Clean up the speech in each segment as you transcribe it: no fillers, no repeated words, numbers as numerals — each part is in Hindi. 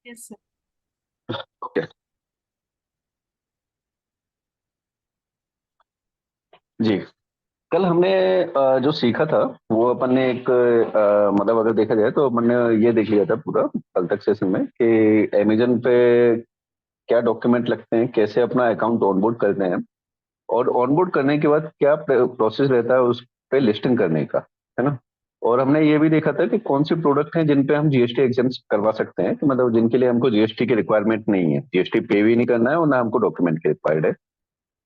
Yes sir. ओके। जी। कल हमने जो सीखा था वो अपन ने एक मतलब अगर देखा जाए तो अपन ने ये देख लिया था पूरा कल तक सेशन में कि अमेजन पे क्या डॉक्यूमेंट लगते हैं, कैसे अपना अकाउंट ऑनबोर्ड करते हैं और ऑनबोर्ड करने के बाद क्या प्रोसेस रहता है उस पे लिस्टिंग करने का, है ना। और हमने ये भी देखा था कि कौन सी प्रोडक्ट हैं जिन पे हम जीएसटी एग्जाम करवा सकते हैं, कि मतलब जिनके लिए हमको जीएसटी की रिक्वायरमेंट नहीं है, जीएसटी पे भी नहीं करना है और ना हमको डॉक्यूमेंट की रिक्वायर्ड है।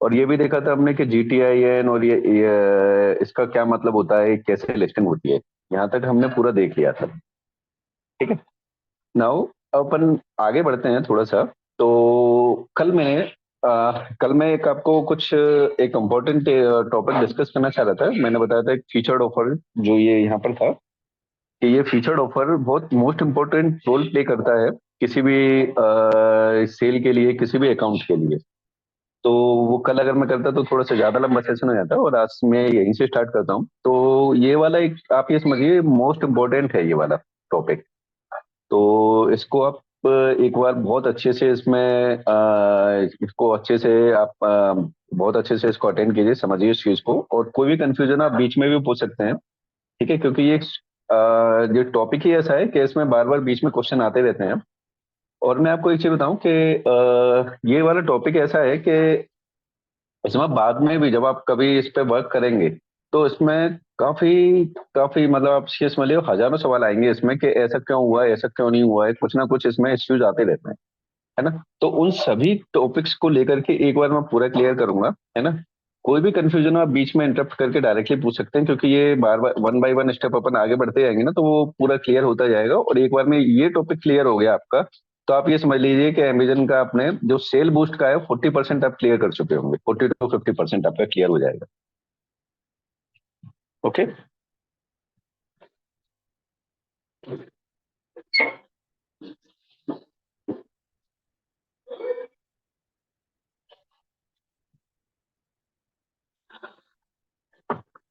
और ये भी देखा था हमने कि जीटीआईएन और ये इसका क्या मतलब होता है, कैसे लिस्टिंग होती है। यहाँ तक हमने पूरा देख लिया था। ठीक है। नाउ अपन आगे बढ़ते हैं थोड़ा सा। तो कल मैंने कल मैं एक आपको कुछ एक इम्पोर्टेंट टॉपिक डिस्कस करना चाह रहा था। मैंने बताया था एक फीचर्ड ऑफर जो ये यहाँ पर था, कि ये फीचर्ड ऑफर बहुत मोस्ट इम्पोर्टेंट रोल प्ले करता है किसी भी सेल के लिए, किसी भी अकाउंट के लिए। तो वो कल अगर मैं करता तो थोड़ा सा ज्यादा लंबा सेशन हो जाता, और आज मैं यहीं से स्टार्ट करता हूँ। तो ये वाला एक आप ये समझिए मोस्ट इम्पोर्टेंट है ये वाला टॉपिक। तो इसको आप एक बार बहुत अच्छे से इसमें इसको अच्छे से आप बहुत अच्छे से इसको अटेंड कीजिए, समझिए इस चीज को, और कोई भी कंफ्यूजन आप बीच में भी पूछ सकते हैं। ठीक है, क्योंकि ये जो टॉपिक ही ऐसा है कि इसमें बार बार बीच में क्वेश्चन आते रहते हैं। और मैं आपको एक चीज बताऊं कि ये वाला टॉपिक ऐसा है कि इसमें बाद में भी जब आप कभी इस पे वर्क करेंगे तो इसमें काफी काफी मतलब आप ये समझ लो हजारों सवाल आएंगे इसमें कि ऐसा क्यों हुआ है, ऐसा क्यों नहीं हुआ है, कुछ ना कुछ इसमें इश्यूज आते रहते हैं, है ना। तो उन सभी टॉपिक्स को लेकर के एक बार मैं पूरा क्लियर करूंगा, है ना। कोई भी कंफ्यूजन आप बीच में इंटरप्ट करके डायरेक्टली पूछ सकते हैं, क्योंकि ये बार बार वन बाय वन स्टेप अपन आगे बढ़ते जाएंगे ना, तो वो पूरा क्लियर होता जाएगा। और एक बार में ये टॉपिक क्लियर हो गया आपका, तो आप ये समझ लीजिए कि अमेजन का आपने जो सेल बूस्ट का है 40% आप क्लियर कर चुके होंगे, 40 to 50% आपका क्लियर हो जाएगा। ओके।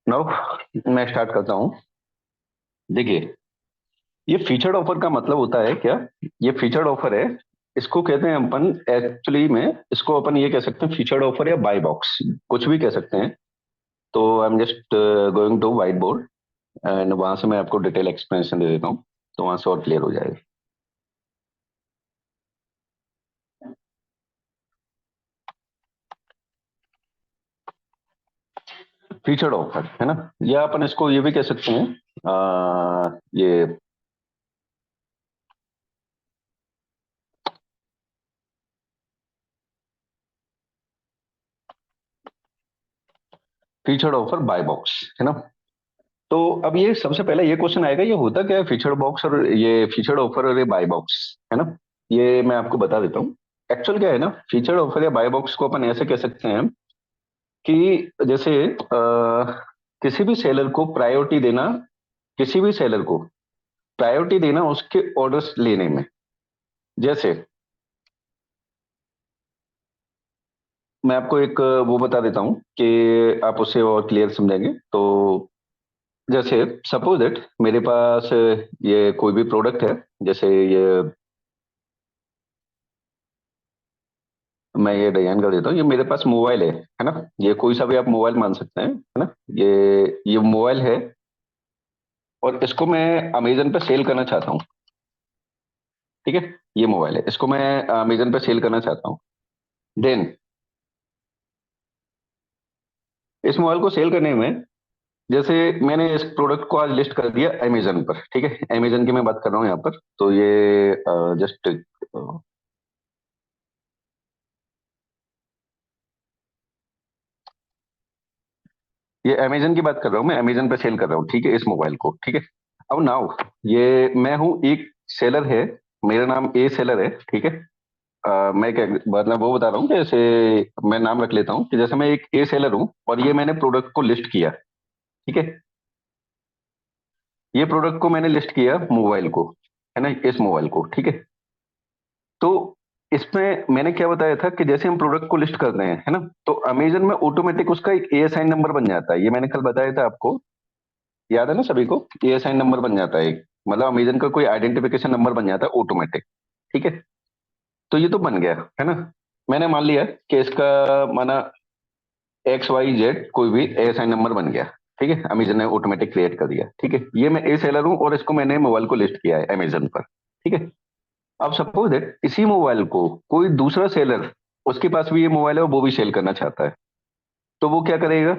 नाउ मैं स्टार्ट करता हूँ। देखिए, ये फीचर्ड ऑफर का मतलब होता है क्या। ये फीचर्ड ऑफर है, इसको कहते हैं अपन एक्चुअली में, इसको अपन ये कह सकते हैं फीचर्ड ऑफर या बाय बॉक्स, कुछ भी कह सकते हैं। तो I am just going to white board and वहां से मैं आपको डिटेल एक्सप्लेनेशन दे देता हूँ, तो वहां से और क्लियर हो जाएगा। फीचर्ड ऑफर है ना, या अपन इसको ये भी कह सकते हैं ये फीचर्ड ऑफर बाय बॉक्स, है ना। तो अब ये सबसे पहले ये क्वेश्चन आएगा, ये होता क्या है फीचर्ड बॉक्स और ये फीचर्ड ऑफर और ये बाय बॉक्स, है ना। ये मैं आपको बता देता हूँ। एक्चुअल क्या है ना, फीचर्ड ऑफर या बाय बॉक्स को अपन ऐसे कह सकते हैं कि जैसे किसी भी सेलर को प्रायोरिटी देना, किसी भी सेलर को प्रायोरिटी देना उसके ऑर्डर्स लेने में। जैसे मैं आपको एक वो बता देता हूँ कि आप उससे और क्लियर समझेंगे। तो जैसे सपोज दैट मेरे पास ये कोई भी प्रोडक्ट है, जैसे ये मैं ये डिजाइन कर देता हूँ। ये मेरे पास मोबाइल है ना। ये कोई सा भी आप मोबाइल मान सकते हैं, है ना। ये मोबाइल है और इसको मैं अमेजन पे सेल करना चाहता हूँ। ठीक है, ये मोबाइल है, इसको मैं अमेजन पे सेल करना चाहता हूँ। देन इस मोबाइल को सेल करने में, जैसे मैंने इस प्रोडक्ट को आज लिस्ट कर दिया अमेजन पर, ठीक है, अमेजन की मैं बात कर रहा हूँ यहाँ पर। तो ये जस्ट ये अमेजन की बात कर रहा हूँ, मैं अमेजन पे सेल कर रहा हूँ, ठीक है, इस मोबाइल को। ठीक है। अब नाउ ये मैं हूँ एक सेलर है, मेरा नाम ए सेलर है, ठीक है। मैं क्या मतलब वो बता रहा हूँ कि जैसे मैं नाम रख लेता हूँ कि जैसे मैं एक ए सेलर हूँ और ये मैंने प्रोडक्ट को लिस्ट किया। ठीक है, ये प्रोडक्ट को मैंने लिस्ट किया मोबाइल को, है ना, इस मोबाइल को। ठीक है। तो इसमें मैंने क्या बताया था कि जैसे हम प्रोडक्ट को लिस्ट करते हैं, है ना, तो अमेजन में ऑटोमेटिक उसका एक एएसआई नंबर बन जाता है। ये मैंने कल बताया था आपको, याद है ना सभी को। एएसआई नंबर बन जाता है एक, मतलब अमेजन का कोई आइडेंटिफिकेशन नंबर बन जाता है ऑटोमेटिक। ठीक है। तो ये तो बन गया है ना। मैंने मान लिया कि इसका माना एक्स वाई जेड कोई भी एएसआई नंबर बन गया। ठीक है, अमेजन ने ऑटोमेटिक क्रिएट कर दिया। ठीक है, ये मैं ए सेलर हूँ और इसको मैंने मोबाइल को लिस्ट किया है अमेजन पर। ठीक है। अब सपोज दैट इसी मोबाइल को कोई दूसरा सेलर, उसके पास भी ये मोबाइल है और वो भी सेल करना चाहता है, तो वो क्या करेगा?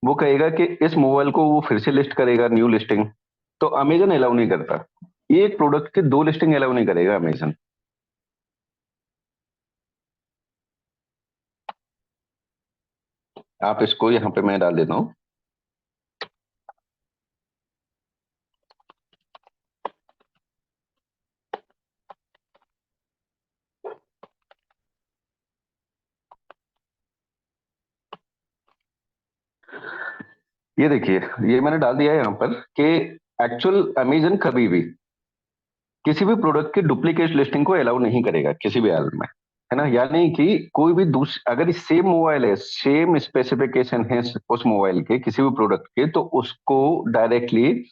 वो कहेगा कि इस मोबाइल को वो फिर से लिस्ट करेगा, न्यू लिस्टिंग। तो अमेजन अलाउ नहीं करता। एक प्रोडक्ट के दो लिस्टिंग अलाउ नहीं करेगा अमेजन। आप इसको यहाँ पे मैं डाल देता हूँ। ये देखिए, ये मैंने डाल दिया है यहाँ पर कि एक्चुअल अमेजन कभी भी किसी भी प्रोडक्ट की डुप्लीकेट लिस्टिंग को अलाउ नहीं करेगा किसी भी हाल में। है ना, यानी कि कोई भी अगर सेम मोबाइल है, सेम स्पेसिफिकेशन है उस मोबाइल के किसी भी प्रोडक्ट के, तो उसको डायरेक्टली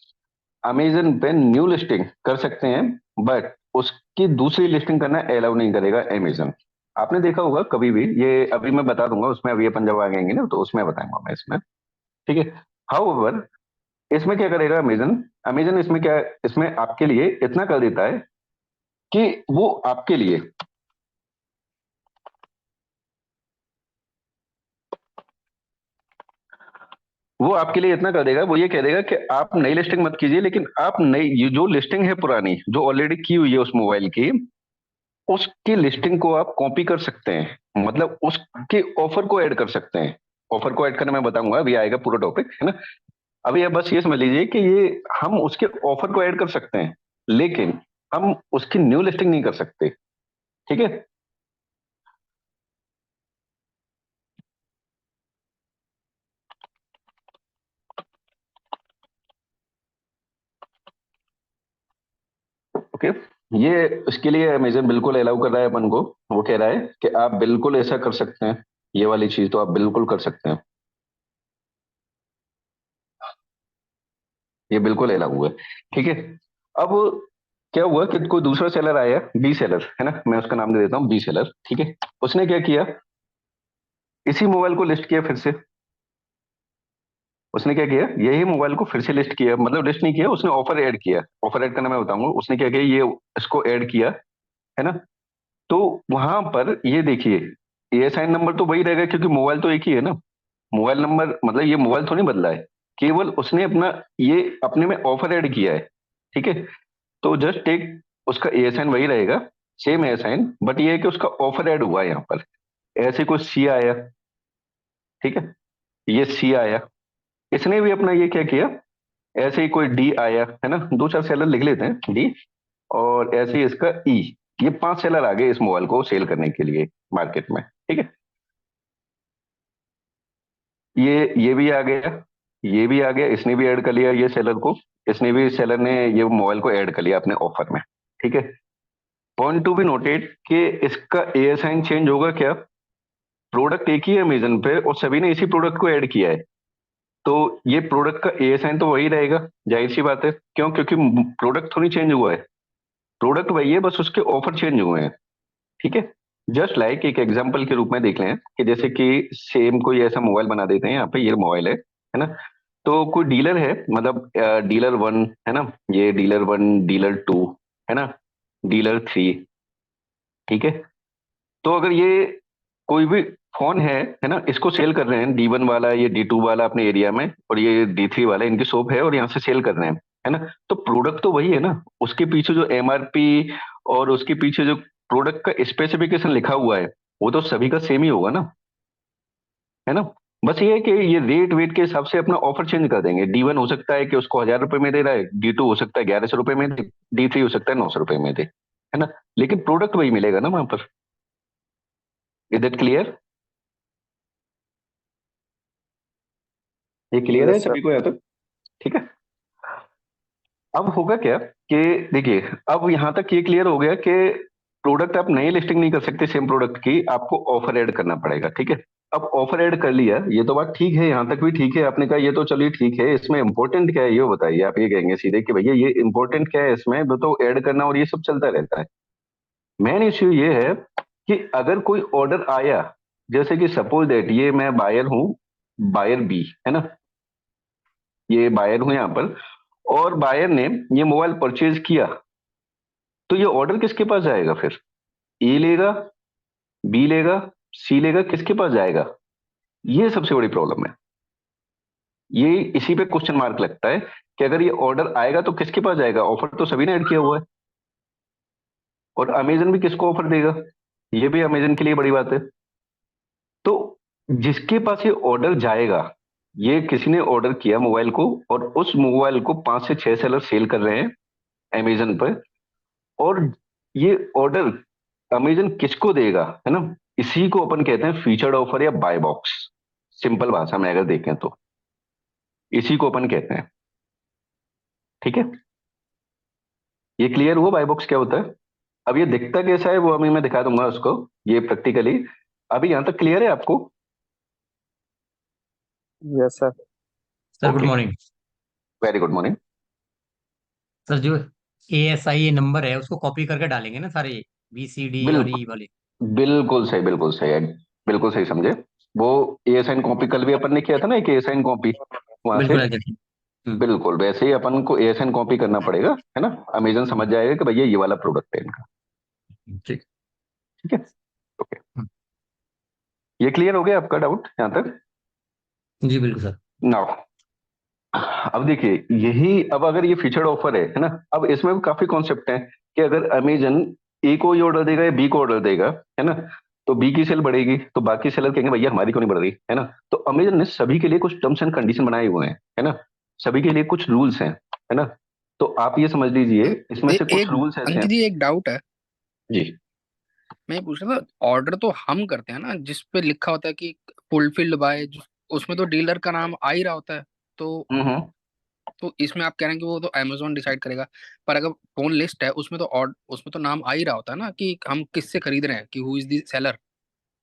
अमेजन पे न्यू लिस्टिंग कर सकते हैं, बट उसकी दूसरी लिस्टिंग करना अलाउ नहीं करेगा अमेजन। आपने देखा होगा कभी भी, ये अभी मैं बता दूंगा उसमें, अभी अपन जब आएंगे ना तो उसमें बताऊंगा मैं इसमें। ठीक है। हाउ इसमें क्या करेगा अमेजन? अमेजन इसमें क्या, इसमें आपके लिए इतना कर देता है कि वो आपके लिए इतना कर देगा, वो ये कह देगा कि आप नई लिस्टिंग मत कीजिए, लेकिन आप नई ये जो लिस्टिंग है पुरानी जो ऑलरेडी की हुई है उस मोबाइल की, उसकी लिस्टिंग को आप कॉपी कर सकते हैं, मतलब उसके ऑफर को ऐड कर सकते हैं। ऑफर को ऐड करना मैं बताऊंगा, अभी आएगा पूरा टॉपिक, है ना। अभी आप बस ये समझ लीजिए कि ये हम उसके ऑफर को ऐड कर सकते हैं, लेकिन हम उसकी न्यू लिस्टिंग नहीं कर सकते। ठीक है। ओके। ये इसके लिए अमेजन बिल्कुल अलाउ कर रहा है अपन को। वो कह रहा है कि आप बिल्कुल ऐसा कर सकते हैं, ये वाली चीज तो आप बिल्कुल कर सकते हैं। ये बिल्कुल अलाउ हुआ है। ठीक है। अब क्या हुआ कि कोई दूसरा सेलर आया, बी सेलर, है ना, मैं उसका नाम दे देता हूँ बी सेलर। ठीक है। उसने क्या किया? इसी मोबाइल को लिस्ट किया फिर से। उसने क्या किया, यही मोबाइल को फिर से लिस्ट किया, मतलब लिस्ट नहीं किया, उसने ऑफर ऐड किया। ऑफर ऐड करना मैं बताऊंगा। उसने क्या किया, ये इसको ऐड किया, है ना। तो वहां पर ये देखिए, एएसआई नंबर तो वही रहेगा क्योंकि मोबाइल तो एक ही है ना। मोबाइल नंबर मतलब ये मोबाइल तो नहीं बदला है, केवल उसने अपना ये अपने में ऑफर ऐड किया है। ठीक है। तो जस्ट एक उसका एएसआईन वही रहेगा, सेम एएसआईन, बट ये है कि उसका ऑफर ऐड हुआ है यहाँ पर। ऐसे कोई सी आया। ठीक है। ये सी आया, इसने भी अपना ये क्या किया, ऐसे ही कोई डी आया, है ना, दो चार सेलर लिख लेते हैं डी। और ऐसे ही इसका ई। ये पांच सेलर आ गए इस मोबाइल को सेल करने के लिए मार्केट में। ठीक है। ये भी आ गया, ये भी आ गया, इसने भी ऐड कर लिया ये सेलर को। इसने भी, सेलर ने ये मोबाइल को ऐड कर लिया अपने ऑफर में। ठीक है। पॉइंट टू बी नोटेड कि इसका एएसआईन चेंज होगा क्या? प्रोडक्ट एक ही है अमेजन पे और सभी ने इसी प्रोडक्ट को ऐड किया है, तो ये प्रोडक्ट का एएसआईन तो वही रहेगा। जाहिर सी बात है, क्यों? क्योंकि प्रोडक्ट थोड़ी चेंज हुआ है, प्रोडक्ट वही है, बस उसके ऑफर चेंज हुए हैं। ठीक है। जस्ट लाइक एक एग्जांपल के रूप में देख लें कि जैसे कि सेम कोई ऐसा मोबाइल बना देते हैं, यहाँ पे ये मोबाइल है ना। तो कोई डीलर है, मतलब डीलर वन, है ना, ये डीलर वन, डीलर टू, है ना, डीलर थ्री। ठीक है। तो अगर ये कोई भी फोन है ना, इसको सेल कर रहे हैं, डी वन वाला, ये डी टू वाला अपने एरिया में, और ये डी थ्री वाला इनकी शॉप है और यहाँ से सेल कर रहे हैं, है ना। तो प्रोडक्ट तो वही है ना, उसके पीछे जो एमआरपी और उसके पीछे जो प्रोडक्ट का स्पेसिफिकेशन लिखा हुआ है, वो तो सभी का सेम ही होगा ना, है ना। बस ये है कि ये रेट वेट के हिसाब से अपना ऑफर चेंज कर देंगे। डी वन हो सकता है कि उसको 1,000 रुपए में दे रहा है, डी टू हो सकता है 1,100 रुपए में दे, डी थ्री हो सकता है 900 रुपए में दे, है ना। लेकिन प्रोडक्ट वही मिलेगा ना वहां पर। Is it clear? ये क्लियर है यस सर। सभी को यहाँ तक? ठीक है। अब होगा क्या कि देखिए, अब यहाँ तक ये क्लियर हो गया कि प्रोडक्ट आप नई लिस्टिंग नहीं कर सकते सेम प्रोडक्ट की, आपको ऑफर ऐड करना पड़ेगा। ठीक है। अब ऑफर ऐड कर लिया, ये तो बात ठीक है, यहाँ तक भी ठीक है, आपने कहा ये तो चलिए ठीक है, इसमें इंपॉर्टेंट क्या है ये बताइए। आप ये कहेंगे सीधे कि भैया ये इंपॉर्टेंट क्या है इसमें, वो तो ऐड करना और ये सब चलता रहता है। मेन इश्यू ये है कि अगर कोई ऑर्डर आया, जैसे कि सपोज दैट ये मैं बायर हूँ, बायर बी है ना, ये बायर हूँ यहाँ पर, और बायर ने ये मोबाइल परचेज किया, तो ये ऑर्डर किसके पास जाएगा फिर? ए लेगा, बी लेगा, सी लेगा, किसके पास जाएगा? ये सबसे बड़ी प्रॉब्लम है। ये इसी पे क्वेश्चन मार्क लगता है कि अगर ये ऑर्डर आएगा तो किसके पास जाएगा? ऑफर तो सभी ने ऐड किया हुआ है, और अमेजन भी किसको ऑफर देगा? ये भी अमेजन के लिए बड़ी बात है। तो जिसके पास ये ऑर्डर जाएगा, ये किसी ने ऑर्डर किया मोबाइल को, और उस मोबाइल को 5 से 6 सेलर सेल कर रहे हैं अमेजन पर, और ये ऑर्डर अमेजन किसको देगा, है ना? इसी को अपन कहते हैं फीचर्ड ऑफर या बाय बॉक्स। सिंपल भाषा में अगर देखें तो इसी को अपन कहते हैं। ठीक है, ये क्लियर हुआ बाय बॉक्स क्या होता है? अब ये दिखता कैसा है वो अभी मैं दिखा दूंगा उसको, ये प्रैक्टिकली। अभी यहां तक क्लियर है आपको? Yes sir. Sir good okay, morning. Very good morning. Sir जो ASI नंबर है उसको कॉपी करके डालेंगे ना सारे, BCD और E बिल्कुल, वाले। बिल्कुल सही, बिल्कुल सही है, बिल्कुल सही समझे। वो ए साइन कॉपी कल भी अपन ने किया था ना, एक ए साइन कॉपी वहां से। बिल्कुल एग्जैक्टली। हम्म। बिल्कुल वैसे ही अपन को ए साइन कॉपी करना पड़ेगा, है ना? अमेजन समझ जाएगा कि भैया ये वाला प्रोडक्ट है इनका। ठीक। ठीक है, ओके। हम्म, ये क्लियर हो गया आपका डाउट यहाँ तक? जी बिल्कुल सर। नाउ अब देखिए, यही अब अगर ये फीचर्ड ऑफर है ना, अब इसमें भी काफी कॉन्सेप्ट है कि अगर अमेजन ए को ही ऑर्डर देगा या बी को ऑर्डर देगा, है ना, तो बी की सेल बढ़ेगी, तो बाकी सेलर कहेंगे भैया हमारी क्यों नहीं बढ़ रही, है ना? तो अमेजन ने सभी के लिए कुछ टर्म्स एंड कंडीशन बनाए हुए हैं, है ना? सभी के लिए कुछ रूल्स हैं, है ना? तो आप ये समझ लीजिए इसमें से कुछ एक रूल्स ऐसे हैं। अंकित जी, एक डाउट है। जी। मैं ये पूछ रहा था, ऑर्डर तो हम करते हैं ना जिस पे लिखा होता है कि फुलफिल्ड बाय, उसमें तो डीलर का नाम आ ही रहा होता है। तो हम्म। इसमें आप कह रहे हैं कि वो तो अमेजोन डिसाइड करेगा, पर अगर फोन लिस्ट है उसमें तो उसमें तो नाम आ ही रहा होता है ना कि हम किससे खरीद रहे हैं, कि who is the seller.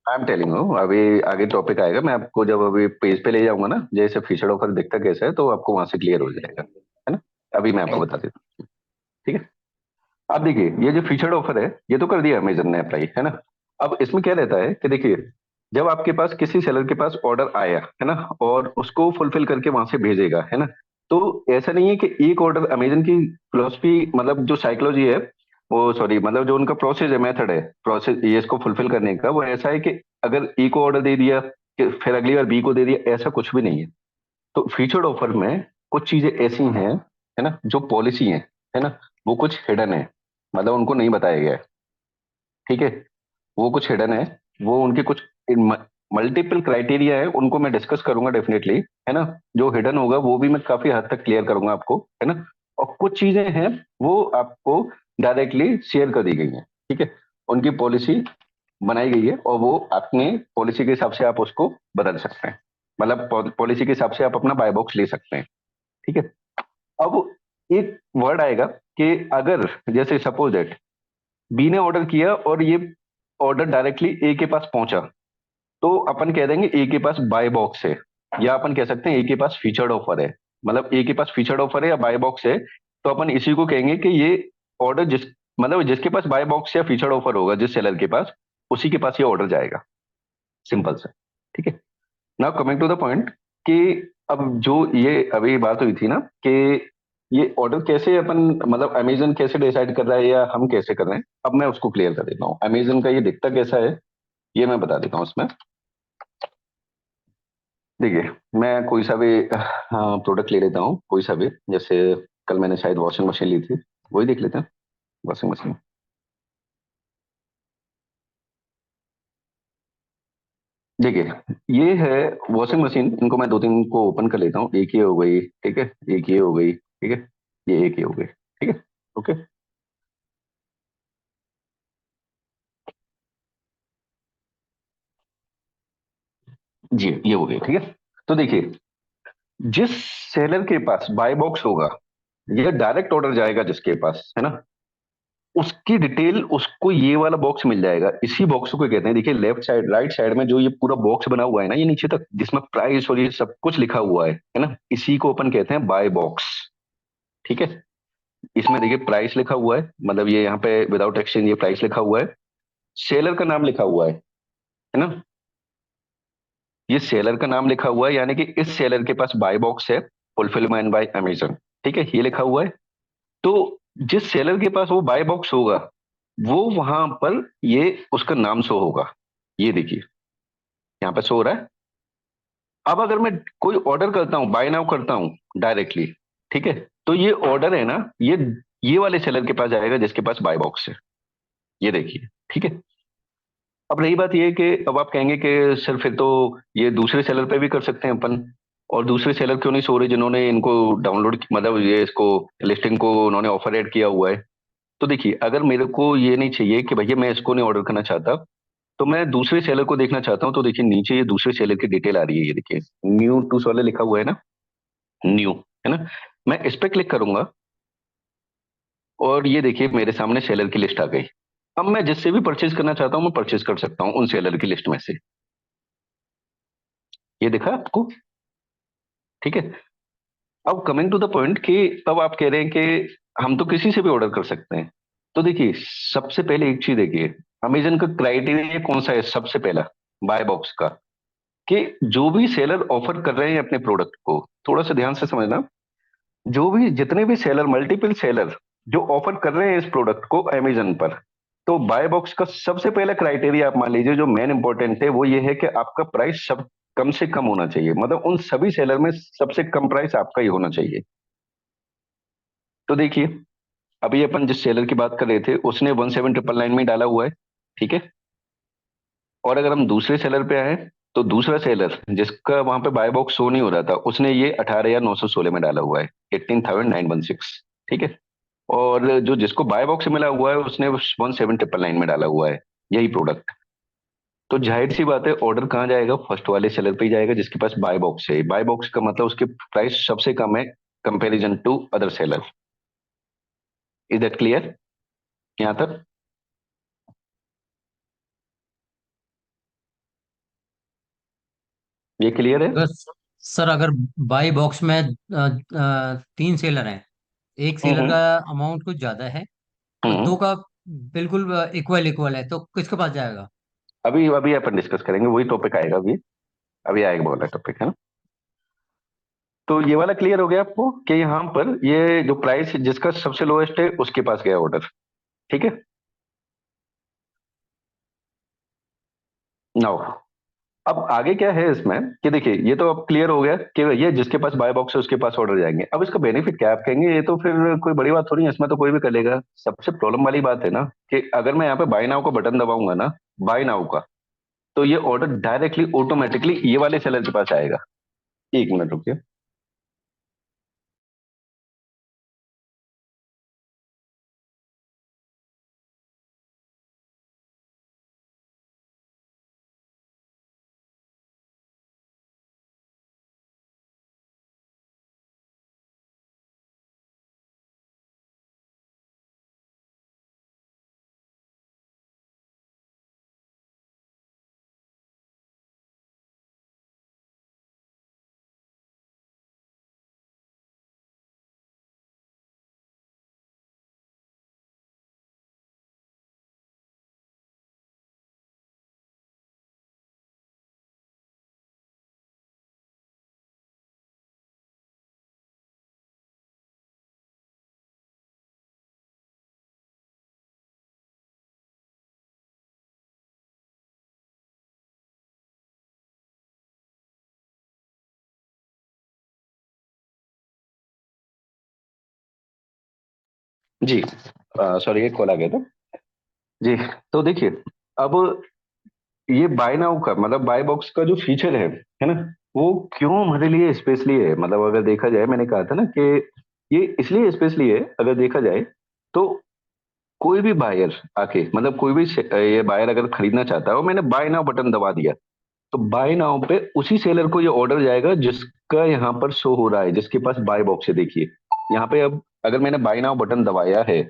I am telling you, अभी आगे टॉपिक आएगा, मैं आपको जब अभी पेज पे ले जाऊंगा ना, जैसे फीचर्ड ऑफर दिखता कैसा है, तो आपको वहां से क्लियर हो जाएगा, है ना? अभी मैं आपको बता ओके। देता हूँ। ठीक है, अब देखिए ये जो फीचर्ड ऑफर है, ये तो कर दिया अमेजन ने अप्लाई, है ना? अब इसमें क्या रहता है कि देखिए, जब आपके पास किसी सेलर के पास ऑर्डर आया, है ना, और उसको फुलफिल करके वहां से भेजेगा, है ना, तो ऐसा नहीं है कि एक ऑर्डर, अमेजन की फिलोसफी मतलब जो साइकोलॉजी है, वो सॉरी मतलब जो उनका प्रोसेस है, मेथड है, प्रोसेस ये इसको फुलफिल करने का, वो ऐसा है कि अगर ए को ऑर्डर दे दिया कि फिर अगली बार बी को दे दिया, ऐसा कुछ भी नहीं है। तो फीचर्ड ऑफर में कुछ चीजें ऐसी हैं, है ना, जो पॉलिसी है ना, वो कुछ हिडन है, मतलब उनको नहीं बताया गया है। ठीक है, वो कुछ हिडन है, वो उनके कुछ मल्टीपल क्राइटेरिया है, उनको मैं डिस्कस करूंगा डेफिनेटली, है ना? जो हिडन होगा वो भी मैं काफी हद तक क्लियर करूंगा आपको, है ना? और कुछ चीजें हैं वो आपको डायरेक्टली शेयर कर दी गई हैं। ठीक है, उनकी पॉलिसी बनाई गई है, और वो अपने पॉलिसी के हिसाब से आप उसको बदल सकते हैं, मतलब पॉलिसी के हिसाब से आप अपना बाय बॉक्स ले सकते हैं। ठीक है, अब एक वर्ड आएगा कि अगर जैसे सपोज दैट बी ने ऑर्डर किया और ये ऑर्डर डायरेक्टली ए के पास पहुंचा, तो अपन कह देंगे ए के पास बाय बॉक्स है, या अपन कह सकते हैं ए के पास फीचर्ड ऑफर है। मतलब ए के पास फीचर्ड ऑफर है या बाय बॉक्स है, तो अपन इसी को कहेंगे कि ये ऑर्डर जिस, मतलब जिसके पास बाय बॉक्स या फीचर्ड ऑफर होगा जिस सेलर के पास, उसी के पास ये ऑर्डर जाएगा। सिंपल सा। ठीक है, now coming to the point कि अब जो ये अभी बात हुई थी ना कि ये ऑर्डर कैसे अपन, मतलब अमेजन कैसे डिसाइड कर रहा है या हम कैसे कर रहे हैं, अब मैं उसको क्लियर कर देता हूँ। अमेजन का ये दिखता कैसा है, ये मैं बता देता हूँ उसमें। देखिए, मैं कोई सा भी प्रोडक्ट ले लेता हूँ, कोई सा भी, जैसे कल मैंने शायद वॉशिंग मशीन ली थी, वही देख लेते हैं। वॉशिंग मशीन, देखिए ये है वॉशिंग मशीन, इनको मैं दो तीन को ओपन कर लेता हूँ। एक ये हो गई, ठीक है, एक ये हो गई, ठीक है, ये एक ये हो गई, ठीक है, ओके। जी ये हो गई, ठीक है। तो देखिए, जिस सेलर के पास बाय बॉक्स होगा, ये डायरेक्ट ऑर्डर जाएगा जिसके पास, है ना, उसकी डिटेल उसको ये वाला बॉक्स मिल जाएगा। इसी बॉक्स को कहते हैं, देखिए लेफ्ट साइड राइट साइड में जो ये पूरा बॉक्स बना हुआ है ना, ये नीचे तक जिसमें प्राइस और ये सब कुछ लिखा हुआ है ना, इसी को अपन कहते हैं बाय बॉक्स। ठीक है, इसमें देखिए प्राइस लिखा हुआ है, मतलब ये यहाँ पे विदाउट एक्सचेंज ये प्राइस लिखा हुआ है, सेलर का नाम लिखा हुआ है ना, ये सेलर का नाम लिखा हुआ है, यानी कि इस सेलर के पास बाय बॉक्स है, फुलफिलमेंट बाय अमेजन, ठीक है, ये लिखा हुआ है। तो जिस सेलर के पास वो बाय बॉक्स होगा, वो वहां पर ये उसका नाम शो होगा, ये देखिए यहाँ पे शो हो रहा है। अब अगर मैं कोई ऑर्डर करता हूँ, बाय नाउ करता हूँ डायरेक्टली, ठीक है, तो ये ऑर्डर है ना, ये वाले सेलर के पास जाएगा जिसके पास बाय बॉक्स है, ये देखिए, ठीक है। अब रही बात ये कि अब आप कहेंगे कि सर फिर तो ये दूसरे सेलर पे भी कर सकते हैं अपन, और दूसरे सेलर क्यों नहीं सो रहे जिन्होंने इनको डाउनलोड, मतलब ये इसको लिस्टिंग को उन्होंने ऑफर ऐड किया हुआ है। तो देखिए, अगर मेरे को ये नहीं चाहिए कि भैया मैं इसको नहीं ऑर्डर करना चाहता, तो मैं दूसरे सेलर को देखना चाहता हूँ, तो देखिए नीचे ये दूसरे सेलर की डिटेल आ रही है, ये देखिए न्यू टू सेलर लिखा हुआ है ना, न्यू, है ना, मैं इस पे क्लिक करूंगा और ये देखिए मेरे सामने सेलर की लिस्ट आ गई। अब मैं जिससे भी परचेज करना चाहता हूँ मैं परचेज कर सकता हूँ उन सेलर की लिस्ट में से, ये दिखा आपको, ठीक है। अब कमिंग टू द पॉइंट कि अब आप कह रहे हैं कि हम तो किसी से भी ऑर्डर कर सकते हैं, तो देखिए सबसे पहले एक चीज देखिए, अमेजन का क्राइटेरिया कौन सा है, सबसे पहला बाय बॉक्स का, कि जो भी सेलर ऑफर कर रहे हैं अपने प्रोडक्ट को, थोड़ा सा ध्यान से समझना, जो भी जितने भी सेलर, मल्टीपल सेलर जो ऑफर कर रहे हैं इस प्रोडक्ट को अमेजन पर, तो बाय बॉक्स का सबसे पहला क्राइटेरिया आप मान लीजिए जो मेन इंपॉर्टेंट है, वो ये है कि आपका प्राइस सब कम से कम होना चाहिए, मतलब उन सभी सेलर में सबसे कम प्राइस आपका ही होना चाहिए। तो देखिए, अभी अपन जिस सेलर की बात कर रहे थे उसने 17,999 में डाला हुआ है, ठीक है। और अगर हम दूसरे सेलर पे आए, तो दूसरा सेलर जिसका वहां पे बाय बॉक्स शो नहीं हो रहा था, उसने ये 18,916 में डाला हुआ है, 18,916, ठीक है। और जो जिसको बाय बॉक्स मिला हुआ है उसने 17,999 में डाला हुआ है यही प्रोडक्ट। तो जाहिर सी बात है ऑर्डर कहाँ जाएगा, फर्स्ट वाले सेलर पे ही जाएगा जिसके पास बाय बॉक्स है, बाय बॉक्स का मतलब उसके प्राइस सबसे कम है comparison to other seller. Is that clear यहाँ तक? ये क्लियर है? बस सर, अगर बाई बॉक्स में 3 सेलर हैं, एक सेलर हम्म का अमाउंट कुछ ज्यादा है और हम्म। दो का बिल्कुल इक्वल इक्वल है, तो किसके पास जाएगा? अभी अभी अपन डिस्कस करेंगे, वही टॉपिक आएगा अभी, अभी आएगा वाला टॉपिक, है ना। तो ये वाला क्लियर हो गया आपको कि यहाँ पर ये जो प्राइस जिसका सबसे लोएस्ट है उसके पास गया ऑर्डर, ठीक है। नाउ अब आगे क्या है इसमें कि देखिए ये तो अब क्लियर हो गया कि ये जिसके पास बाय बॉक्स है उसके पास ऑर्डर जाएंगे। अब इसका बेनिफिट क्या है, आप कहेंगे ये तो फिर कोई बड़ी बात थोड़ी है, इसमें तो कोई भी कर लेगा। सबसे प्रॉब्लम वाली बात है ना कि अगर मैं यहाँ पे बाय नाउ का बटन दबाऊंगा ना, बाय नाउ का, तो ये ऑर्डर डायरेक्टली ऑटोमेटिकली ये वाले सेलर के पास आएगा। एक मिनट रुकिए। जी, सॉरी एक कॉल आ गया था जी। तो देखिए, अब ये बाय नाउ का मतलब बाय बॉक्स का जो फीचर है ना, वो क्यों हमारे लिए स्पेशली है, मतलब अगर देखा जाए, मैंने कहा था ना कि ये इसलिए स्पेशली है, अगर देखा जाए तो कोई भी बायर आके, मतलब कोई भी ये बायर अगर खरीदना चाहता है और मैंने बाय नाउ बटन दबा दिया, तो बाय नाउ पे उसी सेलर को ये ऑर्डर जाएगा जिसका यहाँ पर शो हो रहा है, जिसके पास बाय बॉक्स है। देखिए यहाँ पे अब अगर मैंने बाय नाउ बटन दबाया है,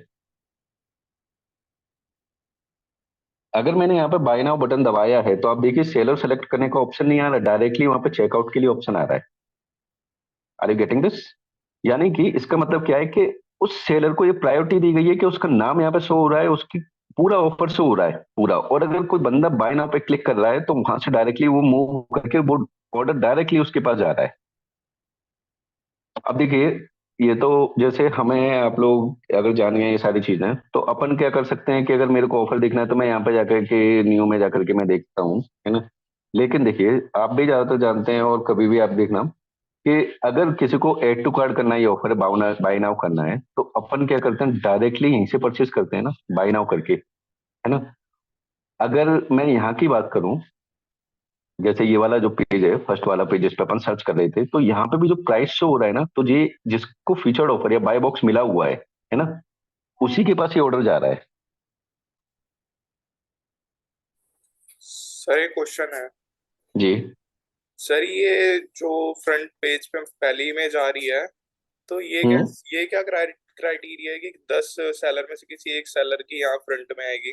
अगर मैंने यहाँ पे बाय नाउ बटन दबाया है, तो आप देखिए सेलर सेलेक्ट करने का ऑप्शन नहीं आ रहा, डायरेक्टली वहां पे चेकआउट के लिए ऑप्शन आ रहा है। Are you getting this? यानी कि इसका मतलब क्या है कि उस सेलर को ये प्रायोरिटी दी गई है कि उसका नाम यहाँ पे शो हो रहा है, उसकी पूरा ऑफर शो हो रहा है पूरा, और अगर कोई बंदा बाय नाउ पे क्लिक कर रहा है तो वहां से डायरेक्टली वो मूव करके वो ऑर्डर डायरेक्टली उसके पास जा रहा है। अब देखिए, ये तो जैसे हमें आप लोग अगर जान गए ये सारी चीजें, तो अपन क्या कर सकते हैं कि अगर मेरे को ऑफर देखना है तो मैं यहाँ पे जाकर के न्यू में जाकर के मैं देखता हूँ, है ना। लेकिन देखिए, आप भी ज्यादातर जानते हैं और कभी भी आप देखना कि अगर किसी को ऐड टू कार्ड करना है, ये ऑफर बाय नाउ करना है, तो अपन क्या करते हैं, डायरेक्टली यहीं से परचेज करते हैं ना, बाय नाउ करके, है ना। अगर मैं यहाँ की बात करूं, जैसे ये वाला जो पेज है, फर्स्ट वाला पेज जिस पे अपन सर्च कर रहे थे, तो यहाँ पे भी जो प्राइस शो हो रहा है ना, तो ये जिसको फीचर्ड ऑफर या बाय बॉक्स मिला हुआ है ना, उसी के पास ये ऑर्डर जा रहा है। सर एक क्वेश्चन है। जी। सर ये जो फ्रंट पेज पे पहली इमेज आ रही है, तो हम्म। ये क्या क्राइटेरिया है कि 10 सेलर में से किसी एक सेलर की यहाँ फ्रंट में आएगी?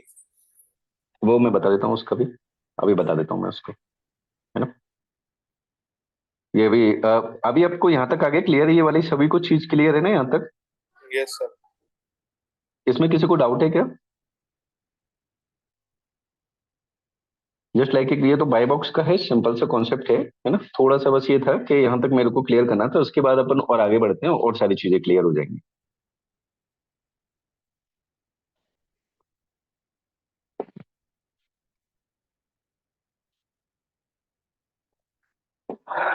वो मैं बता देता हूँ उसका भी, अभी बता देता हूँ मैं उसको, है ना। ये भी अभी आपको यहाँ तक आ गया क्लियर है, ये वाली सभी को चीज क्लियर है ना यहाँ तक? Yes sir. इसमें किसी को डाउट है क्या? जस्ट लाइक ये तो बाय बॉक्स का है, सिंपल सा कॉन्सेप्ट है ना। थोड़ा सा बस ये था कि यहाँ तक मेरे को क्लियर करना था, उसके बाद अपन और आगे बढ़ते हैं और सारी चीजें क्लियर हो जाएंगी।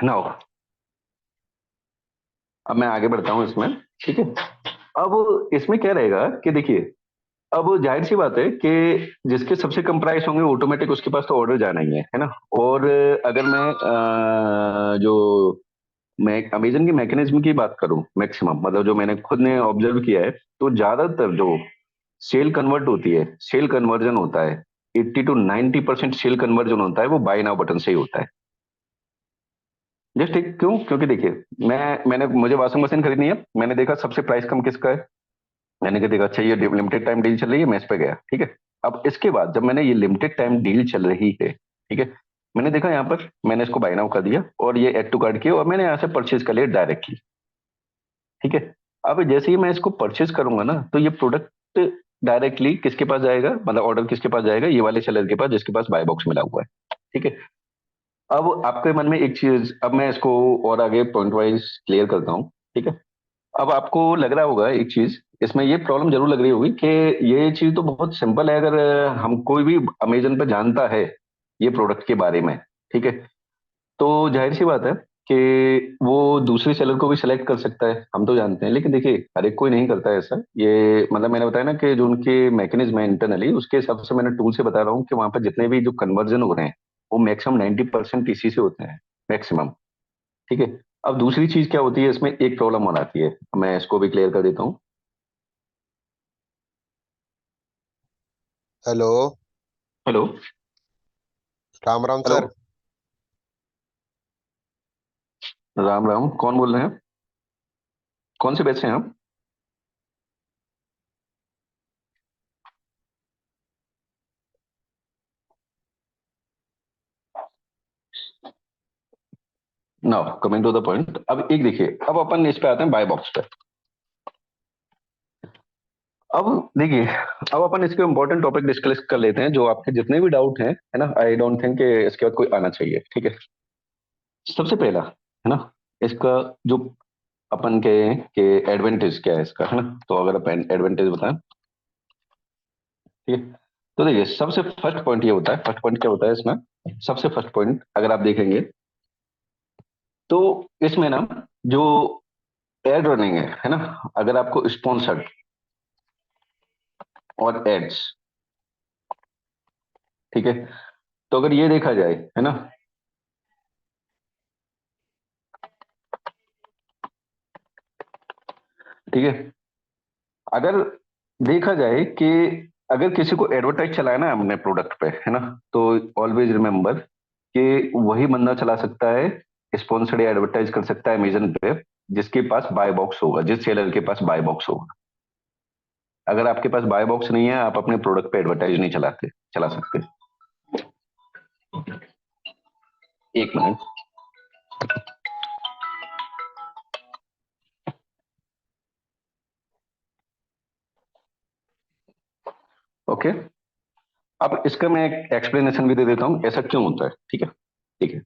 नाउ अब मैं आगे बढ़ता हूँ इसमें, ठीक है। अब इसमें क्या रहेगा कि देखिए, अब जाहिर सी बात है कि जिसके सबसे कम प्राइस होंगे ऑटोमेटिक उसके पास तो ऑर्डर जाना ही है ना। और अगर मैं जो मैं अमेजन की मैकेनिज्म की बात करूं, मैक्सिमम मतलब जो मैंने खुद ने ऑब्जर्व किया है, तो ज्यादातर जो सेल कन्वर्ट होती है, सेल कन्वर्जन होता है, 80 to 90% सेल कन्वर्जन होता है वो बाय नाउ बटन से ही होता है। जस्ट ठीक क्यों? क्योंकि देखिए, मैंने मुझे वॉशिंग मशीन खरीदनी है, मैंने देखा सबसे प्राइस कम किसका है, मैंने कहा देखा अच्छा ये लिमिटेड टाइम डील चल रही है, मैं इस पे गया, ठीक है। अब इसके बाद जब मैंने ये लिमिटेड टाइम डील चल रही है, ठीक है, मैंने देखा यहाँ पर, मैंने इसको बाय नाउ कर दिया और ये एड टू कार्ट किया और मैंने यहाँ से परचेज कर लिया डायरेक्टली, ठीक है। अब जैसे ही मैं इसको परचेज करूंगा ना, तो ये प्रोडक्ट डायरेक्टली किसके पास जाएगा, मतलब ऑर्डर किसके पास जाएगा, ये वाले सेलर के पास जिसके पास बाय बॉक्स मिला हुआ है, ठीक है। अब आपके मन में एक चीज, अब मैं इसको और आगे पॉइंट वाइज क्लियर करता हूँ, ठीक है। अब आपको लग रहा होगा एक चीज, इसमें ये प्रॉब्लम जरूर लग रही होगी कि ये चीज तो बहुत सिंपल है, अगर हम कोई भी अमेजन पे जानता है ये प्रोडक्ट के बारे में, ठीक है, तो जाहिर सी बात है कि वो दूसरे सेलर को भी सिलेक्ट कर सकता है, हम तो जानते हैं। लेकिन देखिए, हर एक कोई नहीं करता है ऐसा, ये मतलब मैंने बताया ना कि जो उनके मैकेनिज्म है इंटरनली, उसके हिसाब से मैंने टूल से बता रहा हूँ कि वहां पर जितने भी जो कन्वर्जन हो रहे हैं वो मैक्सिमम 90% इसी से होते हैं, मैक्सिमम, ठीक है। अब दूसरी चीज क्या होती है, इसमें एक प्रॉब्लम और आती है, मैं इसको भी क्लियर कर देता हूँ। Hello. Hello. Ram Ram hello. Sir. Ram Ram, कौन बोल रहे हैं? कौन से बैच से हैं आप? Now coming to the point, अब एक देखिए, अब अपन इस पे आते हैं बाय बॉक्स पे। अब देखिए, अब अपन इसके इंपॉर्टेंट टॉपिक डिस्कस कर लेते हैं, जो आपके जितने भी डाउट हैं, है ना, आई डोंट थिंक इसके बाद कोई आना चाहिए, ठीक है। सबसे पहला, है ना, इसका जो अपन के एडवांटेज क्या है इसका, है ना, तो अगर अपन एडवांटेज बताएं, ठीक है। तो देखिए, सबसे फर्स्ट पॉइंट ये होता है, फर्स्ट पॉइंट क्या होता है इसमें, सबसे फर्स्ट पॉइंट अगर आप देखेंगे तो इसमें ना जो एड रनिंग है ना, अगर आपको स्पॉन्सर्ड और एड्स, ठीक है, तो अगर ये देखा जाए, है ना, ठीक है, अगर देखा जाए कि अगर किसी को एडवर्टाइज चलाना है हमने प्रोडक्ट पे, है ना, तो ऑलवेज रिमेम्बर कि वही बंदा चला सकता है, स्पॉन्सर्ड या एडवर्टाइज कर सकता है अमेजन पे, जिसके पास बाय बॉक्स होगा, जिस सेलर के पास बाय बॉक्स होगा। अगर आपके पास बाय बॉक्स नहीं है, आप अपने प्रोडक्ट पे एडवर्टाइज नहीं चला सकते। एक मिनट। ओके, अब इसका मैं एक एक्सप्लेनेशन भी दे देता हूँ ऐसा क्यों होता है। ठीक है, ठीक है।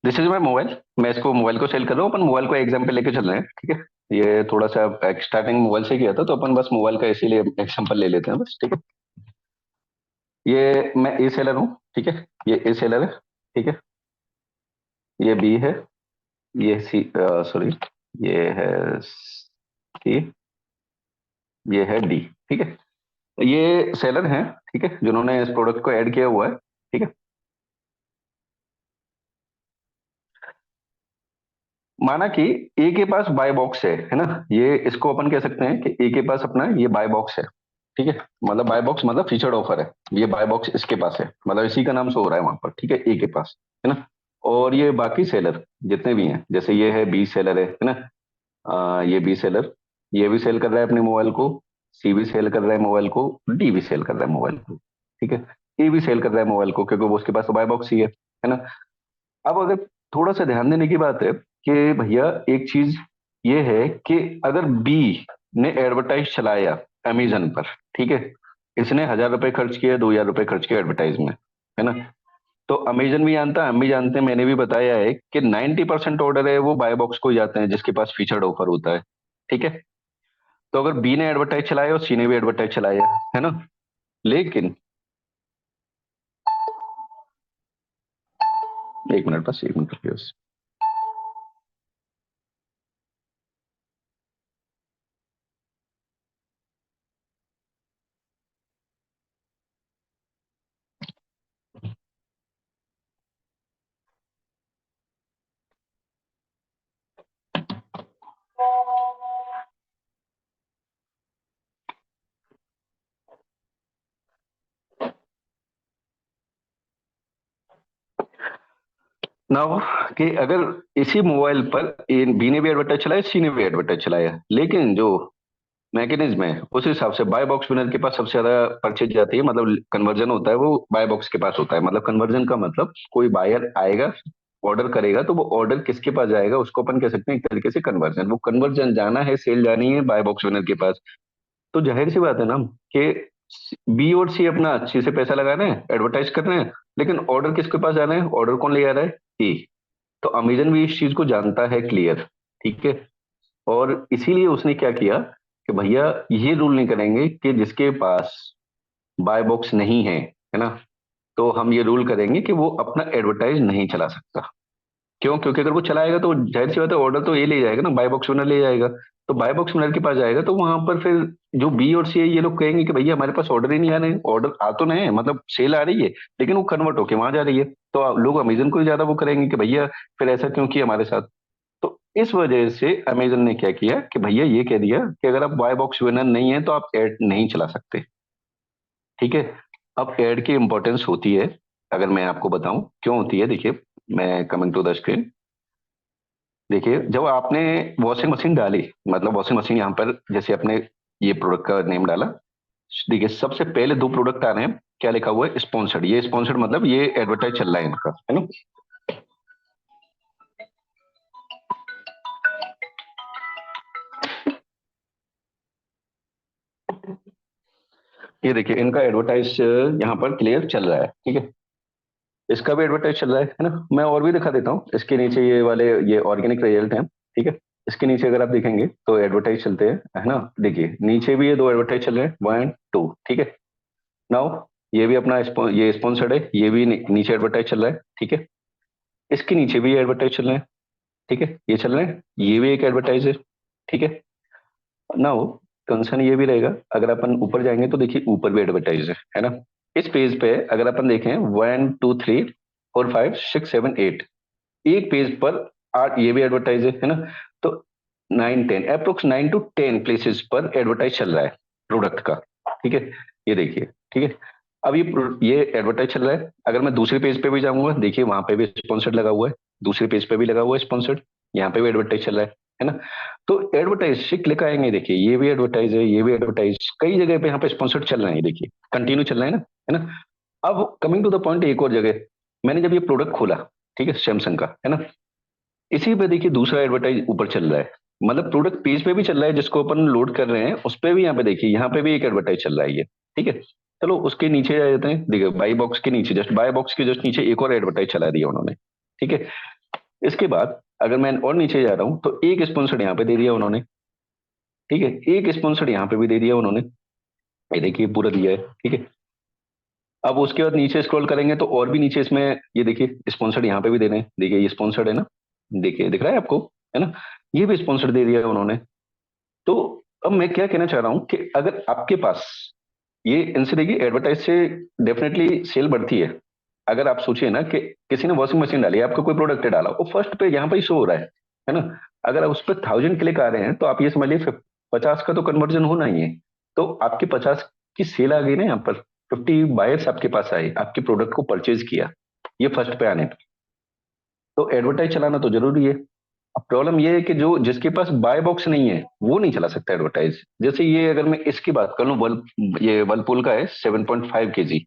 दिस इज माई मोबाइल, मैं इसको मोबाइल को सेल कर रहा हूँ, अपन मोबाइल को एग्जाम्पल लेके चल रहे हैं। ठीक है, ये थोड़ा सा स्टार्टिंग मोबाइल से किया था तो अपन बस मोबाइल का इसीलिए एग्जाम्पल ले लेते हैं बस। ठीक है, ये मैं ए सेलर हूँ। ठीक है, ये ए सेलर है। ठीक है, ये बी है, ये सी, सॉरी, ये है सी, ये है डी। ठीक है, ये सेलर हैं। ठीक है, जिन्होंने इस प्रोडक्ट को ऐड किया हुआ है। ठीक है, माना कि ए के पास बाय बॉक्स है ना, ये इसको अपन कह सकते हैं कि ए के पास अपना ये बाय बॉक्स है। ठीक है, मतलब बाय बॉक्स मतलब फीचर्ड ऑफर है, ये बाय बॉक्स इसके पास है, मतलब इसी का नाम शो हो रहा है वहां पर। ठीक है, ए के पास है ना। और ये बाकी सेलर जितने भी हैं, जैसे ये है बी सेलर है ना, ये बी सेलर, ये भी सेल कर रहा है अपने मोबाइल को, सी भी सेल कर रहा है मोबाइल को, डी भी सेल कर रहा है मोबाइल को। ठीक है, ए भी सेल कर रहा है मोबाइल को, क्योंकि वो उसके पास बाय बॉक्स ही है ना। अब अगर थोड़ा सा ध्यान देने की बात है कि भैया एक चीज ये है कि अगर बी ने एडवर्टाइज चलाया अमेजन पर, ठीक है, इसने 1,000 रुपए खर्च किए, 2,000 रुपए खर्च किए एडवर्टाइज में, है ना, तो अमेजन भी जानता है, हम भी जानते हैं, मैंने भी बताया है कि 90% ऑर्डर है वो बाय बॉक्स को ही जाते हैं जिसके पास फीचर्ड ऑफर होता है। ठीक है, तो अगर बी ने एडवर्टाइज चलाया और सी ने भी एडवर्टाइज चलाया, है ना, लेकिन एक मिनट, बस एक मिनट रुकिए बस। नाउ कि अगर इसी मोबाइल पर बी ने भी एडवर्टाइज चलाया, सी ने भी एडवर्टाइज चलाया, लेकिन जो मैकेनिज्म है उस हिसाब से बाय बॉक्स विनर के पास सबसे ज्यादा परचेज जाती है, मतलब कन्वर्जन होता है वो बाय बॉक्स के पास होता है। मतलब कन्वर्जन का मतलब कोई बायर आएगा, ऑर्डर करेगा, तो वो ऑर्डर किसके पास जाएगा उसको अपन कह सकते हैं एक तरीके से कन्वर्जन। वो कन्वर्जन जाना है, सेल जानी है बाय बॉक्स विनर के पास। तो जाहिर सी बात है ना कि बी और सी अपना अच्छे से पैसा लगा रहे हैं, एडवर्टाइज कर रहे हैं, लेकिन ऑर्डर किसके पास जा रहे हैं, ऑर्डर कौन ले आ रहा है, ए। तो अमेजन भी इस चीज को जानता है क्लियर। ठीक है, और इसीलिए उसने क्या किया कि भैया ये रूल नहीं करेंगे कि जिसके पास बाय बॉक्स नहीं है ना, तो हम ये रूल करेंगे कि वो अपना एडवर्टाइज नहीं चला सकता। क्यों? क्योंकि अगर वो चलाएगा तो जाहिर सी बात है ऑर्डर तो ये ले जाएगा ना, बाय बॉक्स ओनर ले जाएगा। तो बाय बॉक्स ओनर के पास जाएगा तो वहां पर फिर जो बी और सी है ये लोग कहेंगे कि भैया हमारे पास ऑर्डर ही नहीं आ रहे हैं, ऑर्डर आ तो नहीं है, मतलब सेल आ रही है लेकिन वो कन्वर्ट होके वहां जा रही है। तो लोग अमेजन को ही ज्यादा वो करेंगे कि भैया फिर ऐसा क्यों किया हमारे साथ। तो इस वजह से अमेजन ने क्या किया कि भैया ये कह दिया कि अगर आप बाय बॉक्स विनर नहीं है तो आप एड नहीं चला सकते। ठीक है, अब एड की इंपॉर्टेंस होती है, अगर मैं आपको बताऊं क्यों होती है, देखिए, मैं कमिंग टू द स्क्रीन। देखिए, जब आपने वॉशिंग मशीन डाली, मतलब वॉशिंग मशीन यहाँ पर जैसे आपने ये प्रोडक्ट का नेम डाला, देखिए सबसे पहले दो प्रोडक्ट आ रहे हैं, क्या लिखा हुआ है, स्पॉन्सर्ड। ये स्पॉन्सर्ड मतलब ये एडवर्टाइज चल रहा है इनका, है ना। ये देखिए इनका एडवर्टाइज यहाँ पर क्लियर चल रहा है। ठीक है, इसका भी एडवर्टाइज चल रहा है ना। मैं और भी दिखा देता हूँ, इसके नीचे ये वाले ये ऑर्गेनिक रिजल्ट हैं। ठीक है, इसके नीचे अगर आप देखेंगे तो एडवर्टाइज चलते हैं, है ना। देखिए नीचे भी ये दो एडवर्टाइज चल रहे हैं, 1 2। ठीक है, नाउ ये भी अपना ये स्पॉन्सर्ड है, ये भी नीचे एडवर्टाइज चल रहा है। ठीक है, इसके नीचे भी एडवर्टाइज चल रहे हैं। ठीक है, ये चल रहे हैं, ये भी एक एडवर्टाइज है। ठीक है, नाउ कंसर्न ये भी रहेगा, अगर अपन ऊपर जाएंगे तो देखिए ऊपर भी एडवर्टाइज है ना। इस पेज पे अगर अपन देखें 1 2 3 4 5 6 7 8, एक पेज पर 8 ये भी एडवर्टाइज है ना। तो 9 10 अप्रोक्स 9 to 10 प्लेसेस पर एडवर्टाइज चल रहा है प्रोडक्ट का। ठीक है, ये देखिए। ठीक है, अब ये एडवर्टाइज चल रहा है, अगर मैं दूसरे पेज पे भी जाऊंगा, देखिए वहां पे भी स्पॉन्सर्ड लगा हुआ है, दूसरे पेज पे भी लगा हुआ है स्पॉन्सर्ड, यहाँ पे भी एडवर्टाइज चल रहा है ना। तो एडवर्टाइज से क्लिक आएंगे, देखिए ये भी एडवर्टाइज है, ये भी एडवर्टाइज, कई जगह पे यहाँ पे स्पॉन्सर्ड चल रहे हैं, देखिए कंटिन्यू चल रहे हैं ना, है ना। अब कमिंग टू द पॉइंट, एक और जगह मैंने जब ये प्रोडक्ट खोला, ठीक है, सैमसंग का, है ना, इसी पे देखिए दूसरा एडवर्टाइज ऊपर चल रहा है। मतलब प्रोडक्ट पेज पे भी चल रहा है, जिसको अपन लोड कर रहे हैं उस पे भी यहाँ पे देखिए, यहाँ पे भी एक एडवर्टाइज चल रहा है ये। ठीक है, चलो उसके नीचे आ जाते हैं। देखिए बाई बॉक्स के नीचे, जस्ट बाय बॉक्स के जस्ट नीचे एक और एडवर्टाइज चला दिया उन्होंने। ठीक है, इसके बाद अगर मैं और नीचे जा रहा हूँ तो एक स्पॉन्सर्ड यहाँ पे दे दिया उन्होंने। ठीक है, एक स्पॉन्सर्ड यहाँ पे भी दे दिया उन्होंने, ये देखिए पूरा दिया है। ठीक है, अब उसके बाद नीचे स्क्रॉल करेंगे तो और भी नीचे इसमें ये देखिए स्पॉन्सर्ड यहाँ पे भी दे रहे हैं। देखिए ये स्पॉन्सर्ड है ना, देखिए दिख रहा है आपको, है ना, ये भी स्पॉन्सर्ड दे दिया है उन्होंने। तो अब मैं क्या कहना चाह रहा हूँ कि अगर आपके पास ये, इनसे देखिए एडवर्टाइज से डेफिनेटली सेल बढ़ती है। अगर आप सोचिए ना कि किसी ने वॉशिंग मशीन डाली, आपका कोई प्रोडक्ट डाला, वो फर्स्ट पे यहाँ पे ही शो हो रहा है ना। अगर आप उस पर 1000 क्लिक आ रहे हैं तो आप ये समझ लीजिए 50 का तो कन्वर्जन होना ही है। तो आपकी 50 की सेल आ गई ना, यहाँ पर 50 बायर्स आपके पास आए, आपके प्रोडक्ट को परचेज किया, ये फर्स्ट पे आने पे। तो एडवर्टाइज चलाना तो जरूरी है। अब प्रॉब्लम ये है कि जो जिसके पास बाय बॉक्स नहीं है वो नहीं चला सकता एडवर्टाइज। जैसे ये अगर मैं इसकी बात कर लूं, ये वर्लपूल का है 7.5 kg।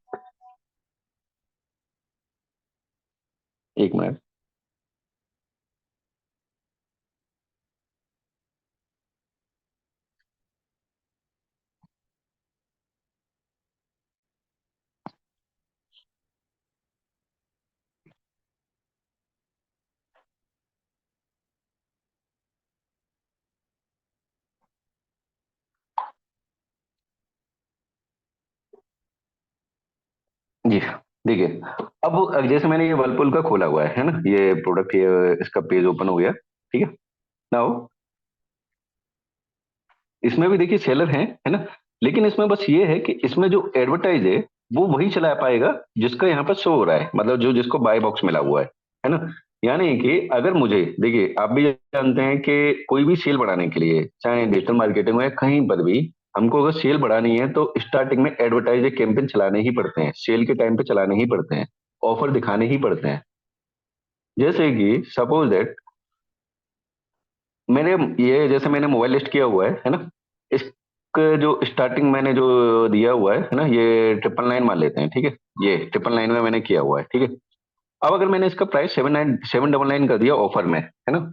एक मिनट, जी देखिए। अब जैसे मैंने ये वर्लपूल का खोला हुआ है ना, ये प्रोडक्ट, ये इसका पेज ओपन हो गया। ठीक है, नाउ इसमें भी देखिए सेलर हैं, है ना। लेकिन इसमें बस ये है कि इसमें जो एडवर्टाइज है वो वही चला पाएगा जिसका यहाँ पर शो हो रहा है, मतलब जो जिसको बाय बॉक्स मिला हुआ है ना। यानी कि अगर मुझे, देखिए आप भी जानते हैं कि कोई भी सेल बढ़ाने के लिए, चाहे डिजिटल मार्केटिंग में कहीं पर भी, हमको अगर सेल बढ़ानी है तो स्टार्टिंग में एडवर्टाइज कैंपेन चलाने ही पड़ते हैं, सेल के टाइम पे चलाने ही पड़ते हैं, ऑफर दिखाने ही पड़ते हैं। जैसे कि सपोज दैट मैंने जैसे मैंने मोबाइल लिस्ट किया हुआ है ना, इसका जो स्टार्टिंग मैंने जो दिया हुआ है ना, ये 999 मान लेते हैं। ठीक है, ये 999 में मैंने किया हुआ है। ठीक है, अब अगर मैंने इसका प्राइस 799 कर दिया ऑफर में, है ना।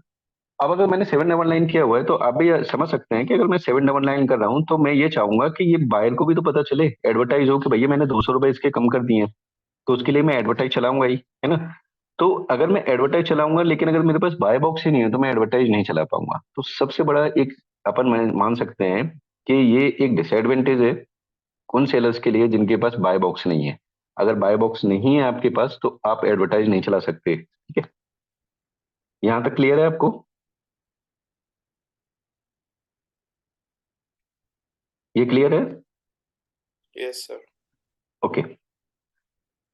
अब अगर मैंने 799 किया हुआ है तो आप भी ये समझ सकते हैं कि अगर मैं 799 कर रहा हूँ तो मैं ये चाहूंगा कि ये बायर को भी तो पता चले, एडवर्टाइज हो कि भैया मैंने 200 रुपए इसके कम कर दिए हैं। तो उसके लिए मैं एडवर्टाइज चलाऊंगा ही, है ना। तो अगर मैं एडवर्टाइज चलाऊंगा लेकिन अगर मेरे पास बाय बॉक्स ही नहीं है तो मैं एडवर्टाइज नहीं चला पाऊंगा। तो सबसे बड़ा एक अपन मान सकते हैं कि ये एक डिसएडवांटेज है उन सेलर्स के लिए जिनके पास बाय बॉक्स नहीं है। अगर बाय बॉक्स नहीं है आपके पास तो आप एडवर्टाइज नहीं चला सकते। ठीक है, यहाँ तक क्लियर है आपको? ये क्लियर है? Yes sir. ओके,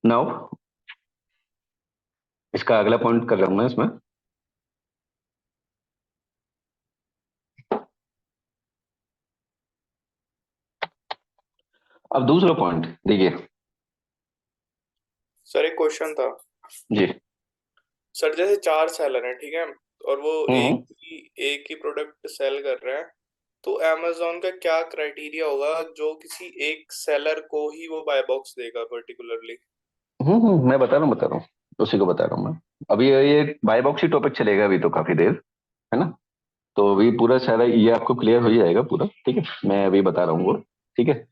नाउ इसका अगला पॉइंट कर रहा हूं मैं इसमें। अब दूसरा पॉइंट देखिए। सर एक क्वेश्चन था जी। सर, जैसे 4 सेलर हैं, ठीक है, और वो हम्म एक ही प्रोडक्ट सेल कर रहे हैं, तो amazon का क्या क्राइटेरिया होगा जो किसी एक सेलर को ही वो बाय बॉक्स देगा पर्टिकुलरली? मैं बता रहा हूँ उसी को बता रहा हूँ मैं। अभी ये बाय बॉक्स ही टॉपिक चलेगा अभी तो काफी देर, है ना। तो अभी पूरा सारा ये आपको क्लियर हो जाएगा पूरा। ठीक है, मैं अभी बता रहा हूँ वो। ठीक है,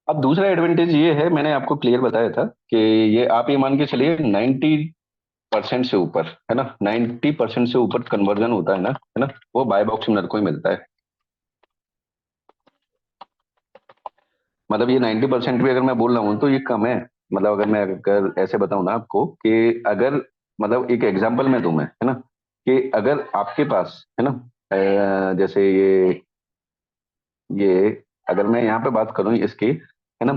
अब दूसरा एडवांटेज ये है, मैंने आपको क्लियर बताया था कि ये आप ये मान के चलिए 90% से ऊपर, है ना, 90% से ऊपर कन्वर्जन होता है ना, वो बाय बॉक्स मिलर को ही मिलता है। मतलब ये 90% भी अगर मैं बोल रहा हूँ तो ये कम है। मतलब अगर मैं अगर ऐसे बताऊं ना आपको कि अगर, मतलब एक एग्जांपल में दूं मैं, है ना, कि अगर आपके पास, है ना, जैसे ये अगर मैं यहाँ पे बात करूँ इसकी, है ना,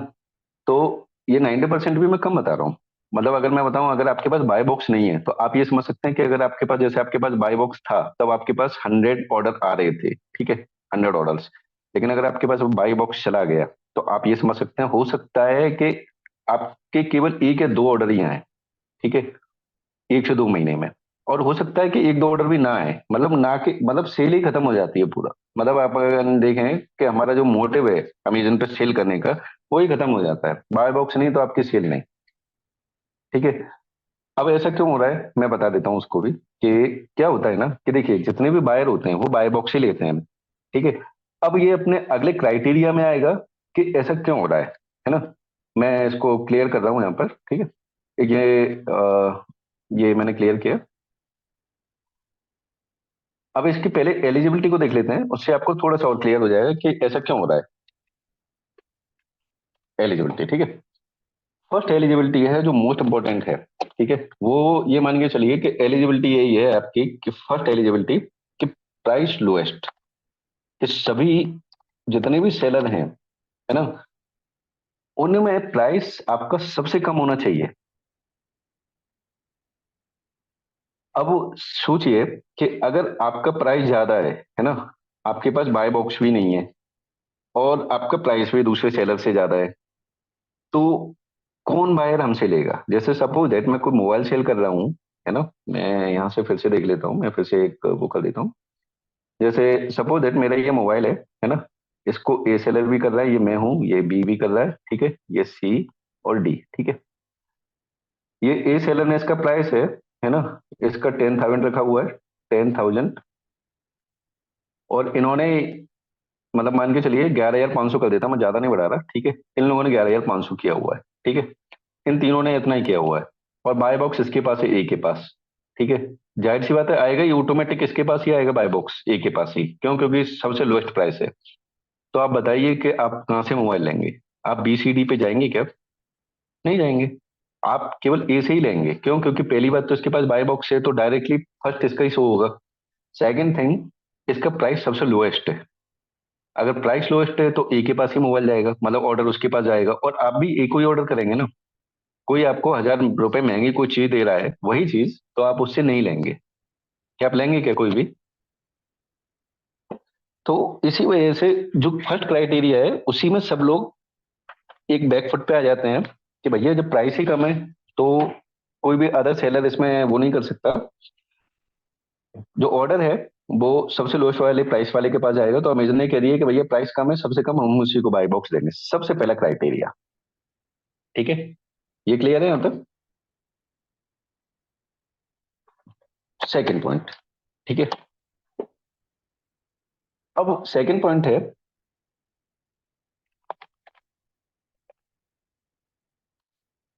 तो ये 90% भी मैं कम बता रहा हूँ। मतलब अगर मैं बताऊं अगर आपके पास बाय बॉक्स नहीं है तो आप ये समझ सकते हैं कि अगर आपके पास, जैसे आपके पास बाय बॉक्स था तब आपके पास 100 ऑर्डर आ रहे थे। ठीक है, 100 ऑर्डर्स। लेकिन अगर आपके पास बाय बॉक्स चला गया तो आप ये समझ सकते हैं, हो सकता है कि आपके केवल 1 या 2 ऑर्डर ही आए। ठीक है, 1 से 2 महीने में। और हो सकता है कि 1 2 ऑर्डर भी ना आए, मतलब ना के मतलब सेल ही खत्म हो जाती है पूरा। मतलब आप अगर देखें कि हमारा जो मोटिव है अमेजन पे सेल करने का, वो ही खत्म हो जाता है। बाय बॉक्स नहीं तो आपकी सेल नहीं। ठीक है, अब ऐसा क्यों हो रहा है मैं बता देता हूँ उसको भी, कि क्या होता है ना कि देखिए जितने भी बायर होते हैं वो बाय बॉक्स ही लेते हैं, ठीक है। अब ये अपने अगले क्राइटेरिया में आएगा कि ऐसा क्यों हो रहा है ना। मैं इसको क्लियर कर रहा हूँ यहाँ पर, ठीक है। ये मैंने क्लियर किया। अब इसकी पहले एलिजिबिलिटी को देख लेते हैं, उससे आपको थोड़ा सा और क्लियर हो जाएगा कि ऐसा क्यों हो रहा है। एलिजिबिलिटी, ठीक है। फर्स्ट एलिजिबिलिटी है जो मोस्ट इंपॉर्टेंट है, ठीक है। वो ये मान के चलिए कि एलिजिबिलिटी यही है आपकी कि फर्स्ट एलिजिबिलिटी कि प्राइस लोएस्ट, कि सभी जितने भी सेलर हैं, है ना, उनमें प्राइस आपका सबसे कम होना चाहिए। अब सोचिए कि अगर आपका प्राइस ज्यादा है ना, आपके पास बाय बॉक्स भी नहीं है और आपका प्राइस भी दूसरे सेलर से ज्यादा है, तो कौन बायर हमसे लेगा। जैसे सपोज दैट मैं कोई मोबाइल सेल कर रहा हूँ, है ना। मैं यहाँ से फिर से देख लेता हूँ, मैं फिर से एक वो कर देता हूँ। जैसे सपोज दैट मेरा ये मोबाइल है ना, इसको ए सेलर भी कर रहा है, ये मैं हूँ, ये बी भी कर रहा है, ठीक है, ये सी और डी, ठीक है। ये ए सेलर ने इसका प्राइस है ना, इसका 10,000 रखा हुआ है, 10,000। और इन्होंने मतलब मान के चलिए 11,500 कर देता, मैं ज्यादा नहीं बढ़ा रहा, ठीक है। इन लोगों ने 11,500 किया हुआ है, ठीक है। इन तीनों ने इतना ही किया हुआ है। और बाय बॉक्स इसके पास है, ए के पास, ठीक है। जाहिर सी बात है आएगा ये ऑटोमेटिक इसके पास ही आएगा, बाय बॉक्स ए के पास ही, क्यों, क्योंकि सबसे लोएस्ट प्राइस है। तो आप बताइए कि आप कहाँ से मोबाइल लेंगे। आप बी सी डी पे जाएंगे क्या? नहीं जाएंगे। आप केवल ए से ही लेंगे, क्यों, क्योंकि पहली बात तो इसके पास बाय बॉक्स है, तो डायरेक्टली फर्स्ट इसका ही शो होगा। सेकंड थिंग, इसका प्राइस सबसे लोएस्ट है। अगर प्राइस लोएस्ट है तो ए के पास ही मोबाइल जाएगा, मतलब ऑर्डर उसके पास जाएगा, और आप भी ए को ही ऑर्डर करेंगे ना। कोई आपको 1,000 रुपए महंगी कोई चीज दे रहा है, वही चीज तो आप उससे नहीं लेंगे। क्या आप लेंगे क्या कोई भी? तो इसी वजह से जो फर्स्ट क्राइटेरिया है उसी में सब लोग एक बैकफुट पे आ जाते हैं कि भैया जब प्राइस ही कम है तो कोई भी अदर सेलर इसमें वो नहीं कर सकता। जो ऑर्डर है वो सबसे लोएस्ट वाले प्राइस वाले के पास जाएगा, तो अमेजन ने कह दिया कि भैया प्राइस कम है, सबसे कम हम उसी को बाय बॉक्स देंगे, सबसे पहला क्राइटेरिया, ठीक है। ये क्लियर है यहाँ तक? सेकंड पॉइंट, ठीक है। अब सेकंड पॉइंट है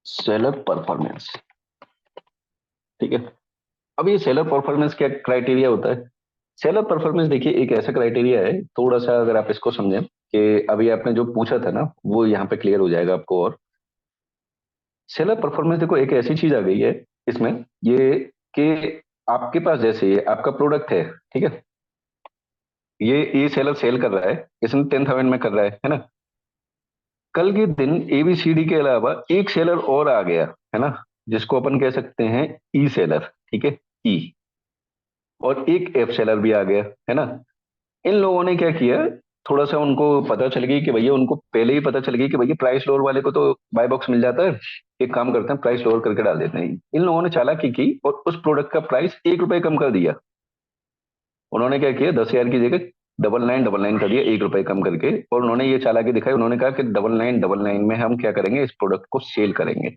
सेलर परफॉर्मेंस, ठीक है। अब ये सेलर परफॉर्मेंस क्या क्राइटेरिया होता है? सेलर परफॉर्मेंस देखिए एक ऐसा क्राइटेरिया है, थोड़ा सा अगर आप इसको समझें कि अभी आपने जो पूछा था ना वो यहाँ पे क्लियर हो जाएगा आपको। और सेलर परफॉर्मेंस देखो एक ऐसी चीज आ गई है इसमें, ये कि आपके पास जैसे ये आपका प्रोडक्ट है, ठीक है। ये सेलर सेल कर रहा है, इसने 10,000 में कर रहा है ना। कल के दिन एबीसीडी के अलावा एक सेलर और आ गया, है ना, जिसको अपन कह सकते हैं ई सेलर, ठीक है, ई। और एक एफ सेलर भी आ गया, है ना। इन लोगों ने क्या किया, थोड़ा सा उनको पता चल गई कि भैया, उनको पहले ही पता चल गई कि भैया प्राइस लोअर वाले को तो बाय बॉक्स मिल जाता है, एक काम करते हैं प्राइस लोअर करके डाल देते हैं। इन लोगों ने चालाकी की और उस प्रोडक्ट का प्राइस 1 रुपए कम कर दिया। उन्होंने क्या किया, 10,000 की जगह 9999 कर दिया, 1 रुपए कम करके। और उन्होंने ये चालाकी दिखाई, उन्होंने कहा कि 9999 में हम क्या करेंगे, इस प्रोडक्ट को सेल करेंगे,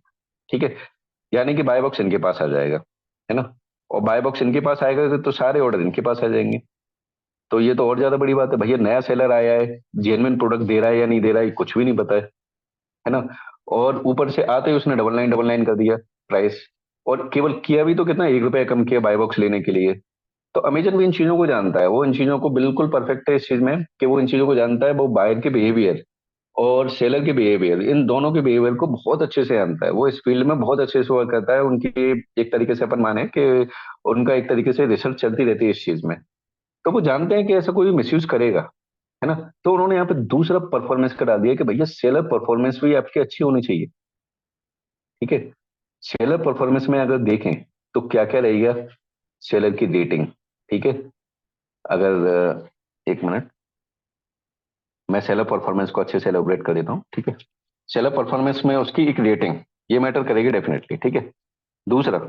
ठीक है। यानी कि बाय बॉक्स इनके पास आ जाएगा, है ना। और बाय बॉक्स इनके पास आएगा तो सारे ऑर्डर इनके पास आ जाएंगे। तो ये तो और ज्यादा बड़ी बात है, भैया नया सेलर आया है, जेन्युइन प्रोडक्ट दे रहा है या नहीं दे रहा है कुछ भी नहीं पता है ना। और ऊपर से आते ही उसने 9999 कर दिया प्राइस। और केवल किया भी तो कितना, 1 रुपया कम किया बाय बॉक्स लेने के लिए। तो अमेजन भी इन चीजों को जानता है, वो इन चीजों को बिल्कुल परफेक्ट है इस चीज में, कि वो इन चीजों को जानता है। वो बायर के बिहेवियर और सेलर के बिहेवियर, इन दोनों के बिहेवियर को बहुत अच्छे से जानता है। वो इस फील्ड में बहुत अच्छे से वर्क करता है। उनकी एक तरीके से अपन माने कि उनका एक तरीके से रिसर्च चलती रहती है इस चीज में। तो वो जानते हैं कि ऐसा कोई मिसयूज करेगा, है ना। तो उन्होंने यहाँ पे दूसरा परफॉर्मेंस का डाल दिया कि भैया सेलर परफॉर्मेंस भी आपकी अच्छी होनी चाहिए, ठीक है। सेलर परफॉर्मेंस में अगर देखें तो क्या क्या रहेगा, सेलर की रेटिंग, ठीक है। अगर एक मिनट, मैं सेलर परफॉर्मेंस को अच्छे से एलोबरेट कर देता हूँ, ठीक है। सेलर परफॉर्मेंस में उसकी एक रेटिंग, ये मैटर करेगी डेफिनेटली, ठीक है। दूसरा,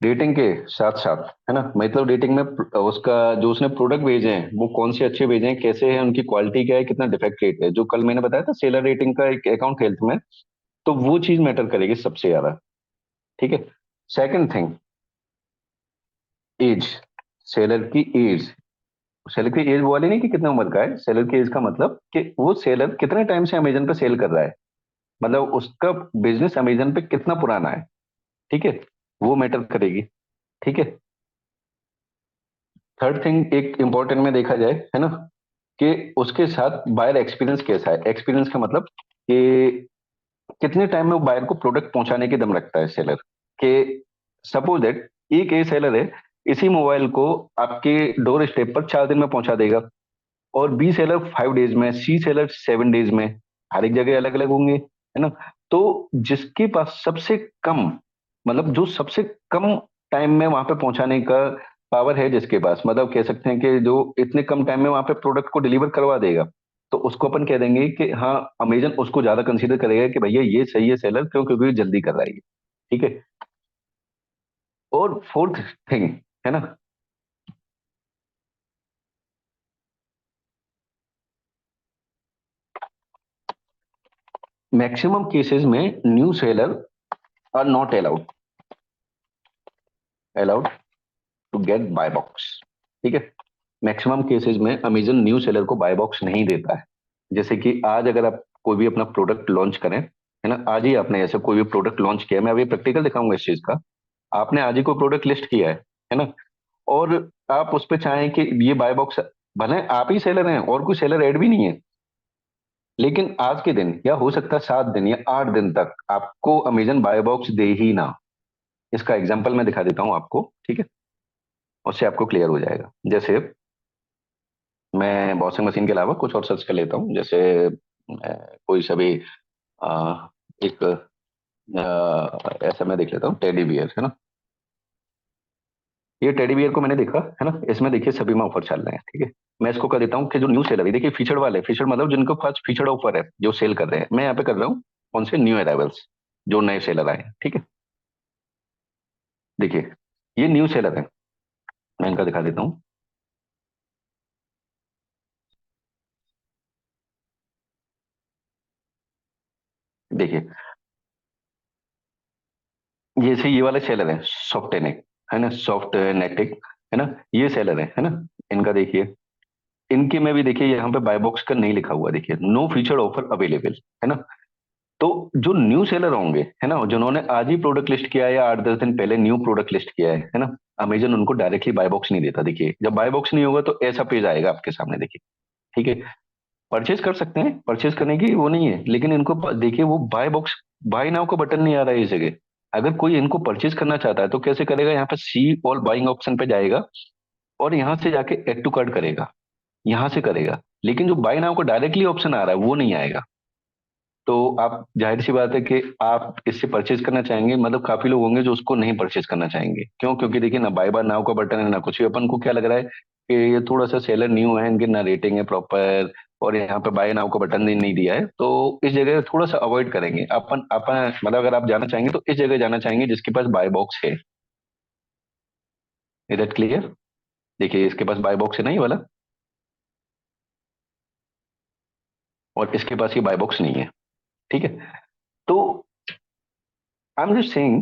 रेटिंग के साथ साथ, है ना, मतलब रेटिंग में उसका जो उसने प्रोडक्ट भेजे हैं वो कौन से अच्छे भेजे हैं, कैसे हैं, उनकी क्वालिटी क्या है, कितना डिफेक्ट रेट है, जो कल मैंने बताया था सेलर रेटिंग का एक अकाउंट हेल्थ में। तो वो चीज मैटर करेगी सबसे ज्यादा, ठीक है। सेकंड थिंग, एज, सेलर की एज। सेलर की एज वो वाली नहीं कि कितने उम्र का है, सेलर की एज का मतलब कि वो सेलर कितने टाइम से अमेजन पे सेल कर रहा है, मतलब उसका बिजनेस अमेजन पे कितना पुराना है। ठीक है, वो मैटर करेगी। ठीक है। थर्ड थिंग एक इंपॉर्टेंट में देखा जाए, है ना, कि उसके साथ बायर एक्सपीरियंस कैसा है। एक्सपीरियंस का मतलब कि कितने टाइम में वो बायर को प्रोडक्ट पहुंचाने की दम रखता है सेलर। कि सपोज दैट एक ए सेलर है, इसी मोबाइल को आपके डोर स्टेप पर 4 दिन में पहुंचा देगा, और बी सेलर 5 डेज में, सी सेलर 7 डेज में। हर एक जगह अलग अलग होंगे, है ना। तो जिसके पास सबसे कम, मतलब जो सबसे कम टाइम में वहां पे पहुंचाने का पावर है जिसके पास, मतलब कह सकते हैं कि जो इतने कम टाइम में वहां पे प्रोडक्ट को डिलीवर करवा देगा, तो उसको अपन कह देंगे कि हाँ, अमेजन उसको ज्यादा कंसीडर करेगा कि भैया ये सही है सेलर, क्यों, क्योंकि ये जल्दी कर रहा है ये। ठीक है। और फोर्थ थिंग, है ना, मैक्सिमम केसेस में new seller are not allowed to get buy box. ठीक है। मैक्सिमम केसेस में अमेजन न्यू सेलर को बाय बॉक्स नहीं देता है। जैसे कि आज अगर आप कोई भी अपना प्रोडक्ट लॉन्च करें, है ना, आज ही आपने ऐसे कोई भी प्रोडक्ट लॉन्च किया, मैं अभी प्रैक्टिकल दिखाऊंगा इस चीज का। आपने आज ही कोई प्रोडक्ट लिस्ट किया है ना, और आप उस पर चाहें कि ये बाय बॉक्स, भले आप ही सेलर हैं और कोई सेलर ऐड भी नहीं है, लेकिन आज के दिन या हो सकता है 7 दिन या 8 दिन तक आपको अमेजन बाय बॉक्स दे ही ना। इसका एग्जाम्पल मैं दिखा देता हूं आपको, ठीक है, उससे आपको क्लियर हो जाएगा। जैसे मैं वॉशिंग मशीन के अलावा कुछ और सर्च कर लेता हूँ, जैसे कोई सा भी एक ऐसा मैं देख लेता हूँ, टेडी बियर, है ना। ये टेडी बियर को मैंने देखा, है ना, इसमें देखिए सभी में ऑफर चल रहे हैं। ठीक है। मैं इसको कर देता हूँ कि जो न्यू सेलर है, देखिए फीचर्ड वाले, फीचर्ड मतलब जिनको पास फीचर्ड ऑफर है, जो सेल कर रहे हैं, मैं यहाँ पे कर रहा हूँ कौन से, न्यू अराइवल्स, जो नए सेलर आए हैं। ठीक है। देखिए ये न्यू सेलर है, मैं इनका दिखा देता हूँ। देखिए जैसे ये वाले सेलर है, सॉफ्ट नेक, है ना, सॉफ्ट नेटिक, है ना, ये सेलर है ना। इनका देखिए, इनके में भी देखिए यहाँ पे बाय बॉक्स का नहीं लिखा हुआ, देखिए नो फीचर ऑफर अवेलेबल, है ना। तो जो न्यू सेलर होंगे, है ना, जिन्होंने आज ही प्रोडक्ट लिस्ट किया है या 8-10 दिन पहले न्यू प्रोडक्ट लिस्ट किया है ना, अमेजन उनको डायरेक्टली बाय बॉक्स नहीं देता। देखिए जब बाय बॉक्स नहीं होगा तो ऐसा पेज आएगा आपके सामने, देखिए। ठीक है। परचेज कर सकते हैं, परचेज करने की वो नहीं है, लेकिन इनको देखिए वो बाय बॉक्स, बाय नाउ का बटन नहीं आ रहा है इस जगह। अगर कोई इनको परचेज करना चाहता है तो कैसे करेगा, यहाँ पे सी ऑल बाइंग ऑप्शन पे जाएगा और यहाँ से जाके एड टू कार्ट करेगा, यहाँ से करेगा। लेकिन जो बाय नाउ का डायरेक्टली ऑप्शन आ रहा है वो नहीं आएगा। तो आप, जाहिर सी बात है कि आप इससे परचेज करना चाहेंगे, मतलब काफी लोग होंगे जो उसको नहीं परचेज करना चाहेंगे। क्यों? क्योंकि देखिए ना बाय बाय नाउ का बटन है ना कुछ भी, अपन को क्या लग रहा है कि ये थोड़ा सा सेलर न्यू है, इनकी ना रेटिंग है प्रॉपर, और यहाँ पे बाय नाउ का बटन नहीं दिया है, तो इस जगह थोड़ा सा अवॉइड करेंगे अपन अपन मतलब अगर आप जाना चाहेंगे तो इस जगह जाना चाहेंगे जिसके पास बाय बॉक्स है। Is that clear? देखिए इसके पास बाय बॉक्स है ना ये वाला, और इसके पास ये बाय बॉक्स नहीं है। ठीक है। तो आई एम जस्ट सेइंग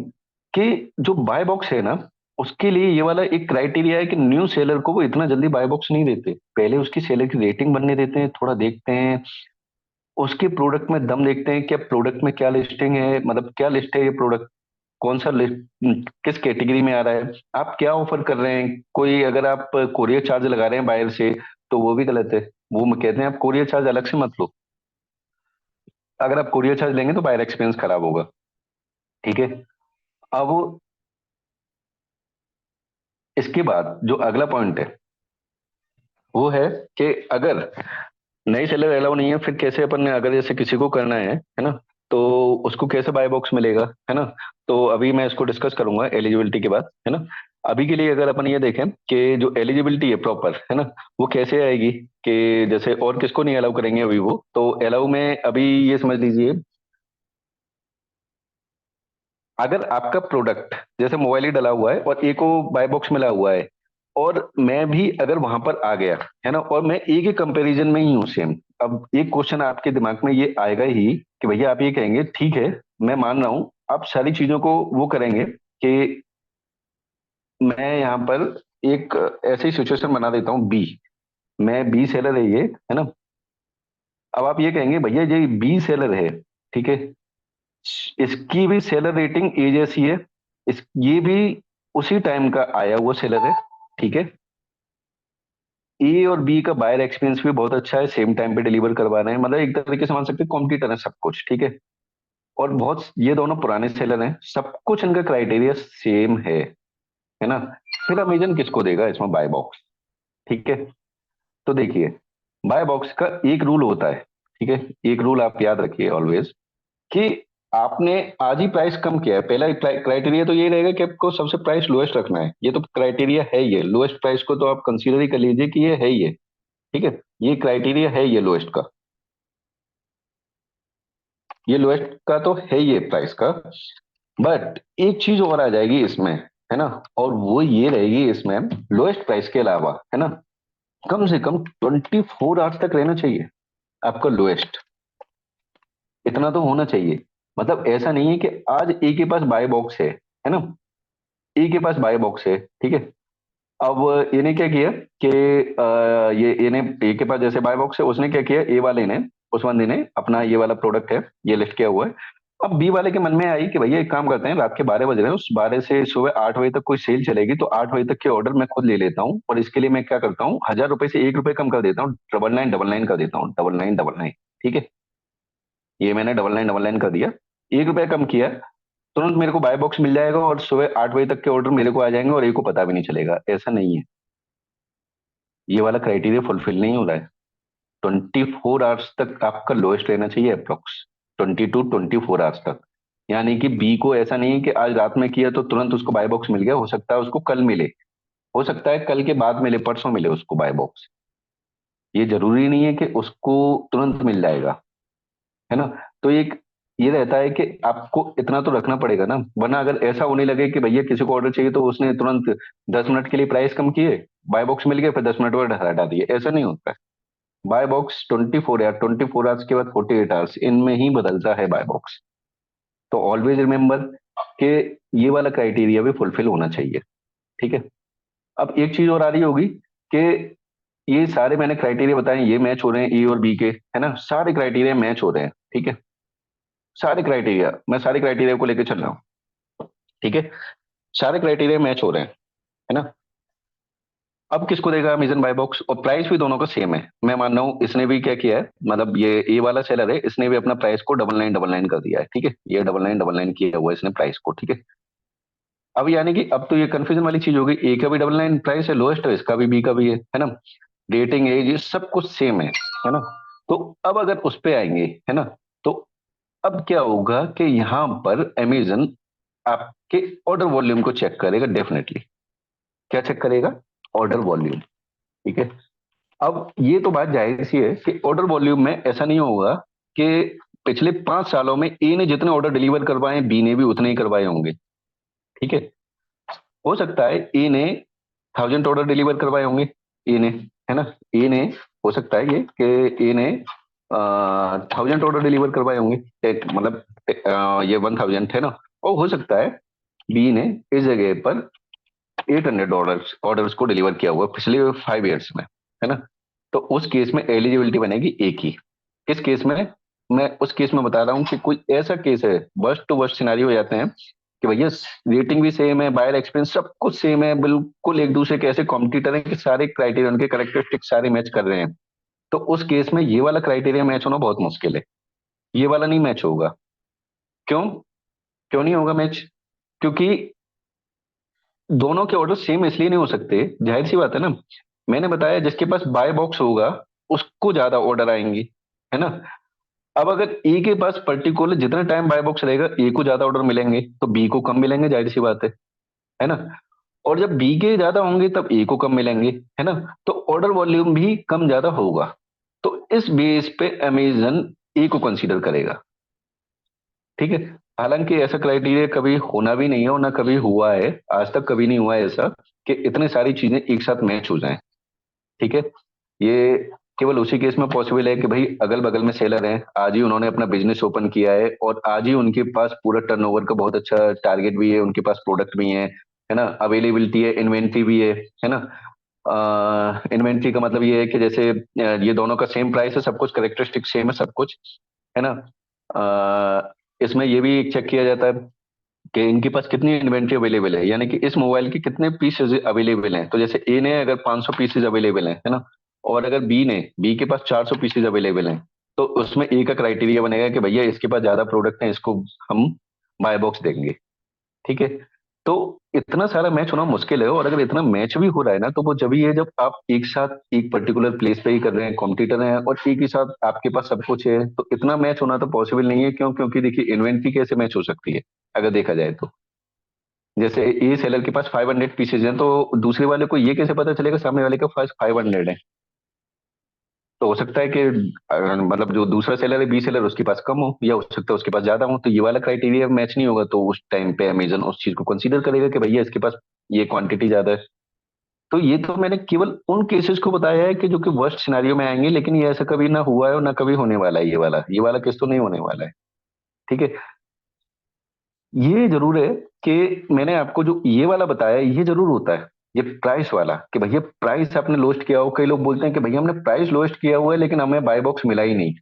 कि जो बाय बॉक्स है ना, उसके लिए ये वाला एक क्राइटेरिया है कि न्यू सेलर को वो इतना जल्दी बाय बॉक्स नहीं देते, पहले उसकी सेलर की रेटिंग बनने देते हैं, थोड़ा देखते हैं, उसके प्रोडक्ट में दम देखते हैं, क्या प्रोडक्ट में क्या लिस्टिंग है, मतलब क्या लिस्ट है ये प्रोडक्ट, कौन सा लिस्ट, किस कैटेगरी में आ रहा है, आप क्या ऑफर कर रहे हैं। कोई अगर आप कोरियर चार्ज लगा रहे हैं बायर से तो वो भी गलत है। वो कहते हैं आप कोरियर चार्ज अलग से मत लो, अगर आप कोरियर चार्ज लेंगे तो बायर एक्सपीरियंस खराब होगा। ठीक है। अब इसके बाद जो अगला पॉइंट है वो है कि अगर नई सेलर अलाउ नहीं है, फिर कैसे अपन ने, अगर जैसे किसी को करना है ना, तो उसको कैसे बाय बॉक्स मिलेगा, है ना। तो अभी मैं इसको डिस्कस करूंगा एलिजिबिलिटी के बाद, है ना। अभी के लिए अगर अपन ये देखें कि जो एलिजिबिलिटी है प्रॉपर, है ना, वो कैसे आएगी, कि जैसे और किसको नहीं अलाउ करेंगे अभी, वो तो अलाउ में अभी ये समझ लीजिए, अगर आपका प्रोडक्ट जैसे मोबाइल ही डला हुआ है और एक को बाय बॉक्स मिला हुआ है, और मैं भी अगर वहां पर आ गया, है ना, और मैं एक ही कंपैरिजन में ही हूँ सेम, अब एक क्वेश्चन आपके दिमाग में ये आएगा ही कि भैया आप ये कहेंगे ठीक है, मैं मान रहा हूँ आप सारी चीजों को वो करेंगे कि मैं यहाँ पर एक ऐसी सिचुएशन बना देता हूँ बी, मैं बी सेलर है ये, है ना। अब आप ये कहेंगे भैया ये बी सेलर है, ठीक है, इसकी भी सेलर रेटिंग ए जैसी है, इस ये भी उसी टाइम का आया हुआ सेलर है, ठीक है। ए और बी का बायर एक्सपीरियंस भी बहुत अच्छा है, सेम टाइम पे डिलीवर करवा रहे हैं, मतलब एक तरीके से मान सकते हैं कॉम्पिटिटर है सब कुछ, ठीक है। और बहुत ये दोनों पुराने सेलर हैं, सब कुछ इनका क्राइटेरिया सेम है ना। फिर अमेजन किसको देगा इसमें बाय बॉक्स, ठीक है। तो देखिए, बाय बॉक्स का एक रूल होता है, ठीक है, एक रूल आप याद रखिए ऑलवेज, कि आपने आज ही प्राइस कम किया है, पहला क्राइटेरिया तो ये रहेगा कि आपको सबसे प्राइस लोएस्ट रखना है, ये तो क्राइटेरिया है, ये लोएस्ट प्राइस को तो आप कंसीडर ही कर लीजिए कि ये है ये, ठीक है, ये क्राइटेरिया है ये लोएस्ट का, ये लोएस्ट का तो है ये प्राइस का। बट एक चीज और आ जाएगी इसमें, है ना, और वो ये रहेगी इसमें, लोएस्ट प्राइस के अलावा, है ना, कम से कम 24 आवर्स तक रहना चाहिए आपका लोएस्ट, इतना तो होना चाहिए। मतलब ऐसा नहीं है कि आज ए के पास बाय बॉक्स है ना, ए के पास बाय बॉक्स है, ठीक है। अब इन्हें क्या किया कि ये इन्हें ए के पास जैसे बाय बॉक्स है, उसने क्या किया, ए वाले ने, उस बंदे ने अपना ये वाला प्रोडक्ट है ये लिस्ट किया हुआ है। अब बी वाले के मन में आई कि भैया एक काम करते हैं, रात के 12 बज रहे हैं, उस 12 से सुबह 8 बजे तक कोई सेल चलेगी, तो 8 बजे तक के ऑर्डर मैं खुद ले लेता हूँ, और इसके लिए मैं क्या करता हूँ, 1000 रुपए से 1 रुपए कम कर देता हूँ, 9999 कर देता हूँ, 9999, ठीक है। ये मैंने 9999 कर दिया, 1 रुपया कम किया, तुरंत मेरे को बाय बॉक्स मिल जाएगा, और सुबह 8 बजे तक के ऑर्डर मेरे को आ जाएंगे, और एक को पता भी नहीं चलेगा। ऐसा नहीं है, ये वाला क्राइटेरिया फुलफिल नहीं हो रहा है। 24 आवर्स तक आपका लोएस्ट रहना चाहिए, अप्रोक्स 20 to 24 आवर्स तक। यानी कि बी को ऐसा नहीं है कि आज रात में किया तो तुरंत उसको बाय बॉक्स मिल गया, हो सकता है उसको कल मिले, हो सकता है कल के बाद मिले, परसों मिले उसको बाय बॉक्स, ये जरूरी नहीं है कि उसको तुरंत मिल जाएगा, है ना। तो एक ये रहता है कि आपको इतना तो रखना पड़ेगा ना, वरना अगर ऐसा होने लगे कि भैया किसी को ऑर्डर चाहिए तो उसने तुरंत 10 मिनट के लिए प्राइस कम किए, बाय बॉक्स मिल गया, फिर 10 मिनट और हटा दिए, ऐसा नहीं होता है। बाय बॉक्स 24 आवर, 24 आवर्स के बाद 48 आवर्स, इनमें ही बदलता है बाय बॉक्स। तो ऑलवेज रिमेंबर कि ये वाला क्राइटेरिया भी फुलफिल होना चाहिए, ठीक है। अब एक चीज और आ रही होगी कि ये सारे मैंने क्राइटेरिया बताए, ये मैच हो रहे हैं ए और बी के, है ना, सारे क्राइटेरिया मैच हो रहे हैं, ठीक है। सारे क्राइटेरिया, मैं सारे क्राइटेरिया को लेकर चल रहा हूँ, ठीक है, सारे क्राइटेरिया मैच हो रहे हैं, है ना। अब किसको देगा अमेजन बाय बॉक्स, और प्राइस भी दोनों का सेम है, मैं मान रहा हूँ इसने भी क्या किया है, मतलब ये ए वाला सेलर है, इसने भी अपना प्राइस को 9999 कर दिया है, ठीक है, ये 9999 किया हुआ है इसने प्राइस को, ठीक है। अब यानी कि अब तो ये कंफ्यूजन वाली चीज हो गई, ए का भी 99 प्राइस है लोएस्ट है, इसका भी बी का भी है ना, रेटिंग एज ये सब कुछ सेम है ना। तो अब अगर उस पे आएंगे, है ना, तो अब क्या होगा कि यहाँ पर अमेजन आपके ऑर्डर वॉल्यूम को चेक करेगा डेफिनेटली। क्या चेक करेगा, ऑर्डर वॉल्यूम, ठीक है। अब ये तो बात जाहिर सी है कि ऑर्डर वॉल्यूम में ऐसा नहीं होगा कि पिछले 5 सालों में ए ने जितने ऑर्डर डिलीवर करवाए बी ने भी उतने ही करवाए होंगे, ठीक है। हो सकता है ए ने 1000 ऑर्डर डिलीवर करवाए होंगे, ए ने, है ना, ए ने, हो सकता है ये कि ए ने 1000 ऑर्डर डिलीवर करवाए होंगे, मतलब ये 1000 है ना, और हो सकता है बी ने इस जगह पर 800 ऑर्डर्स को डिलीवर किया हुआ पिछले 5 ईयर्स में, है ना। तो उस केस में एलिजिबिलिटी बनेगी ए की। किस केस में, मैं उस केस में बता रहा हूँ कि कोई ऐसा केस है, वर्स्ट टू वर्स्ट सिनारियो हो जाते हैं कि भैया रेटिंग भी सेम है, बायर एक्सपीरियंस सब कुछ सेम है, बिल्कुल एक दूसरे के ऐसे कॉम्पिटिटर हैं कि सारे क्राइटेरिया उनके करेक्टरिस्टिक सारे मैच कर रहे हैं। तो उस केस में ये वाला क्राइटेरिया मैच होना बहुत मुश्किल है, ये वाला नहीं मैच होगा। क्यों, क्यों नहीं होगा मैच, क्योंकि दोनों के ऑर्डर सेम इसलिए नहीं हो सकते, जाहिर सी बात है ना, मैंने बताया जिसके पास बाय बॉक्स होगा उसको ज्यादा ऑर्डर आएंगे, है ना। अब अगर ए के पास पर्टिकुलर जितना टाइम बाय बॉक्स रहेगा ए को ज्यादा ऑर्डर मिलेंगे तो बी को कम मिलेंगे, जाहिर सी बात है ना। और जब बी के ज्यादा होंगे तब ए को कम मिलेंगे, है ना। तो ऑर्डर वॉल्यूम भी कम ज्यादा होगा, तो इस बेस पे अमेजन ए को कंसीडर करेगा, ठीक है। हालांकि ऐसा क्राइटेरिया कभी होना भी नहीं है और ना कभी हुआ है, आज तक कभी नहीं हुआ है ऐसा कि इतनी सारी चीजें एक साथ मैच हो जाएं, ठीक है। ये केवल उसी केस में पॉसिबल है कि भाई अगल बगल में सेलर हैं, आज ही उन्होंने अपना बिजनेस ओपन किया है और आज ही उनके पास पूरा टर्नओवर का बहुत अच्छा टारगेट भी है, उनके पास प्रोडक्ट भी है ना, अवेलेबिलिटी है, इन्वेंट्री भी है ना। इन्वेंट्री का मतलब ये है कि जैसे ये दोनों का सेम प्राइस है, सब कुछ करेक्टरिस्टिक सेम है, सब कुछ है ना। इसमें ये भी चेक किया जाता है कि इनके पास कितनी इन्वेंट्री अवेलेबल है, यानी कि इस मोबाइल के कितने पीसेज अवेलेबल हैं। तो जैसे ए ने अगर 500 पीसेज अवेलेबल हैं, है ना, और अगर बी के पास 400 पीसेज अवेलेबल हैं, तो उसमें ए का क्राइटेरिया बनेगा कि भैया इसके पास ज्यादा प्रोडक्ट है, इसको हम बाय बॉक्स देंगे। ठीक है। तो इतना सारा मैच होना मुश्किल है, और अगर इतना मैच भी हो रहा है ना, तो वो जब ही है जब आप एक साथ एक पर्टिकुलर प्लेस पे ही कर रहे हैं, कॉम्पिटिटर हैं, और एक ही साथ आपके पास सब कुछ है, तो इतना मैच होना तो पॉसिबल नहीं है। क्यों? क्योंकि देखिए इन्वेंट्री कैसे मैच हो सकती है अगर देखा जाए तो। जैसे ए सेलर के पास 500 पीसेज हैं, तो दूसरे वाले को ये कैसे पता चलेगा सामने वाले के पास 500 है? तो हो सकता है कि मतलब जो दूसरा सेलर है, बी सेलर, उसके पास कम हो, या हो सकता है उसके पास ज्यादा हो। तो ये वाला क्राइटेरिया मैच नहीं होगा, तो उस टाइम पे अमेजन उस चीज को कंसीडर करेगा कि भैया इसके पास ये क्वांटिटी ज्यादा है। तो ये तो मैंने केवल उन केसेस को बताया है कि जो कि वर्स्ट सिनेरियो में आएंगे, लेकिन ये ऐसा कभी ना हुआ है और ना कभी होने वाला है। ये वाला केस तो नहीं होने वाला है। ठीक है। ये जरूर है कि मैंने आपको जो ये वाला बताया, ये जरूर होता है, ये प्राइस वाला, कि भैया प्राइस आपने लोएस्ट किया हो। कई लोग बोलते हैं कि भैया हमने प्राइस लोएस्ट किया हुआ है लेकिन हमें बाय बॉक्स मिला ही नहीं।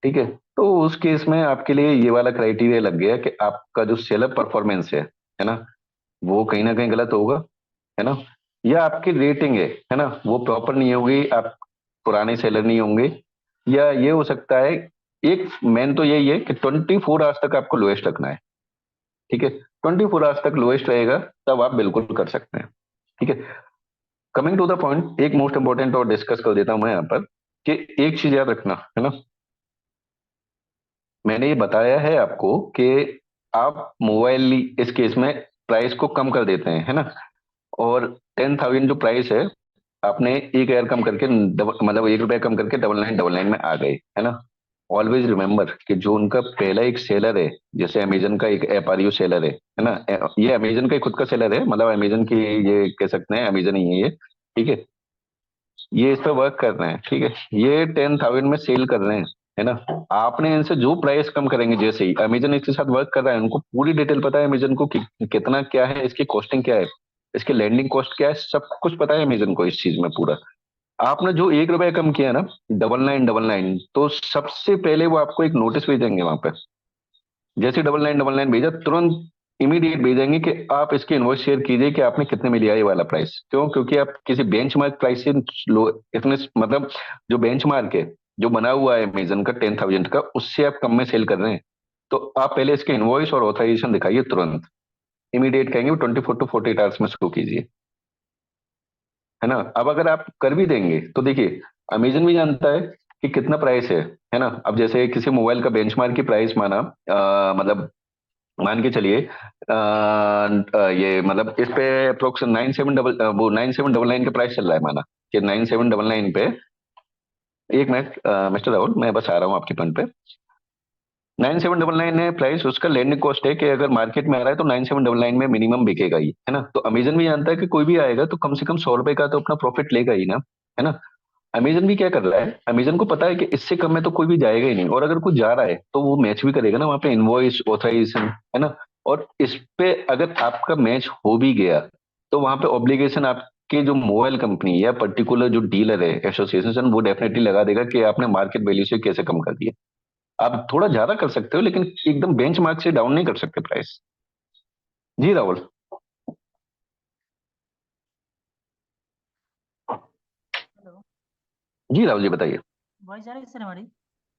ठीक है। तो उस केस में आपके लिए ये वाला क्राइटेरिया लग गया कि आपका जो सेलर परफॉर्मेंस है ना, वो कहीं ना कहीं गलत होगा, है ना, या आपकी रेटिंग है ना, वो प्रॉपर नहीं होगी, आप पुराने सेलर नहीं होंगे, या ये हो सकता है। एक मेन तो यही है कि 24 आवर्स तक आपको लोएस्ट रखना है। ठीक है। 24 आवर्स तक लोएस्ट रहेगा, तब आप बिल्कुल कर सकते हैं। ठीक है। कमिंग टू द पॉइंट, एक मोस्ट इंपॉर्टेंट और डिस्कस कर देता हूं मैं यहाँ पर, कि एक चीज याद रखना, है ना, मैंने ये बताया है आपको कि आप मोबाइल इस केस में प्राइस को कम कर देते हैं, है ना, और 10,000 जो प्राइस है, आपने 1 हजार कम करके मतलब 1 रुपया कम करके 9999 में आ गए, है ना। ऑलवेज रिमेम्बर कि जो उनका पहला एक सेलर है, जैसे अमेजन का एक एपआरयू सेलर है ना, ये अमेजन का ही खुद का सेलर है, मतलब अमेजन की, ये कह सकते हैं अमेजन ही है ये। ठीक है। ये इस पे वर्क कर रहे हैं, ठीक है, ये 10,000 में सेल कर रहे हैं, है ना। आपने इनसे जो प्राइस कम करेंगे, जैसे ही अमेजन इसके साथ वर्क कर रहा है, उनको पूरी डिटेल पता है अमेजन को कि कितना क्या है, इसकी कॉस्टिंग क्या है, इसकी लैंडिंग कॉस्ट क्या है, सब कुछ पता है अमेजन को इस चीज में पूरा। आपने जो 1 रुपया कम किया ना, 9999, तो सबसे पहले वो आपको एक नोटिस भेजेंगे वहां पे। जैसे 9999 भेजा, तुरंत इमीडिएट भेजेंगे कि आप इसकी इनवॉइस शेयर कीजिए कि आपने कितने में लिया ये वाला प्राइस। क्यों? क्योंकि आप किसी बेंचमार्क प्राइस से लो, इतने मतलब जो बेंचमार्क है, जो बना हुआ है अमेजन का 10,000 का, उससे आप कम में सेल कर रहे हैं। तो आप पहले इसके इनवॉइस और ऑथराइजेशन दिखाइए तुरंत, इमीडिएट कहेंगे 24 to 48 आवर्स में शो कीजिए, है ना। अब अगर आप कर भी देंगे तो देखिए, अमेजन भी जानता है कि कितना प्राइस है ना। अब जैसे किसी मोबाइल का बेंचमार्क की प्राइस माना, मतलब मान के चलिए, ये मतलब इस पे अप्रोक्स 9799 का प्राइस चल रहा है, माना कि 9799 पे। एक मिनट मिस्टर राहुल, मैं बस आ रहा हूँ आपके पॉइंट पे। 9799 है प्राइस, उसका लैंडिंग कॉस्ट है कि अगर मार्केट में आ रहा है तो 9799 में मिनिमम बिकेगा ही, है ना। तो अमेजन भी जानता है कि कोई भी आएगा तो कम से कम 100 रुपए का तो अपना प्रॉफिट लेगा ही ना, है ना। अमेजन भी क्या कर रहा है, अमेजन को पता है कि इससे कम में तो कोई भी जाएगा ही नहीं, और अगर कोई जा रहा है तो वो मैच भी करेगा ना वहाँ पे, इनवॉइस ऑथराइजेशन, है ना। और इस पे अगर आपका मैच हो भी गया, तो वहां पे ऑब्लिगेशन आपके जो मोबाइल कंपनी या पर्टिकुलर जो डीलर है, एसोसिएशन, वो डेफिनेटली लगा देगा कि आपने मार्केट वैल्यू से कैसे कम कर दिया। आप थोड़ा ज्यादा कर सकते हो, लेकिन एकदम बेंच मार्क से डाउन नहीं कर सकते प्राइस। जी राहुल। हेलो। जी राहुल जी बताइए। वॉइस आ रही है सर हमारी?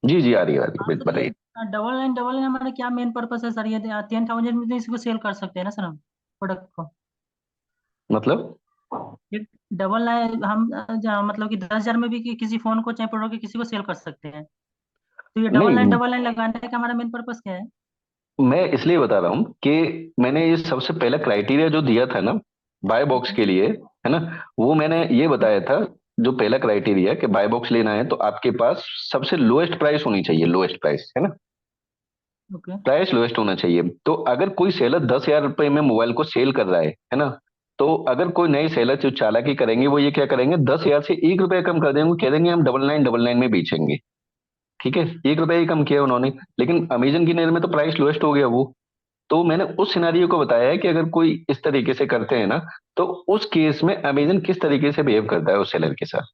जी जी आ रही है, हाँ सर, ये बताइए। डबल नाइन हमारा क्या मेन पर्पस है सर? ये 10,000 में तो इसको सेल कर सकते हैं ना सर हम, प्रोडक्ट को? मतलब ये डबल नाइन हम मतलब कि 10,000 में भी किसी फोन को चाहे प्रोडक्ट किसी को सेल कर सकते हैं। तो ये नहीं, डबल नाइन लगाने का हमारा मेन पर्पस क्या है? मैं इसलिए बता रहा हूँ कि मैंने ये सबसे पहला क्राइटेरिया जो दिया था ना बाय बॉक्स के लिए, है ना, वो मैंने ये बताया था। जो पहला क्राइटेरिया कि बाय बॉक्स लेना है तो आपके पास सबसे लोएस्ट प्राइस होनी चाहिए, लोएस्ट प्राइस, है ना, ओके। प्राइस लोएस्ट होना चाहिए। तो अगर कोई सेलर 10,000 रुपए में मोबाइल को सेल कर रहा है ना, तो अगर कोई नए सेलर जो चालाकी करेंगे वो ये क्या करेंगे, 10,000 से 1 रुपया कम कर देंगे, कह देंगे हम 9999 में बेचेंगे। ठीक है, 1 रुपया ही कम किया उन्होंने, लेकिन अमेजन की नज़र में तो प्राइस लोएस्ट हो गया वो। तो मैंने उस सिनारियो को बताया है कि अगर कोई इस तरीके से करते हैं ना, तो उस केस में अमेजन किस तरीके से बिहेव करता है उस सेलर के साथ।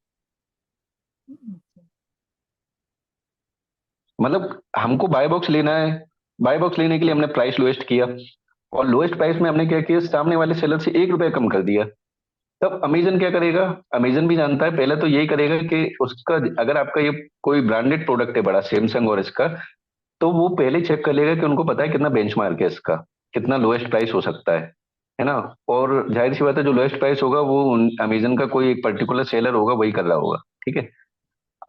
मतलब हमको बाय बॉक्स लेना है, बाय बॉक्स लेने के लिए हमने प्राइस लोएस्ट किया, और लोएस्ट प्राइस में हमने क्या किया, सामने वाले सेलर से 1 रुपया कम कर दिया। तब अमेजन क्या करेगा, अमेजन भी जानता है, पहले तो यही करेगा कि उसका, अगर आपका ये कोई ब्रांडेड प्रोडक्ट है बड़ा सैमसंग और इसका, तो वो पहले चेक कर लेगा कि उनको पता है कितना बेंचमार्क है इसका, कितना लोएस्ट प्राइस हो सकता है ना। और जाहिर सी बात है, जो लोएस्ट प्राइस होगा वो अमेजन का कोई एक पर्टिकुलर सेलर होगा वही कर रहा होगा। ठीक है,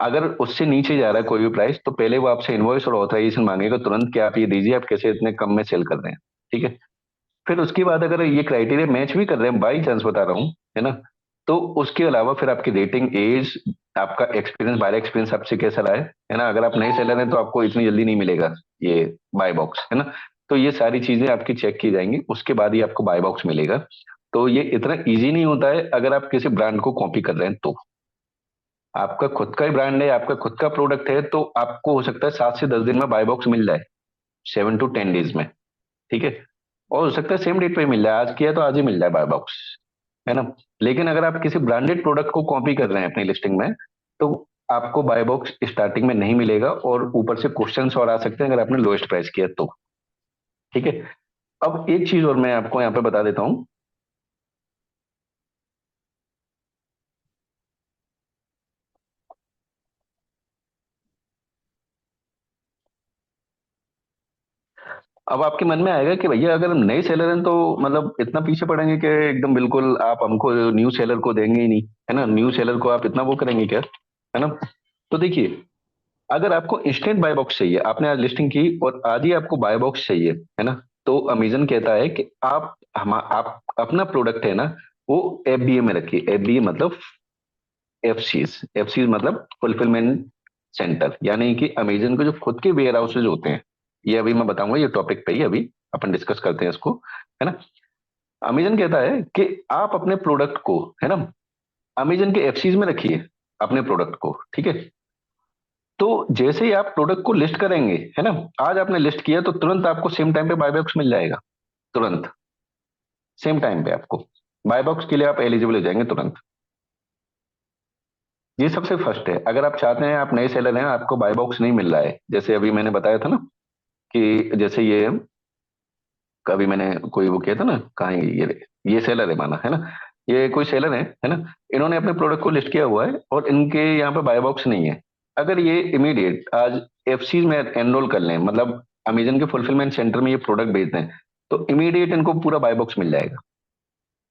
अगर उससे नीचे जा रहा है कोई भी प्राइस, तो पहले वो आपसे इनवॉइस और ऑथराइजेशन मांगेगा तुरंत कि आप ये दीजिए, आप कैसे इतने कम में सेल कर रहे हैं। ठीक है, फिर उसके बाद अगर ये क्राइटेरिया मैच भी कर रहे हैं, बाई चांस बता रहा हूँ, है ना, तो उसके अलावा फिर आपकी रेटिंग, एज, आपका एक्सपीरियंस, बायर एक्सपीरियंस आपसे कैसा रहा है ना। अगर आप नए सेलर हैं तो आपको इतनी जल्दी नहीं मिलेगा ये बाय बॉक्स, है ना। तो ये सारी चीजें आपकी चेक की जाएंगी, उसके बाद ही आपको बाय बॉक्स मिलेगा। तो ये इतना इजी नहीं होता है अगर आप किसी ब्रांड को कॉपी कर रहे हैं तो। आपका खुद का ही ब्रांड है, आपका खुद का प्रोडक्ट है, तो आपको हो सकता है 7 से 10 दिन में बाय बॉक्स मिल जाए, 7 to 10 डेज में। ठीक है, और हो सकता है सेम डेट पे मिल जाए, आज किया तो आज ही मिल जाए बाय बॉक्स, है ना। लेकिन अगर आप किसी ब्रांडेड प्रोडक्ट को कॉपी कर रहे हैं अपनी लिस्टिंग में, तो आपको बाय बॉक्स स्टार्टिंग में नहीं मिलेगा, और ऊपर से क्वेश्चंस और आ सकते हैं अगर आपने लोएस्ट प्राइस किया तो। ठीक है, अब एक चीज और मैं आपको यहाँ पे बता देता हूँ। अब आपके मन में आएगा कि भैया अगर हम नए सेलर हैं तो मतलब इतना पीछे पड़ेंगे कि एकदम बिल्कुल आप हमको न्यू सेलर को देंगे ही नहीं, है ना, न्यू सेलर को आप इतना वो करेंगे क्या, है ना। तो देखिए, अगर आपको इंस्टेंट बाय बॉक्स चाहिए, आपने आज लिस्टिंग की और आज ही आपको बाय बॉक्स चाहिए, है ना, तो अमेजन कहता है कि आप अपना प्रोडक्ट है ना, वो एफबीए में रखिए। एफबीए मतलब एफसीज मतलब फुलफिलमेंट सेंटर, यानी कि अमेजन के जो खुद के वेयर हाउसेज होते हैं, ये अभी मैं बताऊंगा, ये टॉपिक पे ही अभी अपन डिस्कस करते हैं इसको, है ना। अमेजन कहता है कि आप अपने प्रोडक्ट को, है ना, अमेजन के एफसीज में रखिए अपने प्रोडक्ट को। ठीक है, तो जैसे ही आप प्रोडक्ट को लिस्ट करेंगे, है ना, आज आपने लिस्ट किया तो तुरंत आपको सेम टाइम पे बाय बॉक्स मिल जाएगा, तुरंत सेम टाइम पे आपको बाय बॉक्स के लिए आप एलिजिबल हो जाएंगे तुरंत। ये सबसे फर्स्ट है। अगर आप चाहते हैं, आप नए सेलर हैं, आपको बाय बॉक्स नहीं मिल रहा है, जैसे अभी मैंने बताया था ना कि जैसे ये कभी मैंने कोई वो किया था ना, कहाँ है ये सेलर है माना, है ना, ये कोई सेलर है ना, इन्होंने अपने प्रोडक्ट को लिस्ट किया हुआ है और इनके यहाँ पे बाय बॉक्स नहीं है। अगर ये इमीडिएट आज एफसी में एनरोल कर लें, मतलब अमेजन के फुलफिलमेंट सेंटर में ये प्रोडक्ट भेज दें, तो इमीडिएट इनको पूरा बाय बॉक्स मिल जाएगा, यहाँ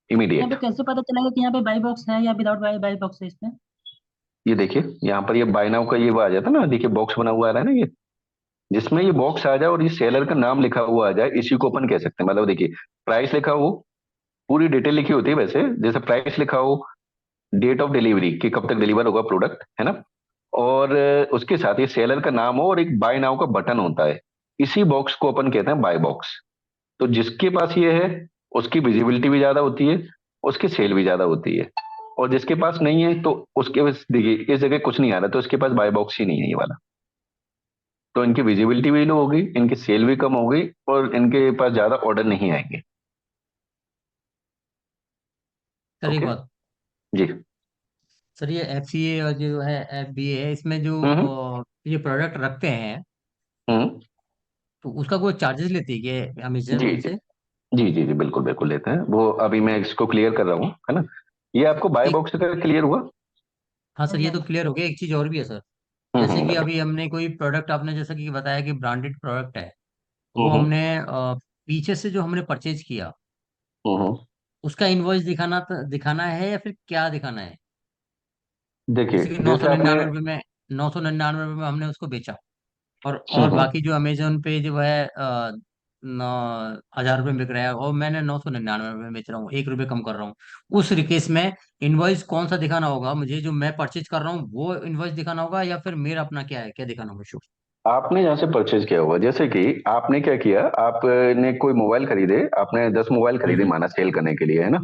पे इमीडिएट। कैसे पता चलेगा कि यहाँ पे बाई बॉक्स है या विदाउट बाई बॉक्स है इसमें? ये देखिए यहाँ पर ये बाय नाउ का ये वो आ जाता है ना, देखिए बॉक्स बना हुआ आ रहा है ना, ये जिसमें ये बॉक्स आ जाए और ये सेलर का नाम लिखा हुआ आ जाए, इसी को अपन कह सकते हैं। मतलब देखिए, प्राइस लिखा हो, पूरी डिटेल लिखी होती है वैसे, जैसे प्राइस लिखा हो, डेट ऑफ डिलीवरी कि कब तक डिलीवर होगा प्रोडक्ट, है ना, और उसके साथ ही सेलर का नाम हो और एक बाय नाउ का बटन होता है, इसी बॉक्स को अपन कहते हैं बाय बॉक्स। तो जिसके पास ये है उसकी विजिबिलिटी भी ज्यादा होती है, उसकी सेल भी ज्यादा होती है, और जिसके पास नहीं है तो उसके पास, देखिए इस जगह कुछ नहीं आ रहा तो उसके पास बाय बॉक्स ही नहीं है ये वाला, तो इनकी विजिबिलिटी भी लो होगी, इनकी सेल भी कम होगी, और इनके पास ज्यादा ऑर्डर नहीं आएंगे। सर एक ओके बात, जी। सर ये एफ सी ए और जो है एफ बी ए है, इसमें जो हम्म ये प्रोडक्ट रखते हैं, हम्म तो उसका कोई चार्जेस लेती है क्या अमेजन जी उनसे? जी जी जी, बिल्कुल बिल्कुल लेते हैं वो, अभी मैं इसको क्लियर कर रहा हूँ, है ना। ये आपको बाय एक, बॉक्स का क्लियर हुआ। हाँ सर, हो ये गया। तो क्लियर हो गया। एक चीज और भी है सर, जैसे कि बताइए। अभी हमने कोई प्रोडक्ट, आपने जैसा कि बताया कि ब्रांडेड प्रोडक्ट है, वो हम्म हमने पीछे से जो हमने परचेज किया, हम्म। उसका इनवॉइस दिखाना है या फिर क्या दिखाना है? देखिए जैसे कि नौ सौ जैसे आपने, निन्यानवे रुपये में 999 रुपये में हमने उसको बेचा, और हम्म, बाकी जो अमेजोन पे जो है 9,000 रुपये में बिक रहा है, और मैंने 999 रुपये में बेच रहा हूँ, 1 रुपये कम कर रहा हूँ। उस केस में इनवॉइस कौन सा दिखाना होगा मुझे? जो मैं परचेज कर रहा हूँ वो इनवॉइस दिखाना होगा, या फिर मेरा अपना क्या है, क्या दिखाना होगा शो? आपने जहाँ से परचेज किया हुआ, जैसे कि आपने क्या किया, आपने कोई मोबाइल खरीदे, आपने 10 मोबाइल खरीदे हम्म माना सेल करने के लिए, है ना।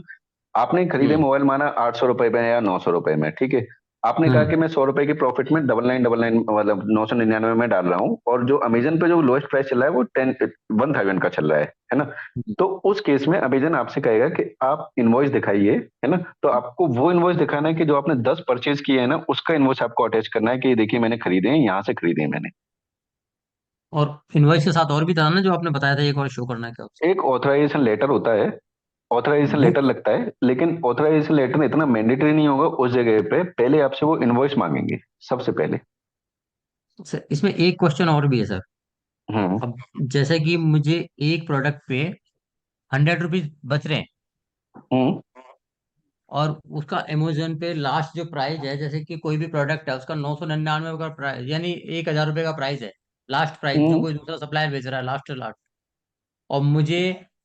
आपने खरीदे हम्म मोबाइल माना 800 रुपए में या 900 रुपए में, ठीक है। आपने कहा कि हम्म मैं 100 रुपए की प्रॉफिट में 9999 मतलब 999 में डाल रहा हूँ, और जो अमेजन पे जो लोएस्ट प्राइस चल रहा है वो 1000 का चल रहा है ना। हम्म। तो उस केस में अमेजन आपसे कहेगा कि आप इनवॉइस दिखाइए, है ना। तो आपको वो इनवॉइस दिखाना है कि जो आपने 10 परचेज किए हैं ना, उसका इनवॉइस आपको अटैच करना है कि ये देखिए मैंने खरीदे हैं, यहाँ से खरीदे हैं मैंने। और इनवॉइस के साथ और भी था ना जो आपने बताया था, एक और शो करना है क्या उसका? एक ऑथराइजेशन लेटर होता है, ऑथराइजेशन वो लेटर लगता है, लेकिन ऑथराइजेशन लेटर इतना मैंडेटरी नहीं होगा। उस जगह पे पहले आपसे वो इनवॉइस मांगेंगे सबसे पहले। सर, इसमें एक क्वेश्चन और भी है सर। हम्म। अब जैसे कि मुझे एक प्रोडक्ट पे 100 रुपीज बच रहे हैं, हम्म। और उसका अमेजोन पे लास्ट जो प्राइस है, जैसे कि कोई भी प्रोडक्ट है उसका 999 का प्राइस, यानी 1,000 रुपये का प्राइस है, लास्ट प्राइस जो हम्म। कोई दूसरा सप्लायर बेच रहा है, लास्ट लास्ट। और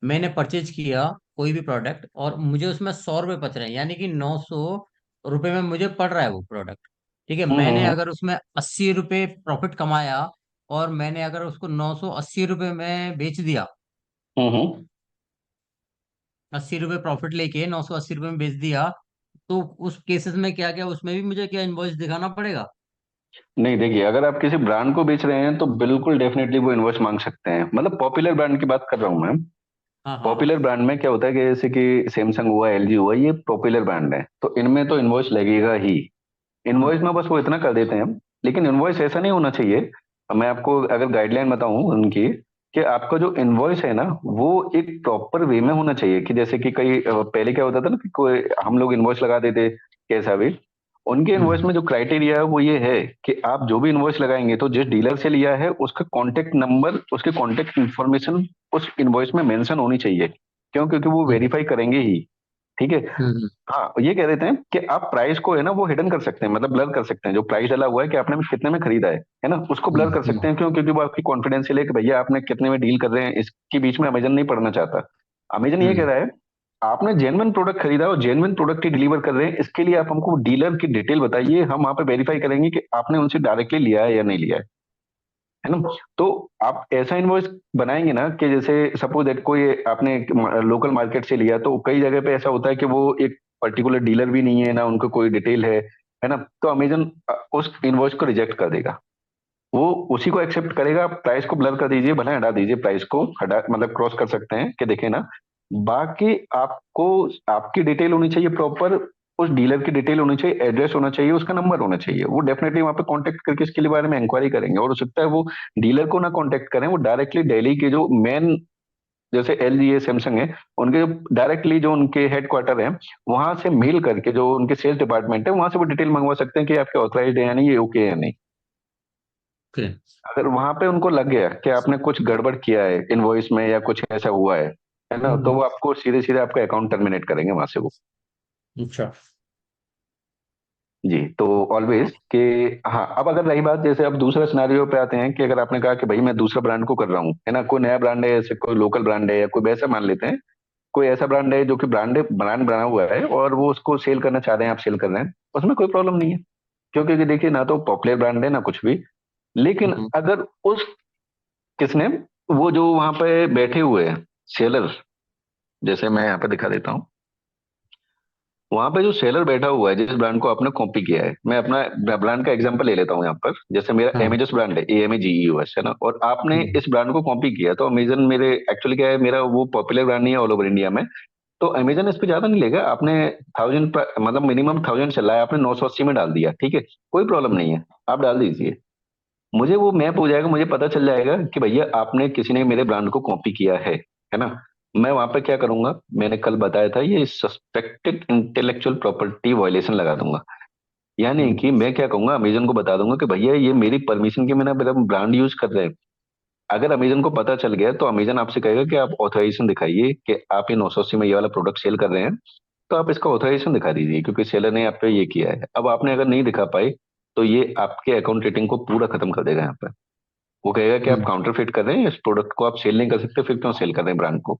मैंने परचेज किया कोई भी प्रोडक्ट, और मुझे उसमें 100 रुपये बच रहे हैं, यानी कि 900 रुपये में मुझे पड़ रहा है वो प्रोडक्ट। ठीक है, हम्म। मैंने अगर उसमें 80 रुपये प्रॉफिट कमाया, और मैंने अगर उसको 980 रुपये में बेच दिया, हम्म। 80 रुपये प्रॉफिट लेके 980 रुपये में बेच दिया, तो उस केसेस में क्या क्या, उसमें भी मुझे क्या इनवॉइस दिखाना पड़ेगा? नहीं, देखिए, अगर आप किसी ब्रांड को बेच रहे हैं तो बिल्कुल डेफिनेटली वो इनवॉइस मांग सकते हैं। मतलब पॉपुलर ब्रांड की बात कर रहा हूँ मैं। हाँ हाँ। पॉपुलर ब्रांड में क्या होता है कि जैसे कि सैमसंग हुआ, एलजी हुआ, ये पॉपुलर ब्रांड है, तो इनमें तो इनवॉइस लगेगा ही। हम्म इनवॉइस में बस वो इतना कर देते हैं, लेकिन इनवॉइस ऐसा नहीं होना चाहिए। अब मैं आपको अगर गाइडलाइन बताऊं उनकी, कि आपका जो इनवॉइस है ना, वो एक प्रॉपर वे में होना चाहिए। कि जैसे कि कई पहले क्या होता था ना, कि कोई हम लोग इनवॉइस लगा देते कैसा भी। उनके इनवॉइस हम्म में जो क्राइटेरिया है वो ये है कि आप जो भी इनवॉइस लगाएंगे तो जिस डीलर से लिया है उसका कॉन्टेक्ट नंबर, उसके कॉन्टेक्ट इन्फॉर्मेशन उस इनवॉइस में मेंशन होनी चाहिए। क्यों? क्योंकि वो हम्म वेरीफाई करेंगे ही। ठीक है। हम्म हाँ, ये कह देते हैं कि आप प्राइस को है ना वो हिडन कर सकते हैं, मतलब ब्लर कर सकते हैं। जो प्राइस डाला हुआ है कि आपने कितने में खरीदा है ना, उसको ब्लर कर सकते हम्म हैं। क्यों? क्योंकि वो आपकी कॉन्फिडेंशियल है कि भैया आपने कितने में डील कर रहे हैं, इसके बीच में अमेजन नहीं पढ़ना चाहता। अमेजन ये कह हम्म रहा है आपने जेन्युइन प्रोडक्ट खरीदा और जेन्युइन प्रोडक्ट ही डिलीवर कर रहे हैं, इसके लिए आप हमको डीलर की डिटेल बताइए, हम वहां पे वेरीफाई करेंगे कि आपने उनसे डायरेक्टली लिया है या नहीं लिया है ना। तो आप ऐसा इनवॉइस बनाएंगे ना कि जैसे सपोज दैट कोई आपने लोकल मार्केट से लिया, तो कई जगह पे ऐसा होता है कि वो एक पर्टिकुलर डीलर भी नहीं है ना, उनको कोई डिटेल है ना। तो अमेजन उस इनवॉइस को रिजेक्ट कर देगा। वो उसी को एक्सेप्ट करेगा। प्राइस को ब्लर कर दीजिए, भले हटा दीजिए, प्राइस को हटा मतलब क्रॉस कर सकते हैं कि देखे ना। बाकी आपको आपकी डिटेल होनी चाहिए प्रॉपर, उस डीलर की डिटेल होनी चाहिए, एड्रेस होना चाहिए, उसका नंबर होना चाहिए। वो डेफिनेटली वहां पे कांटेक्ट करके इसके लिए बारे में इंक्वायरी करेंगे, और हो सकता है वो डीलर को ना कांटेक्ट करें, वो डायरेक्टली दिल्ली के जो मेन, जैसे एल जी है, सैमसंग है, उनके डायरेक्टली जो उनके हेडक्वार्टर है, वहां से मेल करके जो उनके सेल्स डिपार्टमेंट है, वहां से वो डिटेल मंगवा सकते हैं कि आपके ऑथराइज्ड है या नहीं, ये ओके है या नहीं। ओके। अगर वहां पे उनको लग गया कि आपने कुछ गड़बड़ किया है इनवॉइस में या कुछ ऐसा हुआ है ना, तो हम्म, वो आपको सीधे सीधे आपका अकाउंट टर्मिनेट करेंगे वहां से वो। अच्छा। जी, तो ऑलवेज कि हाँ। अब अगर रही बात, जैसे अब दूसरा सिनारियो पे आते हैं कि अगर आपने कहा कि भाई मैं दूसरा ब्रांड को कर रहा हूँ, है ना, कोई नया ब्रांड है, जैसे कोई लोकल ब्रांड है या कोई वैसा मान लेते हैं, कोई ऐसा ब्रांड है जो कि ब्रांड बना हुआ है और वो उसको सेल करना चाह रहे हैं, आप सेल कर रहे हैं, उसमें कोई प्रॉब्लम नहीं है। क्योंकि देखिए, ना तो पॉपुलर ब्रांड है ना कुछ भी। लेकिन हम्म अगर उस किसने, वो जो वहां पे बैठे हुए हैं सेलर, जैसे मैं यहाँ पे दिखा देता हूँ, वहां पे जो सेलर बैठा हुआ है जिस ब्रांड को आपने कॉपी किया है, मैं अपना ब्रांड का एग्जांपल ले लेता हूँ यहाँ पर। जैसे मेरा हाँ। एमेजस ब्रांड है, AMAGEUS, है ना, और आपने हम्म इस ब्रांड को कॉपी किया, तो अमेजन मेरे एक्चुअली क्या है, मेरा वो पॉपुलर ब्रांड नहीं है ऑल ओवर इंडिया में। तो अमेजन इस पे ज्यादा नहीं लेगा। आपने 1000, मतलब मिनिमम 1000 चल रहा है, आपने 980 में डाल दिया, ठीक है, कोई प्रॉब्लम नहीं है, आप डाल दीजिए। मुझे वो मैप हो जाएगा, मुझे पता चल जाएगा कि भैया आपने किसी ने मेरे ब्रांड को कॉपी किया है ना। मैं वहां पे क्या करूंगा, मैंने कल बताया था, ये सस्पेक्टेड इंटेलेक्चुअल प्रॉपर्टी वायलेशन लगा दूंगा। यानी हम्म कि मैं क्या कहूंगा, अमेजन को बता दूंगा कि भैया ये मेरी परमिशन के बिना मेरा ब्रांड यूज कर रहे हैं। अगर अमेजन को पता चल गया तो अमेजन आपसे कहेगा कि आप ऑथराइजेशन दिखाइए कि आप ये 980 में ये वाला प्रोडक्ट सेल कर रहे हैं, तो आप इसका ऑथराइजेशन दिखा दीजिए, क्योंकि सेलर ने आप पे ये किया है। अब आपने अगर नहीं दिखा पाए, तो ये आपके अकाउंट रेटिंग को पूरा खत्म कर देगा यहाँ पे। वो कहेगा कि आप हम्म काउंटरफिट कर रहे हैं, इस प्रोडक्ट को आप सेल नहीं कर सकते, फिर क्यों सेल कर रहे हैं ब्रांड को।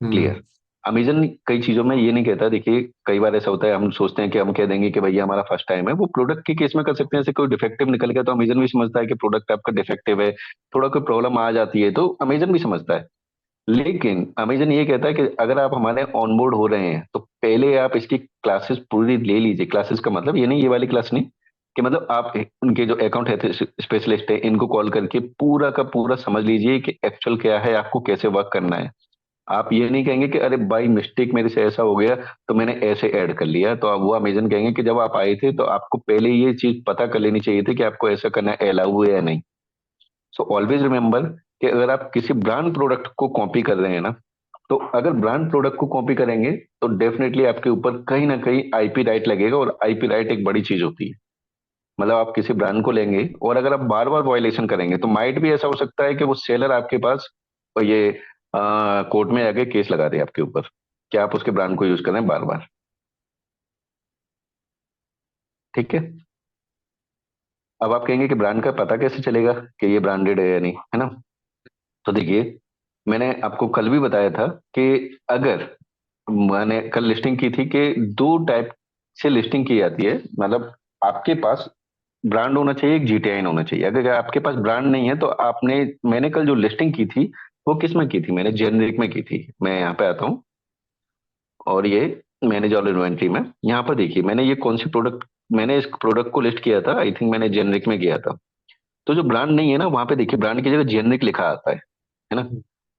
हम्म क्लियर। अमेजन कई चीजों में ये नहीं कहता। देखिए, कई बार ऐसा होता है, हम सोचते हैं कि हम कह देंगे कि भैया हमारा फर्स्ट टाइम है, वो प्रोडक्ट के केस में कर सकते हैं। जैसे कोई डिफेक्टिव निकल गया तो अमेजन भी समझता है कि प्रोडक्ट आपका डिफेक्टिव है, थोड़ा कोई प्रॉब्लम आ जाती है तो अमेजन भी समझता है। लेकिन अमेजन ये कहता है कि अगर आप हमारे ऑनबोर्ड हो रहे हैं तो पहले आप इसकी क्लासेस पूरी ले लीजिए। क्लासेस का मतलब ये नहीं ये वाली क्लास नहीं, कि मतलब आप उनके जो अकाउंट है स्पेशलिस्ट है इनको कॉल करके पूरा का पूरा समझ लीजिए कि एक्चुअल क्या है, आपको कैसे वर्क करना है। आप ये नहीं कहेंगे कि अरे बाई मिस्टेक मेरे से ऐसा हो गया तो मैंने ऐसे ऐड कर लिया। तो आप वो अमेजन कहेंगे कि जब आप आए थे तो आपको पहले ये चीज पता कर लेनी चाहिए थी कि आपको ऐसा करना अलाउ है या नहीं। सो ऑलवेज रिमेम्बर कि अगर आप किसी ब्रांड प्रोडक्ट को कॉपी कर रहे हैं ना, तो अगर ब्रांड प्रोडक्ट को कॉपी करेंगे तो डेफिनेटली आपके ऊपर कहीं ना कहीं आईपी राइट लगेगा, और आईपी राइट एक बड़ी चीज होती है। मतलब आप किसी ब्रांड को लेंगे और अगर आप बार बार वायलेशन करेंगे तो माइट भी ऐसा हो सकता है कि वो सेलर आपके पास ये कोर्ट में आके केस लगा दे आपके ऊपर कि आप उसके ब्रांड को यूज कर रहे हैं बार बार। ठीक है। अब आप कहेंगे कि ब्रांड का पता कैसे चलेगा कि ये ब्रांडेड है या नहीं, है ना। तो देखिए, मैंने आपको कल भी बताया था कि अगर मैंने कल लिस्टिंग की थी कि दो टाइप से लिस्टिंग की जाती है। मतलब आपके पास ब्रांड होना चाहिए, एक जीटीआईन होना चाहिए। अगर आपके पास ब्रांड नहीं है तो आपने, मैंने कल जो लिस्टिंग की थी वो किस में की थी, मैंने जेनरिक में की थी। मैं यहाँ पे आता हूँ और ये मैनेज ऑल इन्वेंट्री में, यहाँ पर देखिए मैंने ये कौन सी प्रोडक्ट, मैंने इस प्रोडक्ट को लिस्ट किया था। आई थिंक मैंने जेनरिक में किया था। तो जो ब्रांड नहीं है ना, वहां पे देखिए ब्रांड की जगह जेनरिक लिखा आता है ना।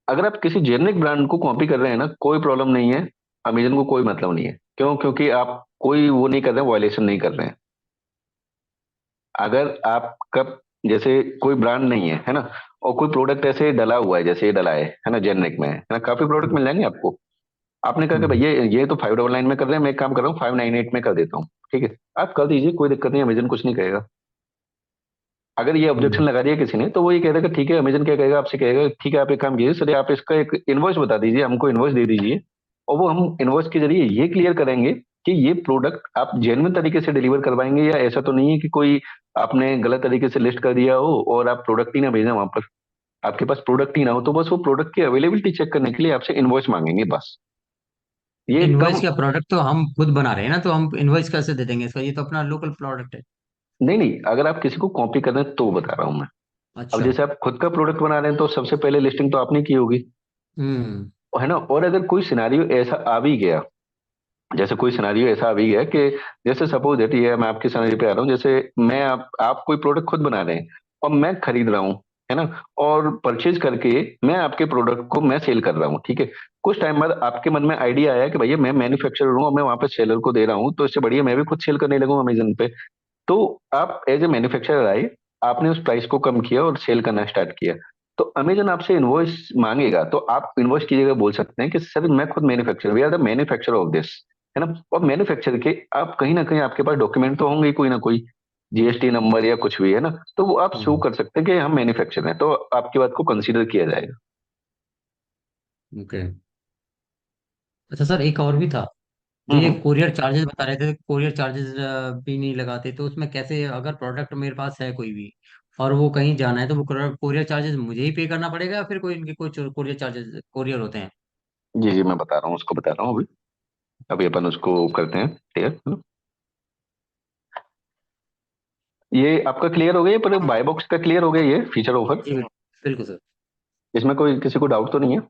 अगर आप किसी जेनरिक ब्रांड को कॉपी कर रहे हैं ना, कोई प्रॉब्लम नहीं है, अमेजन को कोई मतलब नहीं है। क्यों? क्योंकि आप कोई वो नहीं कर रहे हैं, वायलेशन नहीं कर रहे हैं। अगर आपका जैसे कोई ब्रांड नहीं है ना, और कोई प्रोडक्ट ऐसे डला हुआ है जैसे ये डला है ना, जेनरिक में है ना, काफी प्रोडक्ट मिल जाएंगे आपको। आपने कहा कि भैया ये तो 599 में कर रहे हैं, मैं एक काम कर रहा हूँ 598 में कर देता हूँ। ठीक है, आप कर दीजिए, कोई दिक्कत नहीं, अमेजन कुछ नहीं कहेगा। अगर ये ऑब्जेक्शन लगा दिया किसी ने तो वो ये कह देगा ठीक है, अमेजन क्या कहेगा आपसे, कहेगा ठीक है आप एक काम कीजिए सर, आप इसका एक इनवॉइस बता दीजिए, हमको इनवॉइस दे दीजिए, और वो हम इनवॉइस के जरिए ये क्लियर करेंगे कि ये प्रोडक्ट आप जेन्युइन तरीके से डिलीवर करवाएंगे, या ऐसा तो नहीं है कि कोई आपने गलत तरीके से लिस्ट कर दिया हो और आप प्रोडक्ट ही ना भेजें वहां पर, आपके पास प्रोडक्ट ही ना हो, तो बस वो प्रोडक्ट की अवेलेबिलिटी चेक करने के लिए आपसे इनवॉइस मांगेंगे बस। ये इनवॉइस कम। का प्रोडक्ट तो हम खुद बना रहे हैं ना, तो हम इनवॉइस कैसे दे देंगे इसका? ये तो अपना लोकल प्रोडक्ट है। नहीं नहीं, अगर आप किसी को कॉपी कर रहे हैं तो बता रहा हूं मैं। अब अच्छा। जैसे आप खुद का प्रोडक्ट बना रहे हैं तो सबसे पहले लिस्टिंग तो आपने की होगी, हम्म। है ना। और अगर कोई सिनारियो ऐसा आ भी गया, जैसे कोई सिनारियो ऐसा आ भी गया कि जैसे सपोज दैट, ये मैं आपके सिनारियो पे आ रहा हूँ, जैसे मैं आप कोई प्रोडक्ट खुद बना रहे हैं और मैं खरीद रहा हूँ, है ना, और परचेज करके मैं आपके प्रोडक्ट को मैं सेल कर रहा हूँ। ठीक है, कुछ टाइम बाद आपके मन में आइडिया आया कि भैया मैं मैन्युफैक्चरर हूँ और मैं वहां पे सेलर को दे रहा हूँ, तो इससे बढ़िया मैं भी खुद सेल करने लगूँ अमेजन पे। तो आप एज ए मैन्युफैक्चरर आए, आपने उस प्राइस को कम किया और सेल करना स्टार्ट किया, तो अमेजन आपसे इनवॉइस मांगेगा। तो आप इनवॉइस की जगह बोल सकते हैं कि सर मैं खुद manufacturer, we are the manufacturer of this, है ना। और मैन्युफैक्चर के आप कहीं ना कहीं आपके पास डॉक्यूमेंट तो होंगे ही, कोई ना कोई जीएसटी नंबर या कुछ भी, है ना, तो वो आप शो कर सकते हैं कि हम मैन्युफैक्चरर हैं, तो आपकी बात को कंसीडर किया जाएगा। ओके। अच्छा सर, एक और भी था। जो ये हम्म। कोरियर चार्जेस बता रहे थे, कोरियर चार्जेस भी नहीं लगाते, तो उसमें कैसे, अगर प्रोडक्ट मेरे पास है कोई भी और वो कहीं जाना है, तो वो कोरियर चार्जेस मुझे ही पे करना पड़ेगा, या फिर कोई इनके कुछ कोरियर चार्जेस कोरियर होते हैं? जी जी, मैं बता रहा हूँ, उसको बता रहा हूँ अभी। अभी अपन उसको करते हैं क्लियर। ये आपका क्लियर हो गया, पर बाय बॉक्स का क्लियर हो गया ये फीचर ऑफर? जी बिल्कुल। बिल्कुल सर। इसमें कोई किसी को डाउट तो नहीं है?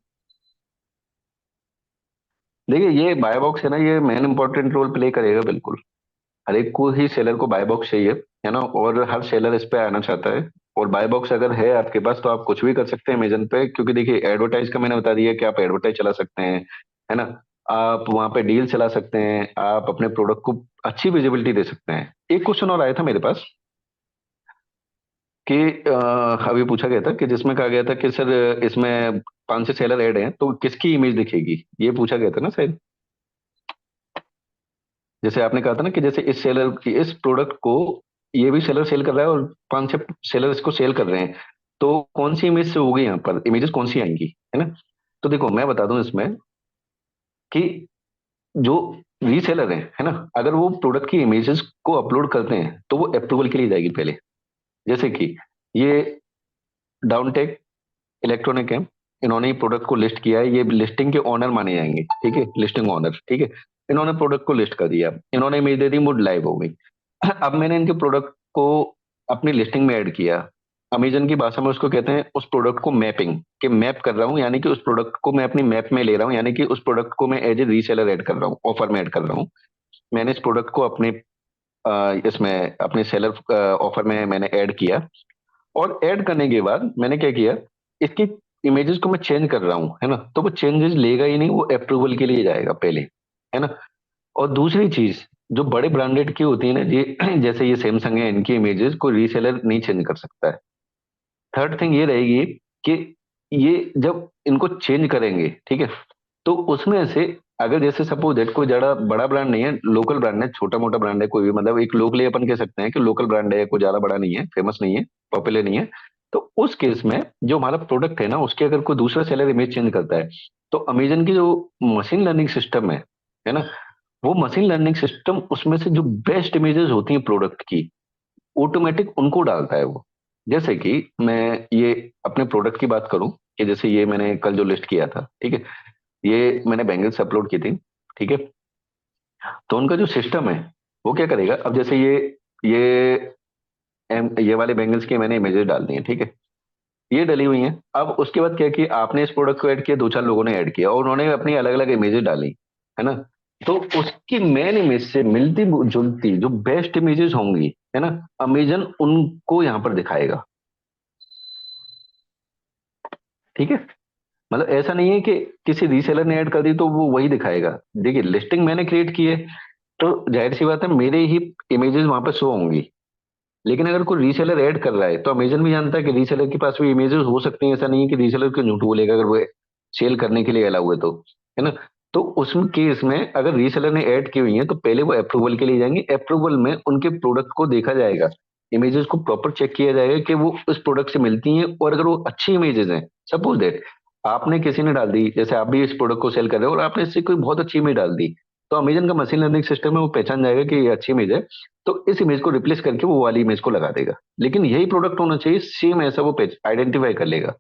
देखिए, ये बाय बॉक्स है ना, ये मेन इंपॉर्टेंट रोल प्ले करेगा बिल्कुल। हर एक को ही सेलर को बाय बॉक्स चाहिए, है ना, और हर सेलर इस पे आना चाहता है। और बाय बॉक्स अगर है आपके पास तो आप कुछ भी कर सकते हैं अमेजन पे, क्योंकि देखिए एडवर्टाइज का मैंने बता दिया कि आप एडवर्टाइज चला सकते हैं, है ना। आप वहां पे डील चला सकते हैं, आप अपने प्रोडक्ट को अच्छी विजिबिलिटी दे सकते हैं। एक क्वेश्चन और आया था मेरे पास कि अभी पूछा गया था कि जिसमें कहा गया था कि सर इसमें 5 से सेलर ऐड हैं तो किसकी इमेज दिखेगी, ये पूछा गया था ना शायद। जैसे आपने कहा था ना कि जैसे इस सेलर की इस प्रोडक्ट को ये भी सेलर सेल कर रहा है और 5 6 सेलर इसको सेल कर रहे हैं, तो कौन सी इमेज से होगी, यहाँ पर इमेजेस कौन सी आएंगी, है ना। तो देखो मैं बता दूं इसमें कि जो रीसेलर है ना, अगर वो प्रोडक्ट की इमेजेस को अपलोड करते हैं तो वो अप्रूवल के लिए जाएगी पहले। जैसे कि ये डाउनटेक इलेक्ट्रॉनिक है, इन्होंने ये प्रोडक्ट को लिस्ट किया है, ये लिस्टिंग के ऑनर माने जाएंगे, ठीक है, लिस्टिंग ऑनर, ठीक है। इन्होंने प्रोडक्ट को लिस्ट कर दिया, इन्होंने इमेज दे दी, मूड लाइव हो गई। अब मैंने इनके प्रोडक्ट को अपनी लिस्टिंग में ऐड किया, अमेजन की भाषा में उसको कहते हैं उस प्रोडक्ट को मैपिंग, कि मैप कर रहा हूँ, यानी कि उस प्रोडक्ट को मैं अपनी मैप में ले रहा हूँ, यानी कि उस प्रोडक्ट को मैं एज ए रीसेलर ऐड कर रहा हूँ, ऑफर में ऐड कर रहा हूँ। मैंने इस प्रोडक्ट को अपने इसमें अपने सेलर ऑफर में मैंने ऐड किया। और ऐड करने के बाद मैंने क्या किया, इसकी इमेजेस को मैं चेंज कर रहा हूँ, है ना, तो वो चेंजेस लेगा ही नहीं, वो अप्रूवल के लिए जाएगा पहले, है ना। और दूसरी चीज, जो बड़े ब्रांडेड की होती है ना ये जैसे ये सैमसंग है, इनकी इमेजेस कोई रीसेलर नहीं चेंज कर सकता है। थर्ड थिंग ये रहेगी कि ये जब इनको चेंज करेंगे, ठीक है, तो उसमें से अगर जैसे सपोज दैट कोई ज्यादा बड़ा ब्रांड नहीं है, लोकल ब्रांड है, छोटा मोटा ब्रांड है, कोई भी मतलब एक लोकली अपन कह सकते हैं कि लोकल ब्रांड है, कोई ज्यादा बड़ा नहीं है, फेमस नहीं है, पॉपुलर नहीं है, तो उस केस में जो हमारा प्रोडक्ट है ना, उसके अगर कोई दूसरा सेलर इमेज चेंज करता है, तो अमेजन की जो मशीन लर्निंग सिस्टम है ना, वो मशीन लर्निंग सिस्टम उसमें से जो बेस्ट इमेजेस होती हैं प्रोडक्ट की, ऑटोमेटिक उनको डालता है वो। जैसे कि मैं ये अपने प्रोडक्ट की बात करूं, कि जैसे ये मैंने कल जो लिस्ट किया था, ठीक है, ये मैंने बैंगल्स अपलोड की थी, ठीक है, तो उनका जो सिस्टम है वो क्या करेगा, अब जैसे ये ये वाले बैंगल्स की मैंने इमेजेस डाल दी हैं, ठीक है, ये डली हुई हैं। अब उसके बाद क्या किया, आपने इस प्रोडक्ट को ऐड किया, दो चार लोगों ने ऐड किया और उन्होंने अपनी अलग अलग इमेजेस डाली, है ना, तो उसकी मेन इमेज से मिलती जुलती जो बेस्ट इमेजेस होंगी, है ना, अमेजन उनको यहाँ पर दिखाएगा, ठीक है। मतलब ऐसा नहीं है कि किसी रीसेलर ने ऐड कर दी तो वो वही दिखाएगा। देखिए लिस्टिंग मैंने क्रिएट की है, तो जाहिर सी बात है मेरे ही इमेजेस वहां पर शो होंगी। लेकिन अगर कोई रीसेलर ऐड कर रहा है तो अमेजन भी जानता है कि रीसेलर के पास भी इमेजेस हो सकती हैं, ऐसा नहीं है कि रीसेलर क्यों झूठ बोलेगा अगर वो सेल करने के लिए अलाउ है तो, है ना। तो उस केस में अगर रीसेलर ने ऐड की हुई है तो पहले वो अप्रूवल के लिए जाएंगे, अप्रूवल में उनके प्रोडक्ट को देखा जाएगा, इमेजेस को प्रॉपर चेक किया जाएगा कि वो उस प्रोडक्ट से मिलती हैं, और अगर वो अच्छी इमेजेस हैं, सपोज दैट आपने किसी ने डाल दी, जैसे आप भी इस प्रोडक्ट को सेल कर रहे हो और आपने इससे कोई बहुत अच्छी इमेज डाल दी, तो अमेजन का मशीन लर्निंग सिस्टम है वो पहचान जाएगा कि ये अच्छी इमेज है, तो इस इमेज को रिप्लेस करके वो वाली इमेज को लगा देगा। लेकिन यही प्रोडक्ट होना चाहिए सेम, ऐसा वो पेज आइडेंटिफाई कर लेगा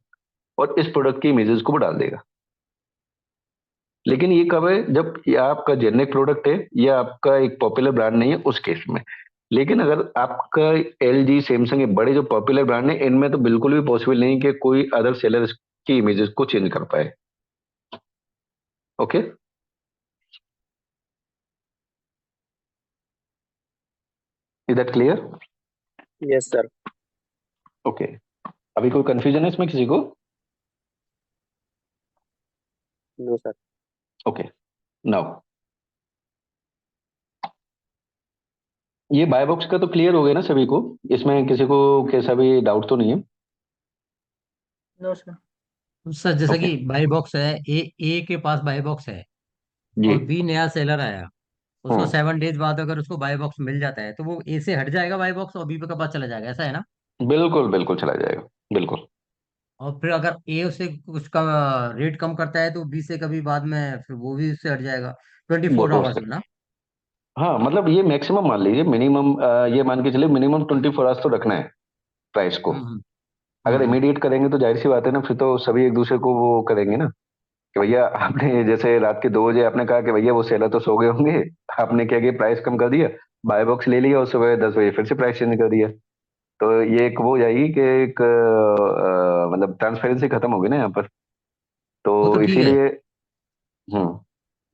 और इस प्रोडक्ट की इमेजेस को वो डाल देगा। लेकिन ये कब है, जब ये आपका जेनेरिक प्रोडक्ट है या आपका एक पॉपुलर ब्रांड नहीं है उस केस में। लेकिन अगर आपका एल जी सैमसंग ये बड़े जो पॉपुलर ब्रांड है, इनमें तो बिल्कुल भी पॉसिबल नहीं कि कोई अदर सेलर की इमेजेस को चेंज कर पाए। Okay, is that clear? Yes sir. Okay, अभी कोई कंफ्यूजन है इसमें किसी को? No sir. ओके, नाउ ये बाय बॉक्स का तो क्लियर हो गया ना सभी को, इसमें किसी को कैसा भी डाउट तो नहीं है? No sir. सर जैसा ओके, कि बाई बॉक्स है, ए के पास बाई बॉक्स है जी, और बी नया सेलर आया, उसको हम्म, 7 डेज बाद अगर उसको बाई बॉक्स मिल जाता है तो वो ए से हट जाएगा बाई बॉक्स और बी पे का पास चला जाएगा, ऐसा है ना? बिल्कुल बिल्कुल चला जाएगा, बिल्कुल। और फिर अगर ए उससे कुछ कम रेट कम करता है तो बी से कभी बाद में फिर वो भी उससे हट जाएगा, ट्वेंटी वो फोर तो आवर्स उससे, में ना? हाँ मतलब ये मैक्सिमम मान लीजिए, मिनिमम ये मान के चलिए मिनिमम 24 आवर्स तो रखना है प्राइस को। हम्म हम्म अगर हम्म इमीडिएट करेंगे तो जाहिर सी बात है ना, फिर तो सभी एक दूसरे को वो करेंगे ना, कि भैया आपने जैसे रात के 2 बजे आपने कहा कि भैया वो सेलर तो सो गए होंगे, आपने क्या किया, प्राइस कम कर दिया, बाय बॉक्स ले लिया और सुबह 10 बजे फिर से प्राइस चेंज कर दिया। तो ये एक वो हो जाएगी कि एक मतलब ट्रांसपेरेंसी खत्म होगी ना यहाँ पर, वो तो तो ठीक है। इसीलिए। हम्म,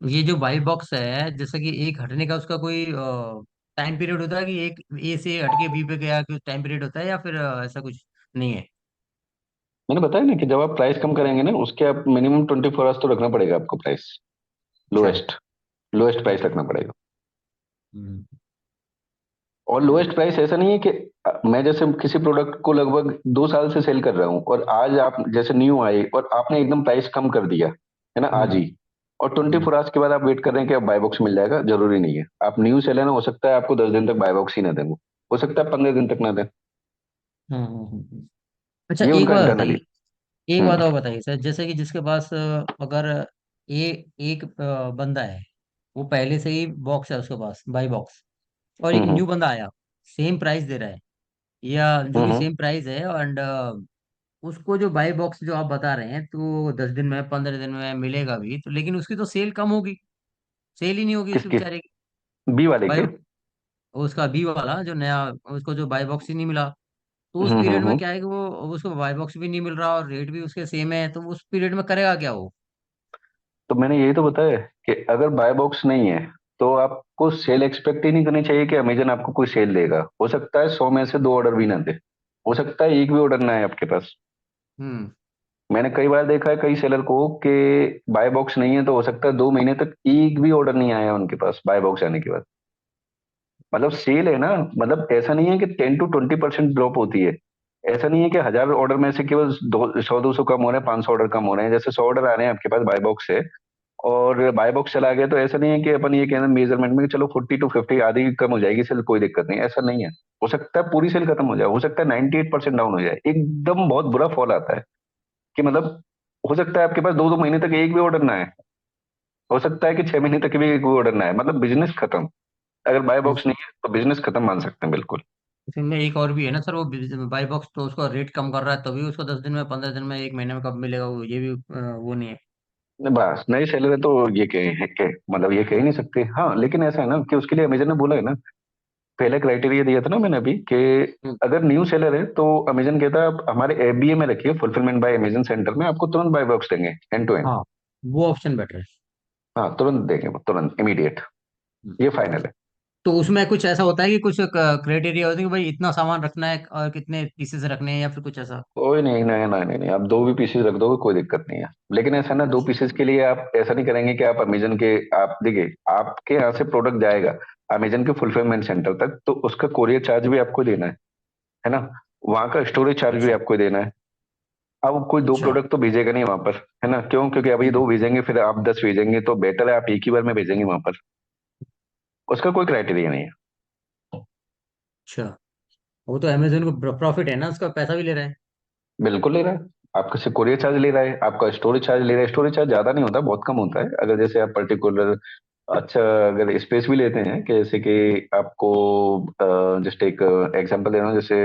ये जो बाई बॉक्स है जैसे कि एक हटने का उसका कोई टाइम पीरियड होता है कि एक ए से हटके बी पे गया कुछ टाइम पीरियड होता है या फिर ऐसा कुछ नहीं है? मैंने बताया ना कि जब आप प्राइस कम करेंगे ना, उसके आप मिनिमम 24 आवर्स तो रखना पड़ेगा आपको प्राइस, अच्छा। Lowest, lowest price okay. रखना पड़ेगा। हम्म और लोएस्ट प्राइस ऐसा नहीं है कि मैं जैसे किसी प्रोडक्ट को लगभग 2 साल से सेल कर रहा हूँ और आज आप जैसे न्यू आए और आपने एकदम प्राइस कम कर दिया, है ना, आज हम्म ही, और ट्वेंटी हम्म फोर आवर्स के बाद आप वेट कर रहे हैं कि अब बाय बॉक्स मिल जाएगा, जरूरी नहीं है। आप न्यू सेलर ना, हो सकता है आपको 10 दिन तक बाय बॉक्स ही ना दें, वो हो सकता है 15 दिन तक ना दें। अच्छा ये एक उनका बात इंटरनली। बताइए, एक बात हम्म, और बताइए सर, जैसे कि जिसके पास अगर ए एक बंदा है, वो पहले से ही बॉक्स है उसके पास बाई बॉक्स, और एक हम्म, न्यू बंदा आया सेम प्राइस दे रहा है या जो भी हम्म, सेम प्राइस है, एंड उसको जो बाई बॉक्स जो आप बता रहे हैं तो 10 दिन में 15 दिन में मिलेगा भी, तो लेकिन उसकी तो सेल कम होगी, सेल ही नहीं होगी उसके किसके? बेचारे की। बी वाले बाई के? उसका बी वाला जो नया, उसको जो बाई बॉक्स ही नहीं मिला, तो उस पीरियड में हम्म। क्या है कि वो उसको बाय बॉक्स भी नहीं मिल रहा और रेट भी उसके सेम है, तो उस पीरियड में करेगा क्या वो? तो मैंने यही तो बताया कि अगर बाय बॉक्स नहीं है तो आपको सेल एक्सपेक्ट ही नहीं करनी चाहिए कि अमेजन आपको कोई सेल देगा। हो सकता है 100 में से 2 ऑर्डर भी ना दे, हो सकता है एक भी ऑर्डर ना आए आपके पास। हम्म। मैंने कई बार देखा है कई सेलर को कि बाय बॉक्स नहीं है तो हो सकता है 2 महीने तक एक भी ऑर्डर नहीं आया उनके पास बाय बॉक्स आने के बाद। मतलब सेल है ना, मतलब ऐसा नहीं है कि 10 to 20% ड्रॉप होती है। ऐसा नहीं है कि 1000 ऑर्डर में से केवल 100 200 कम हो रहे हैं, 500 ऑर्डर कम हो रहे हैं। जैसे 100 ऑर्डर आ रहे हैं आपके पास बाय बॉक्स से और बाय बॉक्स चला गया, तो ऐसा नहीं है कि अपन ये कहना मेजरमेंट में कि चलो 40 to 50 आधी कम हो जाएगी सेल, कोई दिक्कत नहीं, ऐसा नहीं है। हो सकता है पूरी सेल खत्म हो जाए, हो सकता है 98% डाउन हो जाए, एकदम बहुत बुरा फॉल आता है कि मतलब हो सकता है आपके पास 2 2 महीने तक एक भी ऑर्डर ना आए, हो सकता है कि 6 महीने तक भी एक भी ऑर्डर ना आए, मतलब बिजनेस खत्म। अगर बाय बॉक्स नहीं है तो बिजनेस खत्म मान सकते हैं बिल्कुल। इसमें एक और भी है ना सर, वो बाई बॉक्स तो उसका रेट कम कर रहा है, तभी उसको 10 दिन में, 15 दिन में, एक महीने में कब मिलेगा वो, ये भी वो नहीं है। बस नई सेलर है तो ये मतलब ये कह ही नहीं सकते। हाँ लेकिन ऐसा है ना कि उसके लिए अमेजन ने बोला है ना, पहले क्राइटेरिया दिया था ना मैंने अभी कि हम्म। अगर न्यू सेलर है तो अमेजन कहता है आप हमारे एफबीए में रखिए, फुलफिलमेंट बाय अमेजन सेंटर में आपको तुरंत बाय बॉक्स देंगे एंड टू एंड। हाँ, वो ऑप्शन बेटर है। हाँ तुरंत देंगे वो, तुरंत इमीडिएट, हम्म। ये फाइनल है। तो उसमें कुछ ऐसा होता है कि कुछ क्राइटेरिया होते हैं कि भाई इतना सामान रखना है और कितने पीसेस रखने हैं, या फिर कुछ ऐसा? कोई नहीं, नहीं नहीं नहीं नहीं, आप 2 भी पीसेस रख दोगे कोई दिक्कत नहीं है। लेकिन ऐसा ना, 2 पीसेस के लिए आप ऐसा नहीं करेंगे कि आप अमेजन के, आप देखिए आपके यहाँ से प्रोडक्ट जाएगा अमेजन के फुलफिलमेंट सेंटर तक तो उसका कोरियर चार्ज भी आपको देना है ना, वहाँ का स्टोरेज चार्ज भी अच्छा। आपको देना है। अब कोई दो अच्छा। प्रोडक्ट तो भेजेगा नहीं वहां पर, है ना, क्यों? क्योंकि अब ये हम्म। 2 भेजेंगे फिर आप 10 भेजेंगे, तो बेटर है आप एक ही बार में भेजेंगे वहां पर। उसका कोई क्राइटेरिया नहीं है। अच्छा, वो तो अमेजोन को प्रॉफिट है ना, उसका पैसा भी ले रहा है। बिल्कुल ले रहा है, आपका से कोरियर चार्ज ले रहा है, आपका स्टोरेज चार्ज ले रहा है। स्टोरेज चार्ज ज्यादा नहीं होता, बहुत कम होता है। अगर जैसे आप पर्टिकुलर अच्छा अगर स्पेस भी लेते हैं कि जैसे कि आपको जस्ट एक एग्जांपल दे रहा हूँ, जैसे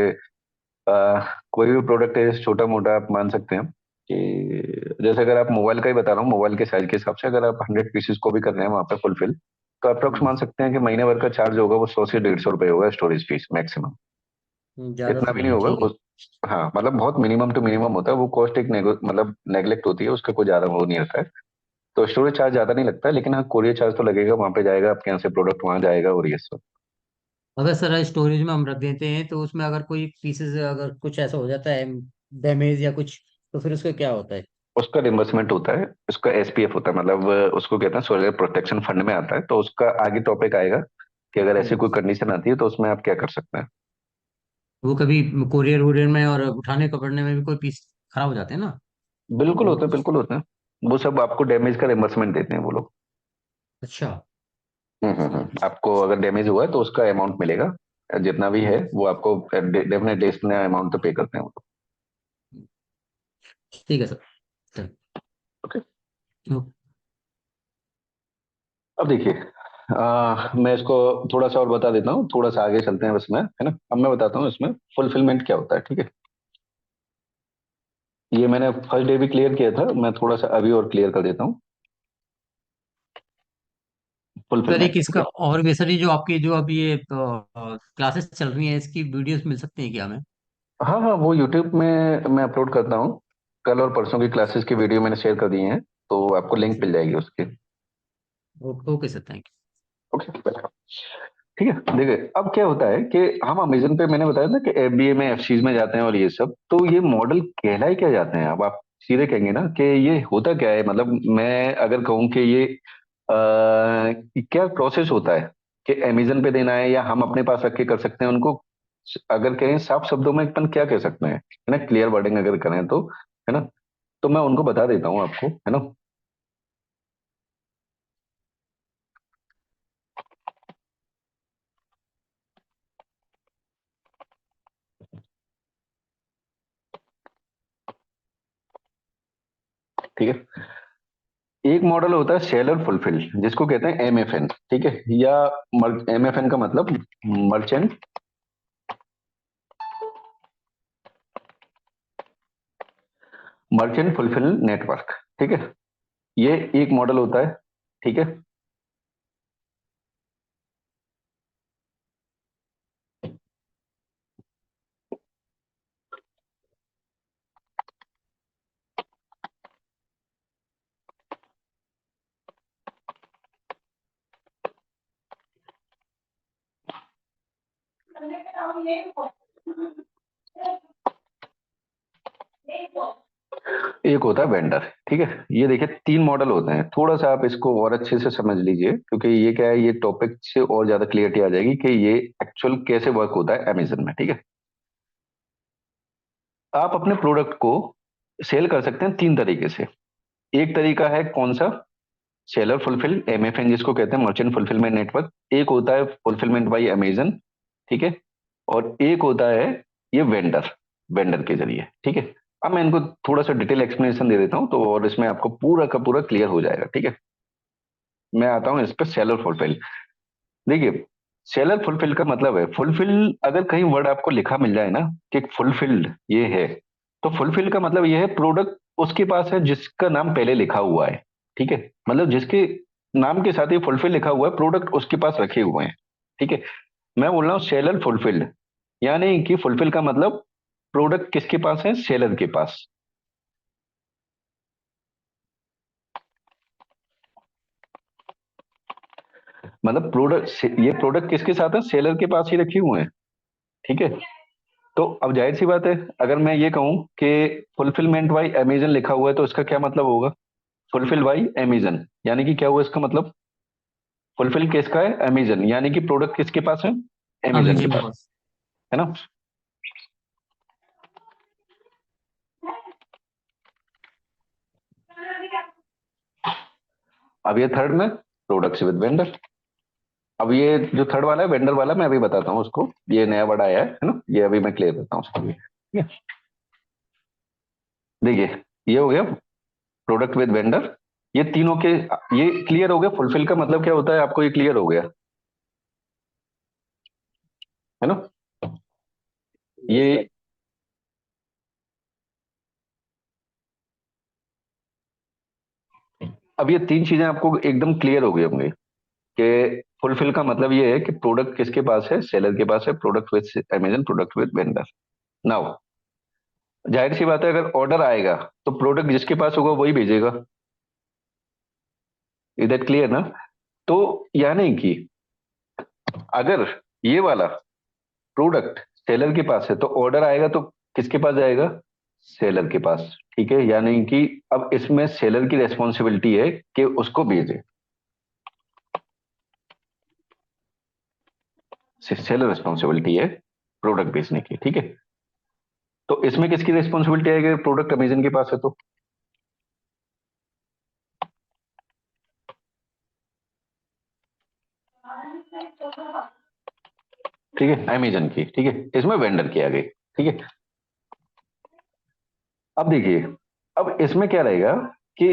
कोई भी प्रोडक्ट है छोटा मोटा आप मान सकते हैं कि जैसे अगर आप मोबाइल का ही बता रहा हूँ, मोबाइल के साइज के हिसाब से अगर आप 100 पीसेस को भी कर रहे हैं वहां पे फुलफिल, तो अप्रोक्स हम्म। मान सकते हैं कि महीने भर का चार्ज होगा वो 100 से 150 रुपए होगा स्टोरेज फीस मैक्सिमम। ज्यादा इतना तो भी नहीं नहीं है, होगा ठीक है। उस, हाँ मतलब बहुत मिनिमम टू मिनिमम होता है वो कॉस्ट, एक मतलब नेग्लेक्ट होती है उसका, कोई ज्यादा वो नहीं रहता है। तो स्टोरेज चार्ज ज्यादा नहीं लगता है, लेकिन हाँ कोरियर चार्ज तो लगेगा, वहां पे जाएगा आपके यहाँ से प्रोडक्ट वहां जाएगा और ये सब। अगर सर स्टोरेज में हम रख देते हैं तो उसमें अगर कोई पीसेस, अगर कुछ ऐसा हो जाता है डैमेज या कुछ, तो फिर उसका क्या होता है? उसका रिम्बर्समेंट होता है, उसका एसपीएफ होता है, मतलब उसको कहते हैं सोलर प्रोटेक्शन फंड में आता है, तो उसका आगे टॉपिक आएगा कि अगर ऐसी हम्म। कोई कंडीशन आती है तो उसमें आप क्या कर सकते हैं। वो कभी कोरियर वोरियर में और उठाने पकड़ने में भी कोई पीस खराब हो जाते हैं ना? बिल्कुल होते हैं, बिल्कुल होते हैं। वो सब आपको डैमेज का रिम्बर्समेंट देते हैं वो लोग। अच्छा। आपको अगर डैमेज हुआ है तो उसका अमाउंट मिलेगा, जितना भी है हम्म। वो आपको डेफिनेटली इतना अमाउंट तो पे करते हैं वो लोग। ठीक है सर। चल। ओके। ओ, अब देखिए मैं इसको थोड़ा सा और बता देता हूँ, थोड़ा सा आगे चलते हैं बस में, है ना। अब मैं बताता हूँ इसमें फुलफिलमेंट क्या होता है, ठीक है। ये मैंने फर्स्ट डे भी क्लियर किया था, मैं थोड़ा सा अभी और क्लियर कर देता हूँ। सर एक फुलफिलमेंट, ठीक इसका है। और भी सर, ये जो आपकी जो अभी ये क्लासेस चल रही हैं, इसकी वीडियोस मिल सकती हैं क्या हमें? हाँ हाँ, वो यूट्यूब में मैं अपलोड करता हूँ। कल और परसों की क्लासेस की वीडियो मैंने शेयर कर दी है, तो आपको लिंक मिल जाएगी उसकी। ओके सर, थैंक ओके, ठीक है। देखिए अब क्या होता है कि हम अमेजन पे, मैंने बताया ना कि एफबीए में एफसीज में जाते हैं और ये सब, तो ये मॉडल कहलाए क्या जाते हैं? अब आप सीधे कहेंगे ना कि ये होता क्या है, मतलब मैं अगर कहूँ कि ये क्या प्रोसेस होता है कि अमेजन पे देना है या हम अपने पास रख के कर सकते हैं उनको, अगर कहें साफ शब्दों में अपन क्या कह सकते हैं, है ना, क्लियर वर्डिंग अगर करें तो, है ना, तो मैं उनको बता देता हूँ आपको, है ना। ठीक है, एक मॉडल होता है सेलर फुलफिल जिसको कहते हैं एमएफएन, ठीक है, या एमएफएन का मतलब मर्चेंट मर्चेंट फुलफिल नेटवर्क, ठीक है। ये एक मॉडल होता है, ठीक है। एक होता है वेंडर। ठीक है, ये देखिए 3 मॉडल होते हैं। थोड़ा सा आप इसको और अच्छे से समझ लीजिए, क्योंकि ये क्या है, ये टॉपिक से और ज्यादा क्लियरिटी आ जाएगी कि ये एक्चुअल कैसे वर्क होता है अमेजन में। ठीक है, आप अपने प्रोडक्ट को सेल कर सकते हैं 3 तरीके से। एक तरीका है कौन सा? सेलर फुलफिल, एमएफएन जिसको कहते हैं, मर्चेंट फुलफिलमेंट नेटवर्क। एक होता है फुलफिलमेंट बाई अमेजन। ठीक है, और एक होता है ये वेंडर, वेंडर के जरिए। ठीक है, अब मैं इनको थोड़ा सा डिटेल एक्सप्लेनेशन दे देता हूं, तो और इसमें आपको पूरा का पूरा क्लियर हो जाएगा। ठीक है, मैं आता हूं इस पर सेलर फुलफिल। देखिए, सेलर फुलफिल का मतलब है फुलफिल। अगर कहीं वर्ड आपको लिखा मिल जाए ना कि फुलफिल्ड ये है, तो फुलफिल का मतलब ये है प्रोडक्ट उसके पास है जिसका नाम पहले लिखा हुआ है। ठीक है, मतलब जिसके नाम के साथ ये फुलफिल लिखा हुआ है, प्रोडक्ट उसके पास रखे हुए हैं। ठीक है, मैं बोल रहा हूँ सेलर फुलफिल्ड, यानी कि फुलफिल का मतलब प्रोडक्ट किसके पास है? सेलर के पास। मतलब प्रोडक्ट, ये प्रोडक्ट किसके साथ है? सेलर के पास ही रखे हुए हैं। ठीक है, तो अब जाहिर सी बात है, अगर मैं ये कहूं कि फुलफिलमेंट बाई अमेजन लिखा हुआ है, तो इसका क्या मतलब होगा? फुलफिल बाई अमेजन, यानी कि क्या हुआ इसका मतलब? फुलफिल किसका है? अमेजन, यानी कि प्रोडक्ट किसके पास है? अमेजन के अमेजन के पास, पास। है ना। अब ये थर्ड में प्रोडक्ट्स विद वेंडर। अब ये जो थर्ड वाला है वेंडर वाला, मैं अभी बताता हूँ उसको। ये नया वर्ड आया है ना, ये अभी मैं क्लियर करता हूँ उसको भी। ठीक है, देखिए ये हो गया प्रोडक्ट विद वेंडर। ये तीनों के, ये क्लियर हो गया फुलफिल का मतलब क्या होता है, आपको ये क्लियर हो गया, है ना। Yes, sir. ये अब ये 3 चीजें आपको एकदम क्लियर हो गई होंगी कि फुलफिल का मतलब ये है कि प्रोडक्ट किसके पास है? सेलर के पास है। Product with Amazon, product with vendor. Now जाहिर सी बात है, अगर ऑर्डर आएगा तो प्रोडक्ट जिसके पास होगा वही भेजेगा। इज दैट क्लियर ना? तो यानी कि अगर ये वाला प्रोडक्ट सेलर के पास है, तो ऑर्डर आएगा तो किसके पास जाएगा? सेलर के पास। ठीक है, यानी कि अब इसमें सेलर की रेस्पॉन्सिबिलिटी है कि उसको भेजे। सेलर रिस्पॉन्सिबिलिटी है प्रोडक्ट भेजने की। ठीक है, तो इसमें किसकी रिस्पॉन्सिबिलिटी आएगी? प्रोडक्ट अमेजन के पास है तो। ठीक है, अमेजन की। ठीक है, इसमें वेंडर की आ गई। ठीक है, अब देखिए, अब इसमें क्या रहेगा कि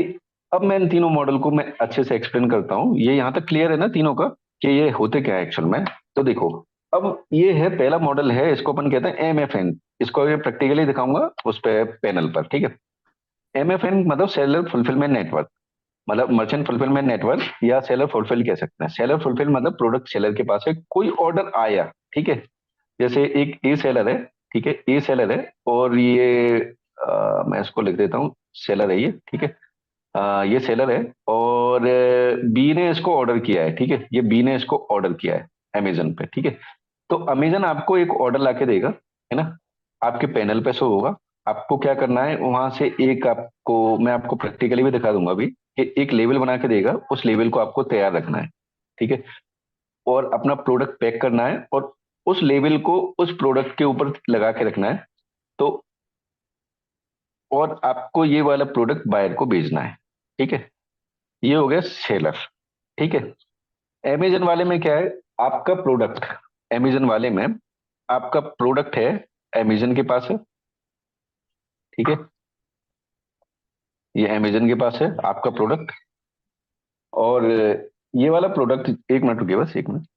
अब मैं इन तीनों मॉडल को मैं अच्छे से एक्सप्लेन करता हूं। ये यहां तक क्लियर है ना तीनों का, कि ये होते क्या है एक्चुअल में? तो देखो, अब ये है पहला मॉडल है, इसको अपन कहते हैं एमएफएन। इसको ये प्रैक्टिकली दिखाऊंगा उस पे पैनल पर। ठीक है, एमएफएन मतलब सेलर फुलफिलमेंट नेटवर्क, मतलब मर्चेंट फुलफिलमेंट नेटवर्क, या सेलर फुलफिल कह सकते हैं। सेलर फुलफिल मतलब प्रोडक्ट सेलर के पास है, कोई ऑर्डर आया। ठीक है, जैसे एक ए सेलर है। ठीक है, ए सेलर है, और ये मैं इसको लिख देता हूँ, सेलर है ये। ठीक है, ये सेलर है, और बी ने इसको ऑर्डर किया है। ठीक है, ये बी ने इसको ऑर्डर किया है अमेजन पे। ठीक है, तो अमेजन आपको एक ऑर्डर लाके देगा, है ना, आपके पैनल पे शो होगा। आपको क्या करना है, वहां से एक, आपको मैं आपको प्रैक्टिकली भी दिखा दूंगा अभी, कि एक लेबल बना के देगा, उस लेबल को आपको तैयार रखना है। ठीक है, और अपना प्रोडक्ट पैक करना है, और उस लेबल को उस प्रोडक्ट के ऊपर लगा के रखना है। तो और आपको ये वाला प्रोडक्ट बायर को भेजना है। ठीक है, ये हो गया सेलर। ठीक है, अमेजन वाले में क्या है, आपका प्रोडक्ट, अमेजन वाले में आपका प्रोडक्ट है, अमेजन के पास है। ठीक है, ये अमेजन के पास है आपका प्रोडक्ट, और ये वाला प्रोडक्ट, एक मिनट रुकिए, बस एक मिनट।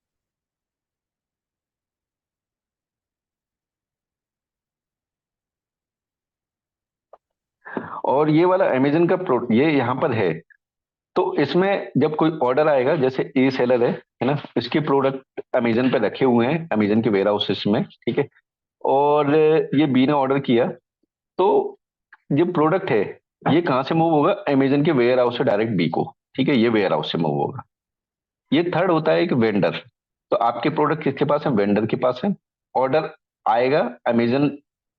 और ये वाला अमेजन का ये यहाँ पर है। तो इसमें जब कोई ऑर्डर आएगा, जैसे ए सेलर है ना, इसके प्रोडक्ट अमेजन पे रखे हुए हैं, अमेजन के वेयर हाउसेस में। ठीक है, और ये बी ने ऑर्डर किया, तो ये प्रोडक्ट है, ये कहाँ से मूव होगा? अमेजन के वेयर हाउस से डायरेक्ट बी को। ठीक है, ये वेयर हाउस से मूव होगा। ये थर्ड होता है एक वेंडर। तो आपके प्रोडक्ट किसके पास है? वेंडर के पास है। ऑर्डर आएगा, अमेजन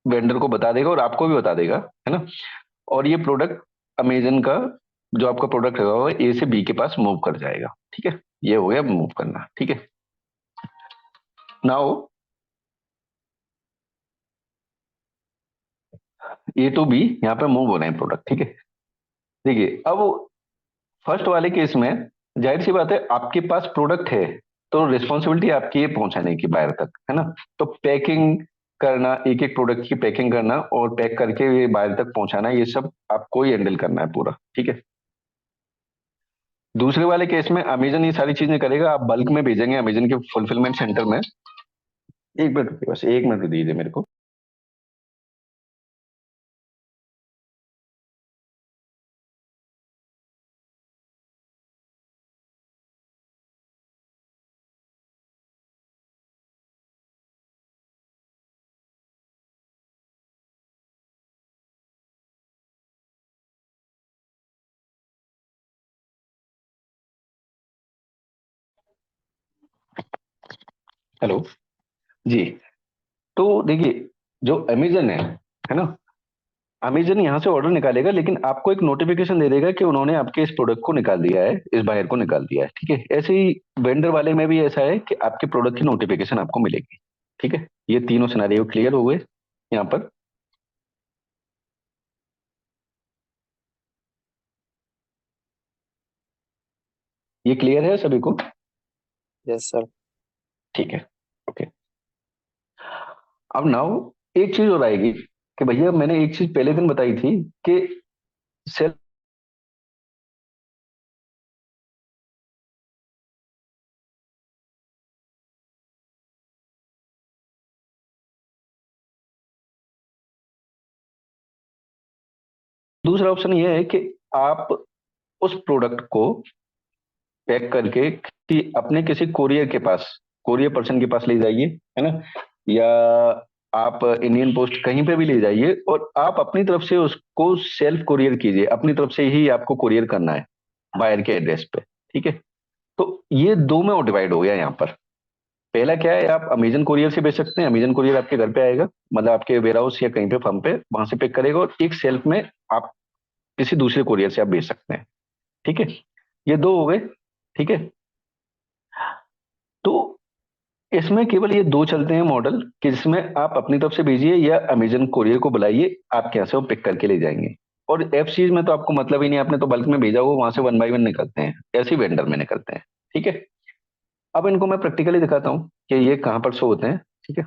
वेंडर को बता देगा और आपको भी बता देगा, है ना। और ये प्रोडक्ट अमेजन का जो आपका प्रोडक्ट है वो ए से बी के पास मूव कर जाएगा, ठीक है। ये हो गया मूव करना, ठीक है। नाउ ए टू बी यहाँ पे मूव हो रहे हैं प्रोडक्ट, ठीक है। देखिए अब फर्स्ट वाले केस में जाहिर सी बात है आपके पास प्रोडक्ट है तो रिस्पॉन्सिबिलिटी आपकी है पहुंचाने की बाहर तक, है ना। तो पैकिंग करना, एक एक प्रोडक्ट की पैकिंग करना और पैक करके ये बाहर तक पहुंचाना, ये सब आपको ही हैंडल करना है पूरा, ठीक है। दूसरे वाले केस में अमेजन ये सारी चीजें करेगा, आप बल्क में भेजेंगे अमेजन के फुलफिलमेंट सेंटर में। एक मिनट रुकिए, बस एक मिनट दीजिए मेरे को। हेलो जी। तो देखिए जो अमेजन है ना, अमेजन यहाँ से ऑर्डर निकालेगा लेकिन आपको एक नोटिफिकेशन दे देगा कि उन्होंने आपके इस प्रोडक्ट को निकाल दिया है, इस बायर को निकाल दिया है, ठीक है। ऐसे ही वेंडर वाले में भी ऐसा है कि आपके प्रोडक्ट की नोटिफिकेशन आपको मिलेगी, ठीक है। ये तीनों सिनेरियो क्लियर हो गए यहाँ पर। ये क्लियर है सभी को? Yes sir. ठीक है, ओके। अब नाउ एक चीज और आएगी कि भैया मैंने एक चीज पहले दिन बताई थी कि सेल दूसरा ऑप्शन ये है कि आप उस प्रोडक्ट को पैक करके अपने किसी कोरियर के पास, कोरियर पर्सन के पास ले जाइए, है ना। या आप इंडियन पोस्ट कहीं पे भी ले जाइए और आप अपनी तरफ से उसको सेल्फ कुरियर कीजिए, अपनी तरफ से ही आपको कुरियर करना है बायर के एड्रेस पे, ठीक है। तो ये दो में डिवाइड हो गया यहाँ पर। पहला क्या है, आप अमेजन कुरियर से भेज सकते हैं, अमेजन कुरियर आपके घर पे आएगा, मतलब आपके वेयर हाउस या कहीं पे फर्म पे, वहां से पिक करेगा और एक सेल्फ में आप किसी दूसरे कुरियर से आप भेज सकते हैं, ठीक है। ये दो हो गए, ठीक है। तो इसमें केवल ये दो चलते हैं मॉडल कि जिसमें आप अपनी तरफ से भेजिए या अमेजन कोरियर को बुलाइए, आपके यहाँ से वो पिक करके ले जाएंगे। और एफ सीरीज में तो आपको मतलब ही नहीं, आपने तो बल्क में भेजा हो, वहां से वन बाई वन निकलते हैं, ऐसे वेंडर में निकलते हैं, ठीक है। अब इनको मैं प्रैक्टिकली दिखाता हूँ कि ये कहाँ पर शो होते हैं, ठीक है।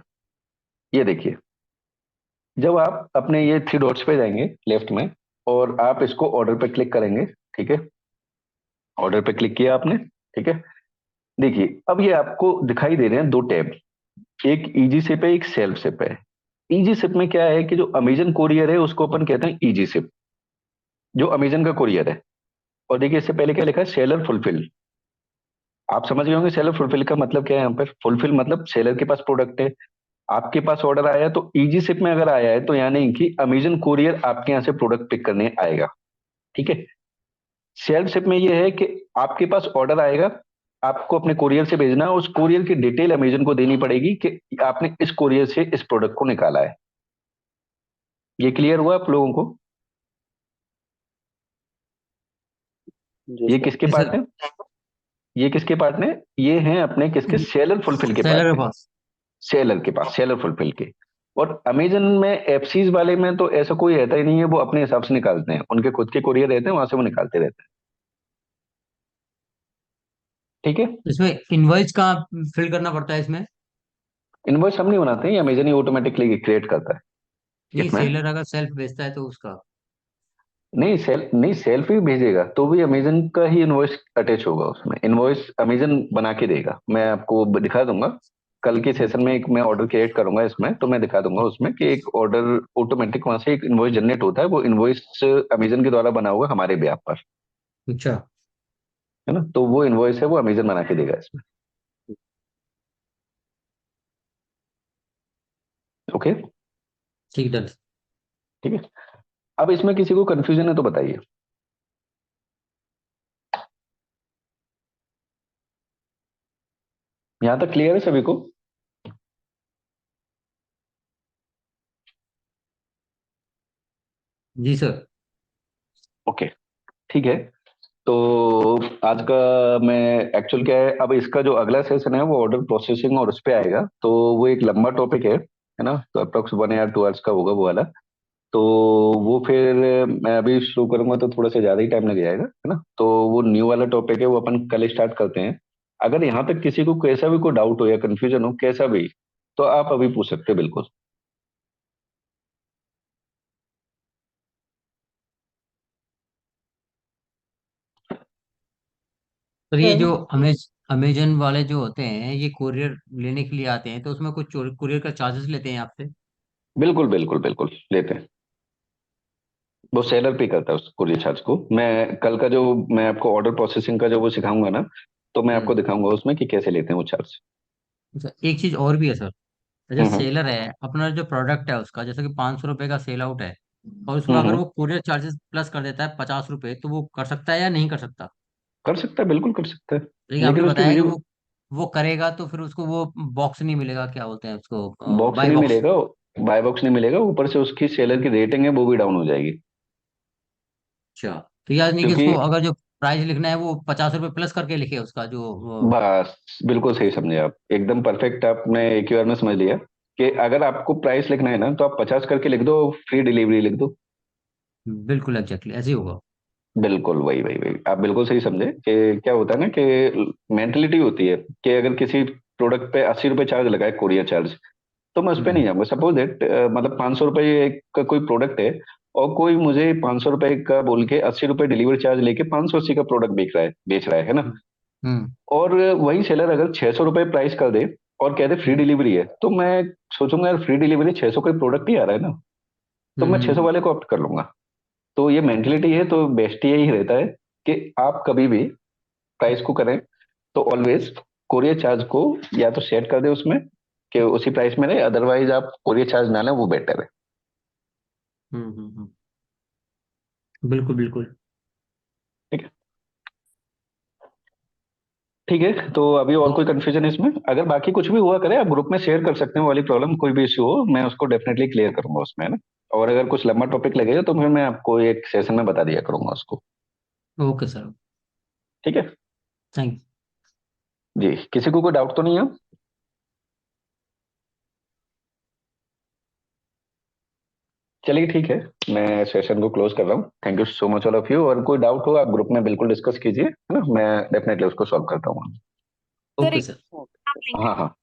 ये देखिए, जब आप अपने ये थ्री डॉट्स पे जाएंगे लेफ्ट में और आप इसको ऑर्डर पे क्लिक करेंगे, ठीक है। ऑर्डर पे क्लिक किया आपने, ठीक है। देखिए अब ये आपको दिखाई दे रहे हैं दो टैब, एक इजी सिप है, एक सेल्फ सिप है। इजी सिप में क्या है कि जो अमेजन कोरियर है उसको अपन कहते हैं इजी सिप, जो अमेजन का कोरियर है। और देखिए इससे पहले क्या लिखा है, सेलर फुलफिल। आप समझ गए होंगे सेलर फुलफिल का मतलब क्या है। यहाँ पर फुलफिल मतलब सेलर के पास प्रोडक्ट है, आपके पास ऑर्डर आया है, तो इजी सिप में अगर आया है तो यानी कि अमेजन कोरियर आपके यहाँ से प्रोडक्ट पिक करने आएगा, ठीक है। सेल्फ शिप में ये है कि आपके पास ऑर्डर आएगा, आपको अपने कोरियर से भेजना है, उस कोरियर की डिटेल अमेजन को देनी पड़ेगी कि आपने इस कोरियर से इस प्रोडक्ट को निकाला है। ये क्लियर हुआ आप लोगों को? जी ये सर। किसके जी पार्ट सर। है? ये किसके पार्ट है? ये हैं अपने किसके, सेलर फुलफिल के पार्ट सेलर के है। पास। सेलर के पास, सेलर फुलफिल के। और अमेजन में एफसीज वाले में तो ऐसा कोई रहता ही नहीं है, वो अपने हिसाब से निकालते हैं, उनके खुद के कोरियर रहते हैं, वहां से वो निकालते रहते हैं, ठीक है। इसमें इनवॉइस कहाँ फिल करना पड़ता है इसमें? इनवॉइस हम नहीं बनाते हैं, ये अमेजन ही ऑटोमेटिकली क्रिएट करता है नहीं, इसमें। सेलर अगर सेल्फ बेचता है तो उसका। नहीं सेल्फ ही भेजेगा तो भी अमेजन का ही इनवॉइस अटैच होगा उसमें, इनवॉइस अमेजन बना के देगा। मैं आपको दिखा दूंगा कल के सेशन में, एक मैं ऑर्डर क्रिएट करूंगा इसमें, तो मैं दिखा दूंगा उसमें कि एक ऑर्डर ऑटोमेटिक वहां से एक इनवॉइस जनरेट होता है, वो इनवॉइस अमेजन के द्वारा बना हुआ हमारे बेhalf पर, अच्छा। है ना। तो वो इनवॉइस है वो अमेजन बना के देगा इसमें, ओके, ठीक, डन। ठीक है। अब इसमें किसी को कंफ्यूजन है तो बताइए। यहाँ तक क्लियर है सभी को? जी सर। ओके, ठीक है। तो आज का मैं एक्चुअल क्या है, अब इसका जो अगला सेशन है वो ऑर्डर प्रोसेसिंग और उस पे आएगा, तो वो एक लंबा टॉपिक है ना, तो अप्रोक्स 1 या 2 आवर्स का होगा वो वाला। तो वो फिर मैं अभी शुरू करूंगा तो थोड़ा सा ज्यादा ही टाइम लग जाएगा, है ना। तो वो न्यू वाला टॉपिक है, वो अपन कल स्टार्ट करते हैं। अगर यहाँ तक किसी को कैसा भी कोई डाउट हो या कंफ्यूजन हो कैसा भी, तो आप अभी पूछ सकते हो बिल्कुल। सर ये जो अमेजन वाले जो होते हैं ये कुरियर लेने के लिए आते हैं, तो उसमें कुछ कुरियर का चार्जेस लेते हैं आपसे? बिल्कुल बिल्कुल बिल्कुल लेते हैं, वो सेलर पे करता है उस कुरियर चार्ज को। मैं कल का जो मैं आपको ऑर्डर प्रोसेसिंग का जो वो सिखाऊंगा ना, तो मैं आपको हम्म। दिखाऊंगा उसमें कि कैसे लेते हैं वो चार्ज। अच्छा, एक चीज और भी है सर। जैसे हम्म सेलर है, अपना जो प्रोडक्ट है उसका जैसे कि 500 रुपये का सेल आउट है, और उसमें अगर हम्म। वो कुरियर चार्जेस प्लस कर देता है 50 रुपये, तो वो कर सकता है या नहीं कर सकता? कर सकता है, बिल्कुल कर सकता है। लेकिन आपने लेकिन उसकी बताया कि वीडियो वो करेगा तो फिर उसको वो बॉक्स नहीं मिलेगा, क्या बोलते हैं उसको, बॉक्स बाई नहीं बॉक्स। मिलेगा, बाय बॉक्स नहीं मिलेगा, ऊपर से उसकी सेलर की रेटिंग है वो भी डाउन हो जाएगी। अच्छा, तो यानी कि क्योंकि उसको अगर जो प्राइस लिखना है वो 50 रुपये प्लस करके लिखे उसका जो बस बिल्कुल सही समझे आप, एकदम परफेक्ट आपने एक ही बार में समझ लिया कि अगर आपको प्राइस लिखना है ना तो आप 50 करके लिख दो, फ्री डिलीवरी लिख दो। बिल्कुल एग्जैक्टली ऐसे ही होगा। बिल्कुल वही वही वही, आप बिल्कुल सही समझे कि क्या होता है ना कि मेंटेलिटी होती है कि अगर किसी प्रोडक्ट पे 80 रुपये चार्ज लगा है कोरियर चार्ज, तो मैं उस पर नहीं हम्म। जाऊंगा। सपोज दैट मतलब 500 रुपये का कोई प्रोडक्ट है, और कोई मुझे 500 रुपये का बोल के 80 रुपये डिलीवरी चार्ज लेके 580 का प्रोडक्ट बेच रहा है ना। हम्म। हम्म। और वही सेलर अगर 600 रुपये प्राइस कर दे और कह दे फ्री डिलीवरी है, तो मैं सोचूंगा यार फ्री डिलीवरी 600 कोई प्रोडक्ट ही आ रहा है ना, तो मैं 600 हम्म। वाले को ऑप्ट कर लूंगा। तो ये मेंटेलिटी है, तो बेस्ट यही रहता है कि आप कभी भी प्राइस को करें तो ऑलवेज कोरियर चार्ज को या तो सेट कर दे उसमें कि उसी प्राइस में रहे, अदरवाइज आप कोरियर चार्ज ना लें, वो बेटर है। बिल्कुल बिल्कुल। ठीक है, ठीक है। तो अभी और कोई ओके। कंफ्यूजन है इसमें? अगर बाकी कुछ भी हुआ करे आप ग्रुप में शेयर कर सकते हैं, वो वाली प्रॉब्लम कोई भी इश्यू हो मैं उसको डेफिनेटली क्लियर करूंगा उसमें, है ना। और अगर कुछ लंबा टॉपिक लगेगा तो फिर मैं आपको एक सेशन में बता दिया करूंगा उसको। Okay sir. ठीक है थैंक जी, किसी को कोई डाउट तो नहीं है? चलिए ठीक है, मैं सेशन को क्लोज कर रहा हूँ। Thank you so much all of you, और कोई डाउट हो आप ग्रुप में बिल्कुल डिस्कस कीजिए, है ना, मैं डेफिनेटली उसको सॉल्व करता हूँ। सर ओके एक सर। आप लिंक हाँ हाँ,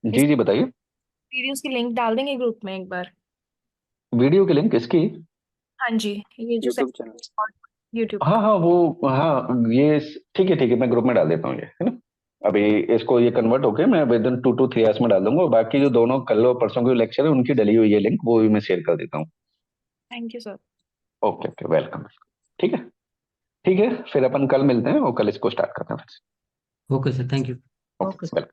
इस जी जी बताइए। वीडियोस की लिंक डाल देंगे ग्रुप में एक बार? वीडियो की लिंक किसकी? हाँ जी, ये जो यूट्यूब चैनल। यूट्यूब हाँ का। हाँ वो, हाँ ये ठीक है मैं ग्रुप में डाल देता हूँ ये, है ना। अभी इसको ये कन्वर्ट होके मैं विद इन 2 to 3 आवर्स में डाल दूंगा, और बाकी जो दोनों कल और परसों के लेक्चर है उनकी डली हुई है लिंक, वो भी मैं शेयर कर देता हूँ। Thank you sir. Okay okay, welcome. ठीक है, ठीक है, फिर अपन कल मिलते हैं और कल इसको स्टार्ट करते हैं। Okay sir, thank you. Okay okay. Welcome.